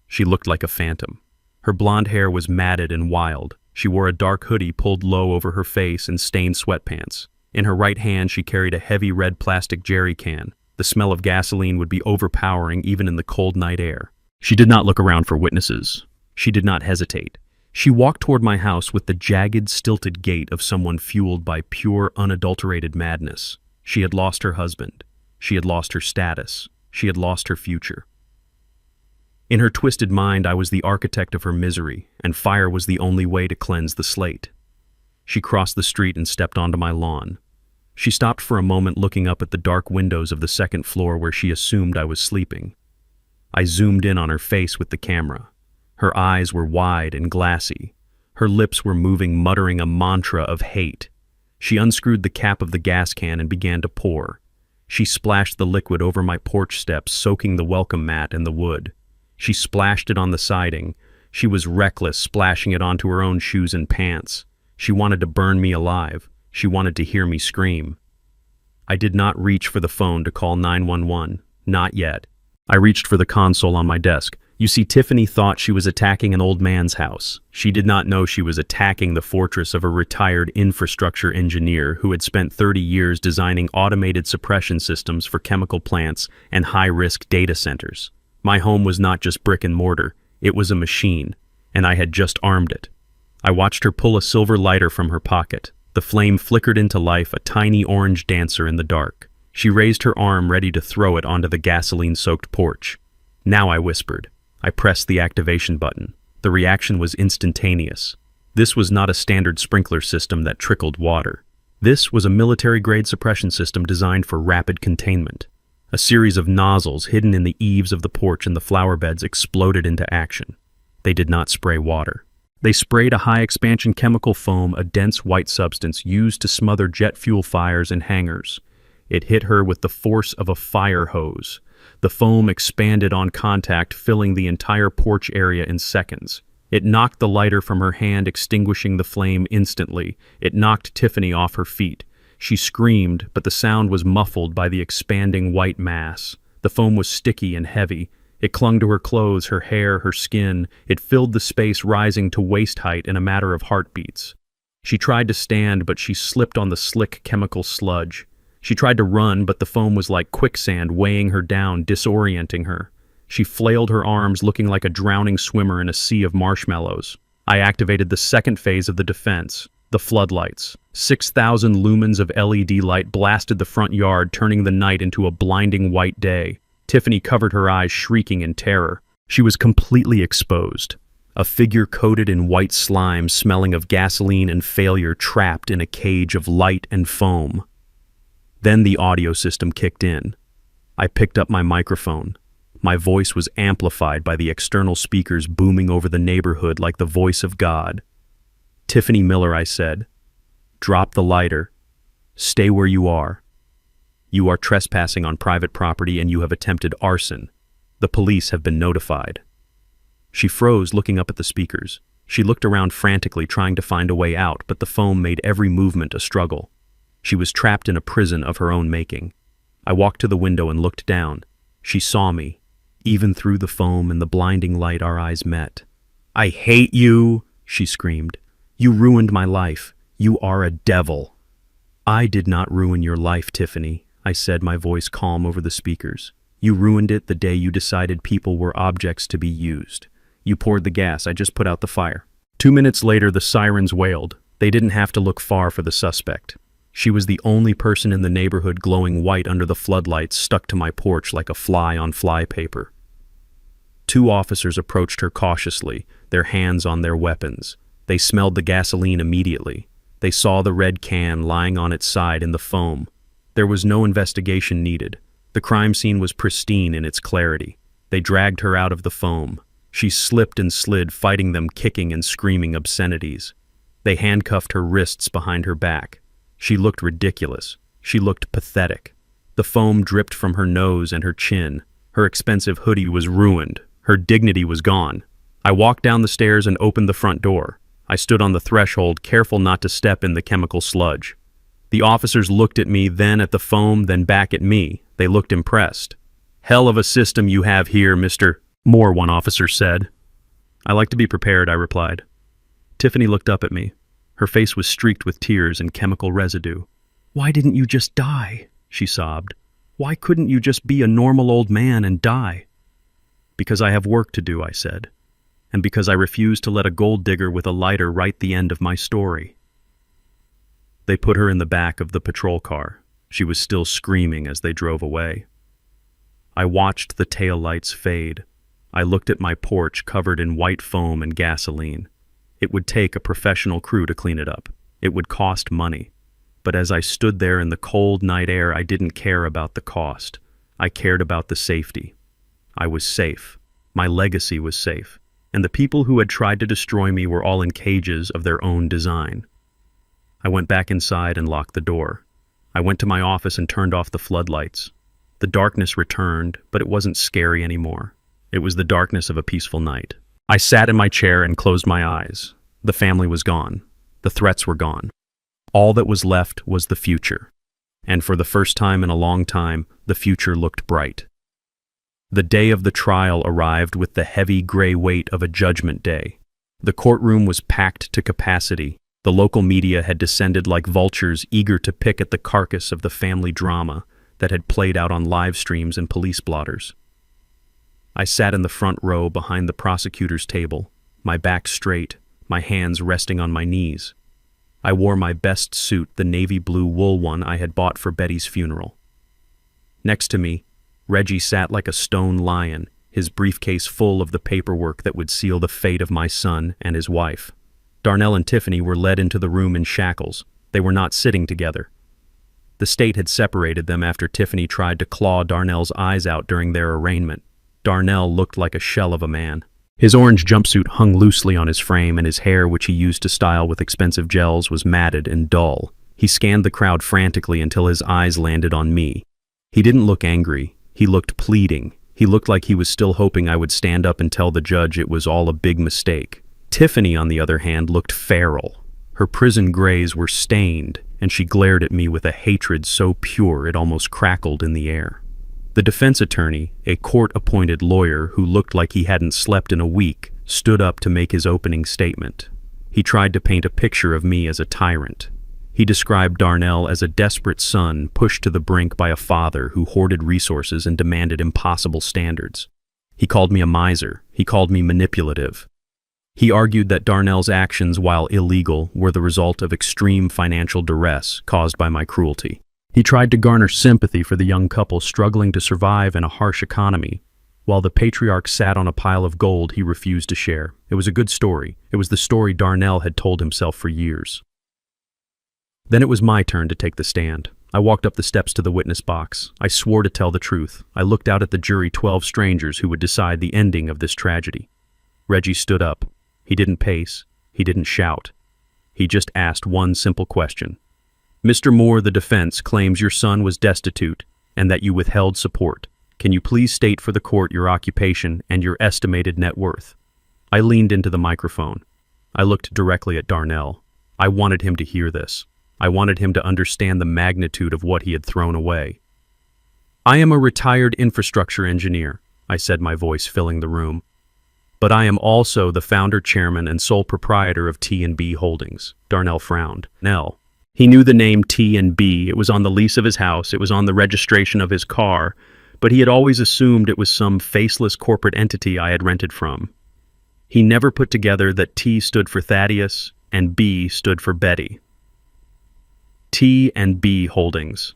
She looked like a phantom. Her blonde hair was matted and wild. She wore a dark hoodie pulled low over her face and stained sweatpants. In her right hand, she carried a heavy red plastic jerry can. The smell of gasoline would be overpowering even in the cold night air. She did not look around for witnesses. She did not hesitate. She walked toward my house with the jagged, stilted gait of someone fueled by pure, unadulterated madness. She had lost her husband. She had lost her status. She had lost her future. In her twisted mind, I was the architect of her misery, and fire was the only way to cleanse the slate. She crossed the street and stepped onto my lawn. She stopped for a moment, looking up at the dark windows of the second floor where she assumed I was sleeping. I zoomed in on her face with the camera. Her eyes were wide and glassy. Her lips were moving, muttering a mantra of hate. She unscrewed the cap of the gas can and began to pour. She splashed the liquid over my porch steps, soaking the welcome mat and the wood. She splashed it on the siding. She was reckless, splashing it onto her own shoes and pants. She wanted to burn me alive. She wanted to hear me scream. I did not reach for the phone to call 911. Not yet. I reached for the console on my desk. You see, Tiffany thought she was attacking an old man's house. She did not know she was attacking the fortress of a retired infrastructure engineer who had spent 30 years designing automated suppression systems for chemical plants and high-risk data centers. My home was not just brick and mortar. It was a machine, and I had just armed it. I watched her pull a silver lighter from her pocket. The flame flickered into life, a tiny orange dancer in the dark. She raised her arm ready to throw it onto the gasoline-soaked porch. Now, I whispered. I pressed the activation button. The reaction was instantaneous. This was not a standard sprinkler system that trickled water. This was a military-grade suppression system designed for rapid containment. A series of nozzles hidden in the eaves of the porch and the flower beds exploded into action. They did not spray water. They sprayed a high-expansion chemical foam, a dense white substance used to smother jet fuel fires and hangars. It hit her with the force of a fire hose. The foam expanded on contact, filling the entire porch area in seconds. It knocked the lighter from her hand, extinguishing the flame instantly. It knocked Tiffany off her feet. She screamed, but the sound was muffled by the expanding white mass. The foam was sticky and heavy. It clung to her clothes, her hair, her skin. It filled the space, rising to waist height in a matter of heartbeats. She tried to stand, but she slipped on the slick chemical sludge. She tried to run, but the foam was like quicksand, weighing her down, disorienting her. She flailed her arms, looking like a drowning swimmer in a sea of marshmallows. I activated the second phase of the defense, the floodlights. 6,000 lumens of LED light blasted the front yard, turning the night into a blinding white day. Tiffany covered her eyes, shrieking in terror. She was completely exposed. A figure coated in white slime, smelling of gasoline and failure, trapped in a cage of light and foam. Then the audio system kicked in. I picked up my microphone. My voice was amplified by the external speakers booming over the neighborhood like the voice of God. "Tiffany Miller," I said, "drop the lighter. Stay where you are. You are trespassing on private property and you have attempted arson. The police have been notified." She froze, looking up at the speakers. She looked around frantically, trying to find a way out, but the foam made every movement a struggle. She was trapped in a prison of her own making. I walked to the window and looked down. She saw me. Even through the foam and the blinding light, our eyes met. "I hate you," she screamed. "You ruined my life. You are a devil." "I did not ruin your life, Tiffany," I said, my voice calm over the speakers. "You ruined it the day you decided people were objects to be used. You poured the gas. I just put out the fire." 2 minutes later, the sirens wailed. They didn't have to look far for the suspect. She was the only person in the neighborhood glowing white under the floodlights, stuck to my porch like a fly on flypaper. 2 officers approached her cautiously, their hands on their weapons. They smelled the gasoline immediately. They saw the red can lying on its side in the foam. There was no investigation needed. The crime scene was pristine in its clarity. They dragged her out of the foam. She slipped and slid, fighting them, kicking and screaming obscenities. They handcuffed her wrists behind her back. She looked ridiculous. She looked pathetic. The foam dripped from her nose and her chin. Her expensive hoodie was ruined. Her dignity was gone. I walked down the stairs and opened the front door. I stood on the threshold, careful not to step in the chemical sludge. The officers looked at me, then at the foam, then back at me. They looked impressed. "Hell of a system you have here, Mr. Moore," one officer said. "I like to be prepared," I replied. Tiffany looked up at me. Her face was streaked with tears and chemical residue. "Why didn't you just die?" she sobbed. "Why couldn't you just be a normal old man and die?" "Because I have work to do," I said, "and because I refuse to let a gold digger with a lighter write the end of my story." They put her in the back of the patrol car. She was still screaming as they drove away. I watched the tail lights fade. I looked at my porch covered in white foam and gasoline. It would take a professional crew to clean it up. It would cost money. But as I stood there in the cold night air, I didn't care about the cost. I cared about the safety. I was safe. My legacy was safe. And the people who had tried to destroy me were all in cages of their own design. I went back inside and locked the door. I went to my office and turned off the floodlights. The darkness returned, but it wasn't scary anymore. It was the darkness of a peaceful night. I sat in my chair and closed my eyes. The family was gone. The threats were gone. All that was left was the future. And for the first time in a long time, the future looked bright. The day of the trial arrived with the heavy gray weight of a judgment day. The courtroom was packed to capacity. The local media had descended like vultures, eager to pick at the carcass of the family drama that had played out on live streams and police blotters. I sat in the front row behind the prosecutor's table, my back straight, my hands resting on my knees. I wore my best suit, the navy blue wool one I had bought for Betty's funeral. Next to me, Reggie sat like a stone lion, his briefcase full of the paperwork that would seal the fate of my son and his wife. Darnell and Tiffany were led into the room in shackles. They were not sitting together. The state had separated them after Tiffany tried to claw Darnell's eyes out during their arraignment. Darnell looked like a shell of a man. His orange jumpsuit hung loosely on his frame, and his hair, which he used to style with expensive gels, was matted and dull. He scanned the crowd frantically until his eyes landed on me. He didn't look angry. He looked pleading. He looked like he was still hoping I would stand up and tell the judge it was all a big mistake. Tiffany, on the other hand, looked feral. Her prison grays were stained, and she glared at me with a hatred so pure it almost crackled in the air. The defense attorney, a court-appointed lawyer who looked like he hadn't slept in a week, stood up to make his opening statement. He tried to paint a picture of me as a tyrant. He described Darnell as a desperate son pushed to the brink by a father who hoarded resources and demanded impossible standards. He called me a miser. He called me manipulative. He argued that Darnell's actions, while illegal, were the result of extreme financial duress caused by my cruelty. He tried to garner sympathy for the young couple struggling to survive in a harsh economy. While the patriarch sat on a pile of gold he refused to share. It was a good story. It was the story Darnell had told himself for years. Then it was my turn to take the stand. I walked up the steps to the witness box. I swore to tell the truth. I looked out at the jury, 12 strangers who would decide the ending of this tragedy. Reggie stood up. He didn't pace. He didn't shout. He just asked one simple question. Mr. Moore, the defense claims your son was destitute and that you withheld support. Can you please state for the court your occupation and your estimated net worth? I leaned into the microphone. I looked directly at Darnell. I wanted him to hear this. I wanted him to understand the magnitude of what he had thrown away. I am a retired infrastructure engineer, I said, my voice filling the room. But I am also the founder, chairman, and sole proprietor of T&B Holdings. Darnell frowned. Nell. He knew the name T&B. It was on the lease of his house. It was on the registration of his car. But he had always assumed it was some faceless corporate entity I had rented from. He never put together that T stood for Thaddeus and B stood for Betty. T&B Holdings.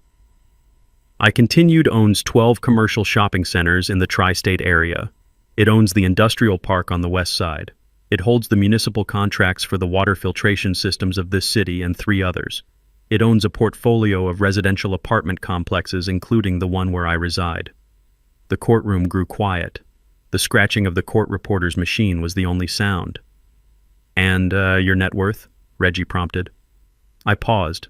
I continued owns 12 commercial shopping centers in the tri-state area. It owns the industrial park on the west side. It holds the municipal contracts for the water filtration systems of this city and 3 others. It owns a portfolio of residential apartment complexes, including the one where I reside. The courtroom grew quiet. The scratching of the court reporter's machine was the only sound. And, your net worth? Reggie prompted. I paused.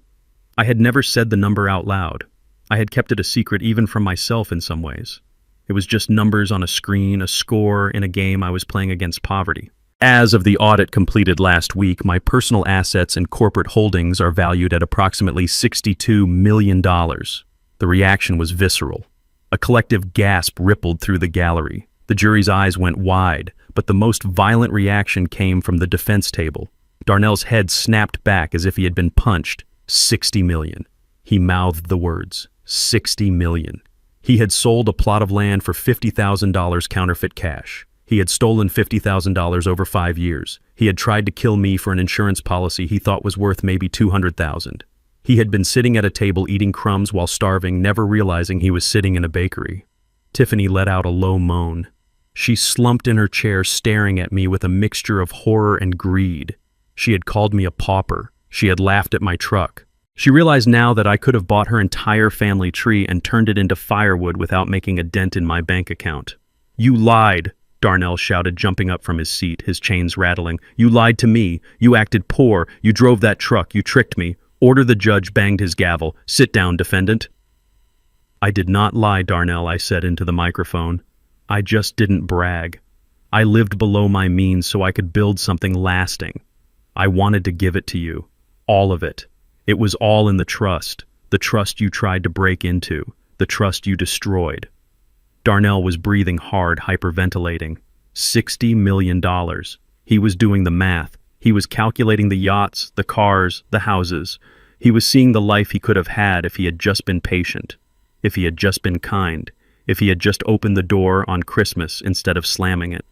I had never said the number out loud. I had kept it a secret even from myself in some ways. It was just numbers on a screen, a score in a game I was playing against poverty. As of the audit completed last week, my personal assets and corporate holdings are valued at approximately $62 million. The reaction was visceral. A collective gasp rippled through the gallery. The jury's eyes went wide, but the most violent reaction came from the defense table. Darnell's head snapped back as if he had been punched. 60 million. He mouthed the words. 60 million. He had sold a plot of land for $50,000 counterfeit cash. He had stolen $50,000 over 5 years. He had tried to kill me for an insurance policy he thought was worth maybe $200,000. He had been sitting at a table eating crumbs while starving, never realizing he was sitting in a bakery. Tiffany let out a low moan. She slumped in her chair, staring at me with a mixture of horror and greed. She had called me a pauper. She had laughed at my truck. She realized now that I could have bought her entire family tree and turned it into firewood without making a dent in my bank account. You lied, Darnell shouted, jumping up from his seat, his chains rattling. You lied to me. You acted poor. You drove that truck. You tricked me. Order. The judge banged his gavel. Sit down, defendant. I did not lie, Darnell, I said into the microphone. I just didn't brag. I lived below my means so I could build something lasting. I wanted to give it to you. All of it. It was all in the trust you tried to break into, the trust you destroyed. Darnell was breathing hard, hyperventilating. $60 million. He was doing the math. He was calculating the yachts, the cars, the houses. He was seeing the life he could have had if he had just been patient, if he had just been kind, if he had just opened the door on Christmas instead of slamming it.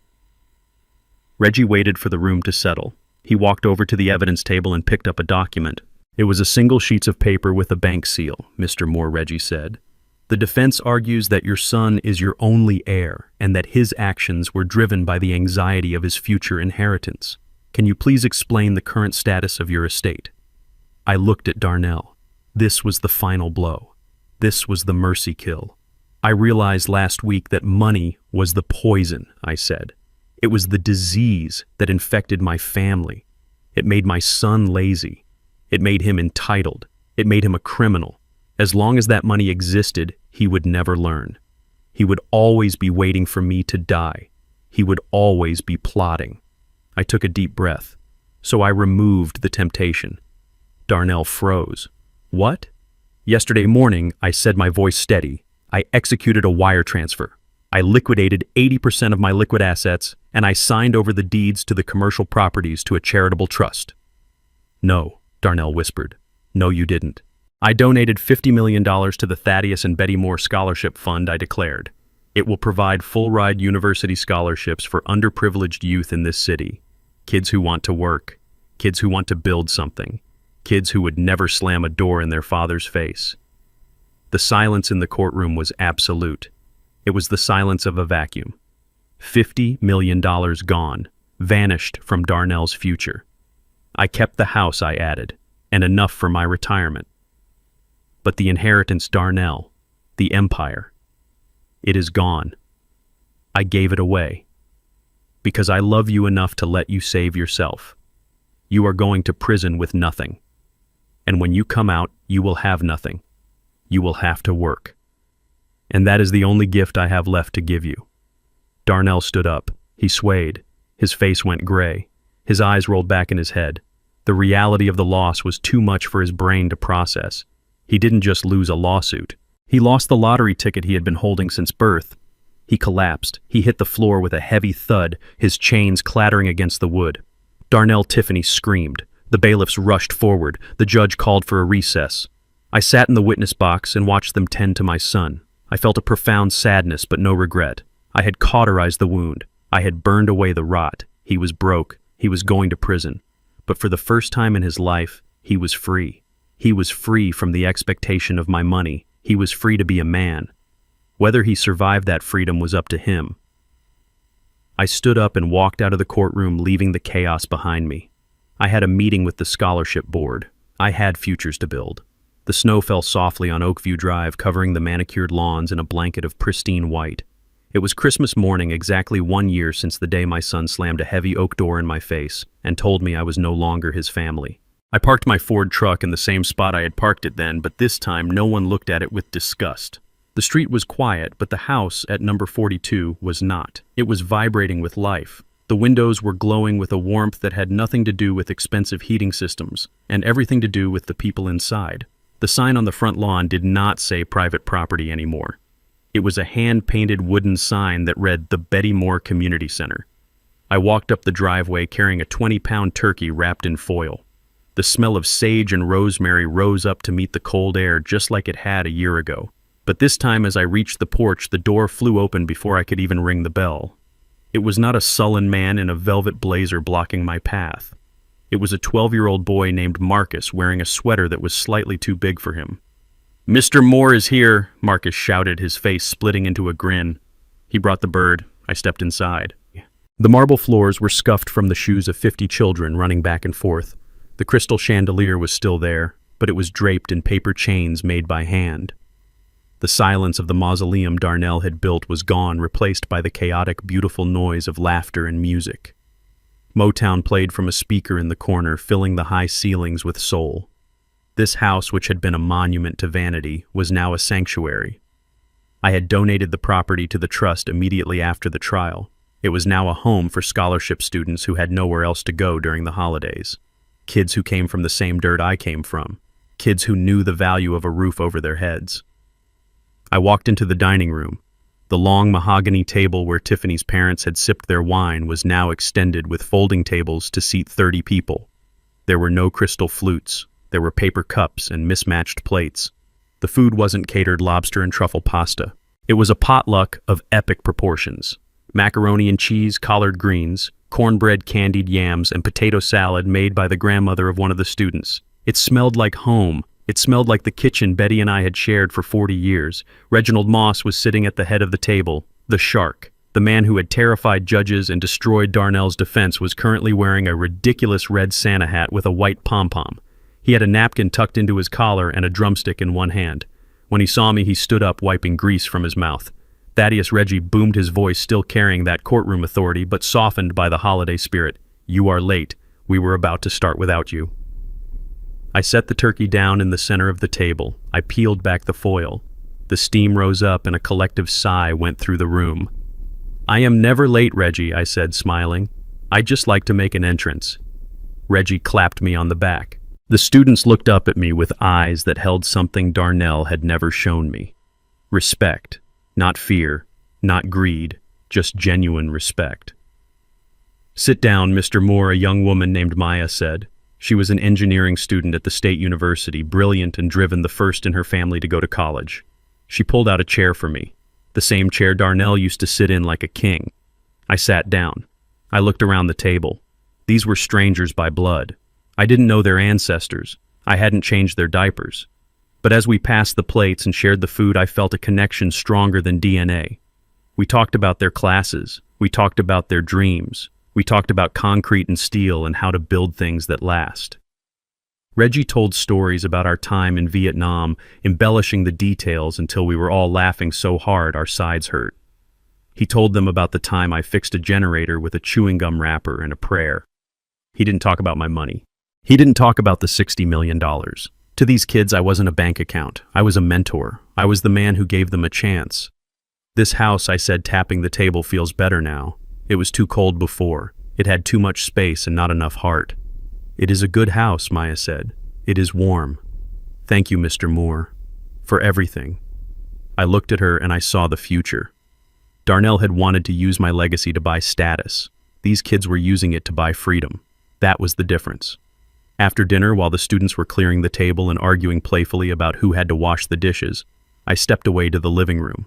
Reggie waited for the room to settle. He walked over to the evidence table and picked up a document. It was a single sheet of paper with a bank seal, Mr. Moore, Reggie said. The defense argues that your son is your only heir and that his actions were driven by the anxiety of his future inheritance. Can you please explain the current status of your estate? I looked at Darnell. This was the final blow. This was the mercy kill. I realized last week that money was the poison, I said. It was the disease that infected my family. It made my son lazy. It made him entitled. It made him a criminal. As long as that money existed, he would never learn. He would always be waiting for me to die. He would always be plotting. I took a deep breath. So I removed the temptation. Darnell froze. What? Yesterday morning, I said, my voice steady. I executed a wire transfer. I liquidated 80% of my liquid assets, and I signed over the deeds to the commercial properties to a charitable trust. No, Darnell whispered. No, you didn't. I donated $50 million to the Thaddeus and Betty Moore Scholarship Fund, I declared. It will provide full-ride university scholarships for underprivileged youth in this city. Kids who want to work. Kids who want to build something. Kids who would never slam a door in their father's face. The silence in the courtroom was absolute. It was the silence of a vacuum. $50 million gone, vanished from Darnell's future. I kept the house, I added, and enough for my retirement. But the inheritance, Darnell, the empire, it is gone. I gave it away. Because I love you enough to let you save yourself. You are going to prison with nothing. And when you come out, you will have nothing. You will have to work. And that is the only gift I have left to give you. Darnell stood up. He swayed. His face went gray. His eyes rolled back in his head. The reality of the loss was too much for his brain to process. He didn't just lose a lawsuit. He lost the lottery ticket he had been holding since birth. He collapsed. He hit the floor with a heavy thud, his chains clattering against the wood. Darnell Tiffany screamed. The bailiffs rushed forward. The judge called for a recess. I sat in the witness box and watched them tend to my son. I felt a profound sadness but no regret. I had cauterized the wound. I had burned away the rot. He was broke. He was going to prison. But for the first time in his life, he was free. He was free from the expectation of my money. He was free to be a man. Whether he survived that freedom was up to him. I stood up and walked out of the courtroom, leaving the chaos behind me. I had a meeting with the scholarship board. I had futures to build. The snow fell softly on Oakview Drive, covering the manicured lawns in a blanket of pristine white. It was Christmas morning, exactly 1 year since the day my son slammed a heavy oak door in my face and told me I was no longer his family. I parked my Ford truck in the same spot I had parked it then, but this time no one looked at it with disgust. The street was quiet, but the house at number 42 was not. It was vibrating with life. The windows were glowing with a warmth that had nothing to do with expensive heating systems, and everything to do with the people inside. The sign on the front lawn did not say private property anymore. It was a hand-painted wooden sign that read the Betty Moore Community Center. I walked up the driveway carrying a 20-pound turkey wrapped in foil. The smell of sage and rosemary rose up to meet the cold air just like it had a year ago. But this time as I reached the porch, the door flew open before I could even ring the bell. It was not a sullen man in a velvet blazer blocking my path. It was a 12-year-old boy named Marcus wearing a sweater that was slightly too big for him. "Mr. Moore is here," Marcus shouted, his face splitting into a grin. He brought the bird. I stepped inside. The marble floors were scuffed from the shoes of 50 children running back and forth. The crystal chandelier was still there, but it was draped in paper chains made by hand. The silence of the mausoleum Darnell had built was gone, replaced by the chaotic, beautiful noise of laughter and music. Motown played from a speaker in the corner, filling the high ceilings with soul. This house, which had been a monument to vanity, was now a sanctuary. I had donated the property to the trust immediately after the trial. It was now a home for scholarship students who had nowhere else to go during the holidays. Kids who came from the same dirt I came from. Kids who knew the value of a roof over their heads. I walked into the dining room. The long mahogany table where Tiffany's parents had sipped their wine was now extended with folding tables to seat 30 people. There were no crystal flutes. There were paper cups and mismatched plates. The food wasn't catered lobster and truffle pasta. It was a potluck of epic proportions. Macaroni and cheese, collard greens, cornbread, candied yams, and potato salad made by the grandmother of one of the students. It smelled like home. It smelled like the kitchen Betty and I had shared for 40 years. Reginald Moss was sitting at the head of the table. The shark, the man who had terrified judges and destroyed Darnell's defense, was currently wearing a ridiculous red Santa hat with a white pom-pom. He had a napkin tucked into his collar and a drumstick in one hand. When he saw me, he stood up, wiping grease from his mouth. Thaddeus Reggie boomed his voice, still carrying that courtroom authority, but softened by the holiday spirit. "You are late. We were about to start without you." I set the turkey down in the center of the table. I peeled back the foil. The steam rose up and a collective sigh went through the room. "I am never late, Reggie," I said, smiling. "I just like to make an entrance." Reggie clapped me on the back. The students looked up at me with eyes that held something Darnell had never shown me. Respect, not fear, not greed, just genuine respect. "Sit down, Mr. Moore," a young woman named Maya said. She was an engineering student at the State University, brilliant and driven, the first in her family to go to college. She pulled out a chair for me, the same chair Darnell used to sit in like a king. I sat down. I looked around the table. These were strangers by blood. I didn't know their ancestors. I hadn't changed their diapers. But as we passed the plates and shared the food, I felt a connection stronger than DNA. We talked about their classes. We talked about their dreams. We talked about concrete and steel and how to build things that last. Reggie told stories about our time in Vietnam, embellishing the details until we were all laughing so hard our sides hurt. He told them about the time I fixed a generator with a chewing gum wrapper and a prayer. He didn't talk about my money. He didn't talk about the $60 million. To these kids, I wasn't a bank account. I was a mentor. I was the man who gave them a chance. "This house," I said, tapping the table, "feels better now. It was too cold before. It had too much space and not enough heart." "It is a good house," Maya said. "It is warm. Thank you, Mr. Moore, for everything." I looked at her and I saw the future. Darnell had wanted to use my legacy to buy status. These kids were using it to buy freedom. That was the difference. After dinner, while the students were clearing the table and arguing playfully about who had to wash the dishes, I stepped away to the living room.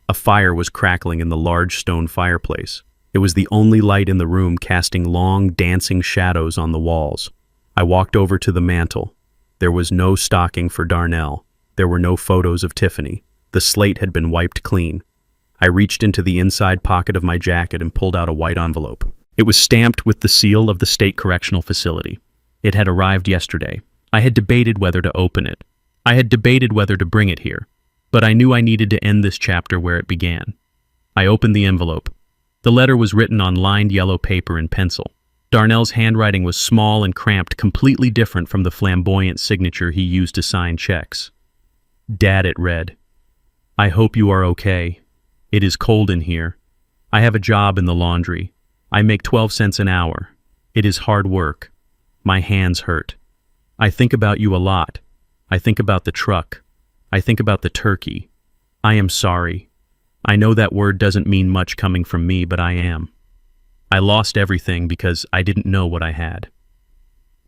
A fire was crackling in the large stone fireplace. It was the only light in the room, casting long, dancing shadows on the walls. I walked over to the mantel. There was no stocking for Darnell. There were no photos of Tiffany. The slate had been wiped clean. I reached into the inside pocket of my jacket and pulled out a white envelope. It was stamped with the seal of the State Correctional Facility. It had arrived yesterday. I had debated whether to open it. I had debated whether to bring it here. But I knew I needed to end this chapter where it began. I opened the envelope. The letter was written on lined yellow paper in pencil. Darnell's handwriting was small and cramped, completely different from the flamboyant signature he used to sign checks. "Dad," it read. "I hope you are okay. It is cold in here. I have a job in the laundry. I make 12 cents an hour. It is hard work. My hands hurt. I think about you a lot. I think about the truck. I think about the turkey. I am sorry. I know that word doesn't mean much coming from me, but I am. I lost everything because I didn't know what I had.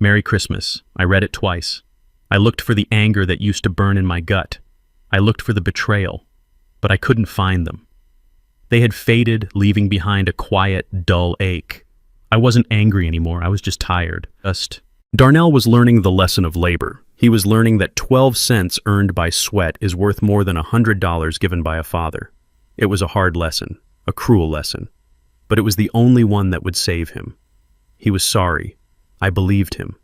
Merry Christmas." I read it twice. I looked for the anger that used to burn in my gut. I looked for the betrayal, but I couldn't find them. They had faded, leaving behind a quiet, dull ache. I wasn't angry anymore. I was just tired. Darnell was learning the lesson of labor. He was learning that 12 cents earned by sweat is worth more than $100 given by a father. It was a hard lesson, a cruel lesson, but it was the only one that would save him. He was sorry. I believed him.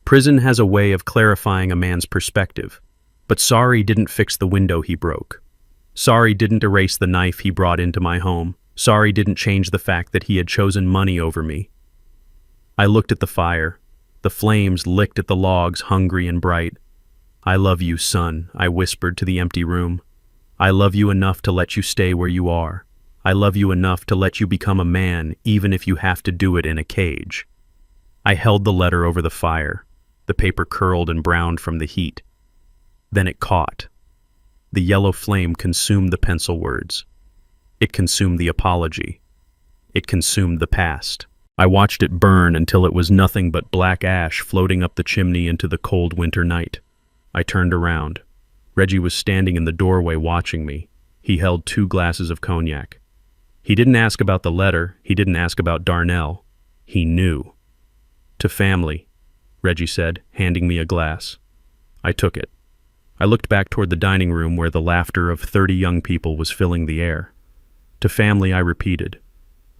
Prison has a way of clarifying a man's perspective, but sorry didn't fix the window he broke. Sorry didn't erase the knife he brought into my home. Sorry didn't change the fact that he had chosen money over me. I looked at the fire. The flames licked at the logs, hungry and bright. "I love you, son," I whispered to the empty room. I love you enough to let you stay where you are. I love you enough to let you become a man, even if you have to do it in a cage. I held the letter over the fire. The paper curled and browned from the heat. Then it caught. The yellow flame consumed the pencil words. It consumed the apology. It consumed the past. I watched it burn until it was nothing but black ash floating up the chimney into the cold winter night. I turned around. Reggie was standing in the doorway watching me. He held 2 glasses of cognac. He didn't ask about the letter. He didn't ask about Darnell. He knew. "To family," Reggie said, handing me a glass. I took it. I looked back toward the dining room where the laughter of 30 young people was filling the air. "To family," I repeated.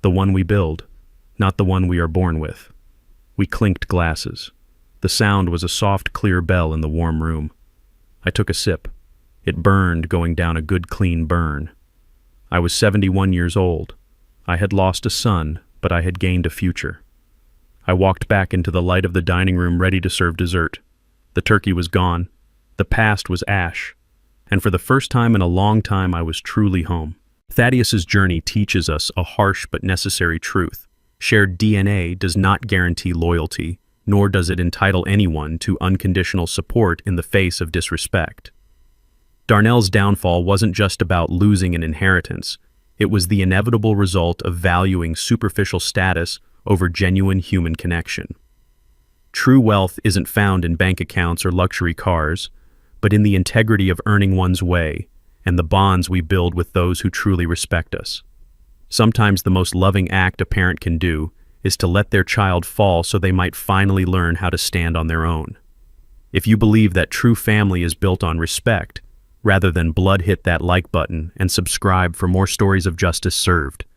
"The one we build, not the one we are born with." We clinked glasses. The sound was a soft, clear bell in the warm room. I took a sip. It burned, going down a good, clean burn. I was 71 years old. I had lost a son, but I had gained a future. I walked back into the light of the dining room ready to serve dessert. The turkey was gone. The past was ash. And for the first time in a long time, I was truly home. Thaddeus's journey teaches us a harsh but necessary truth. Shared DNA does not guarantee loyalty, nor does it entitle anyone to unconditional support in the face of disrespect. Darnell's downfall wasn't just about losing an inheritance. It was the inevitable result of valuing superficial status over genuine human connection. True wealth isn't found in bank accounts or luxury cars, but in the integrity of earning one's way and the bonds we build with those who truly respect us. Sometimes the most loving act a parent can do is to let their child fall so they might finally learn how to stand on their own. If you believe that true family is built on respect, rather than blood, hit that like button and subscribe for more stories of justice served.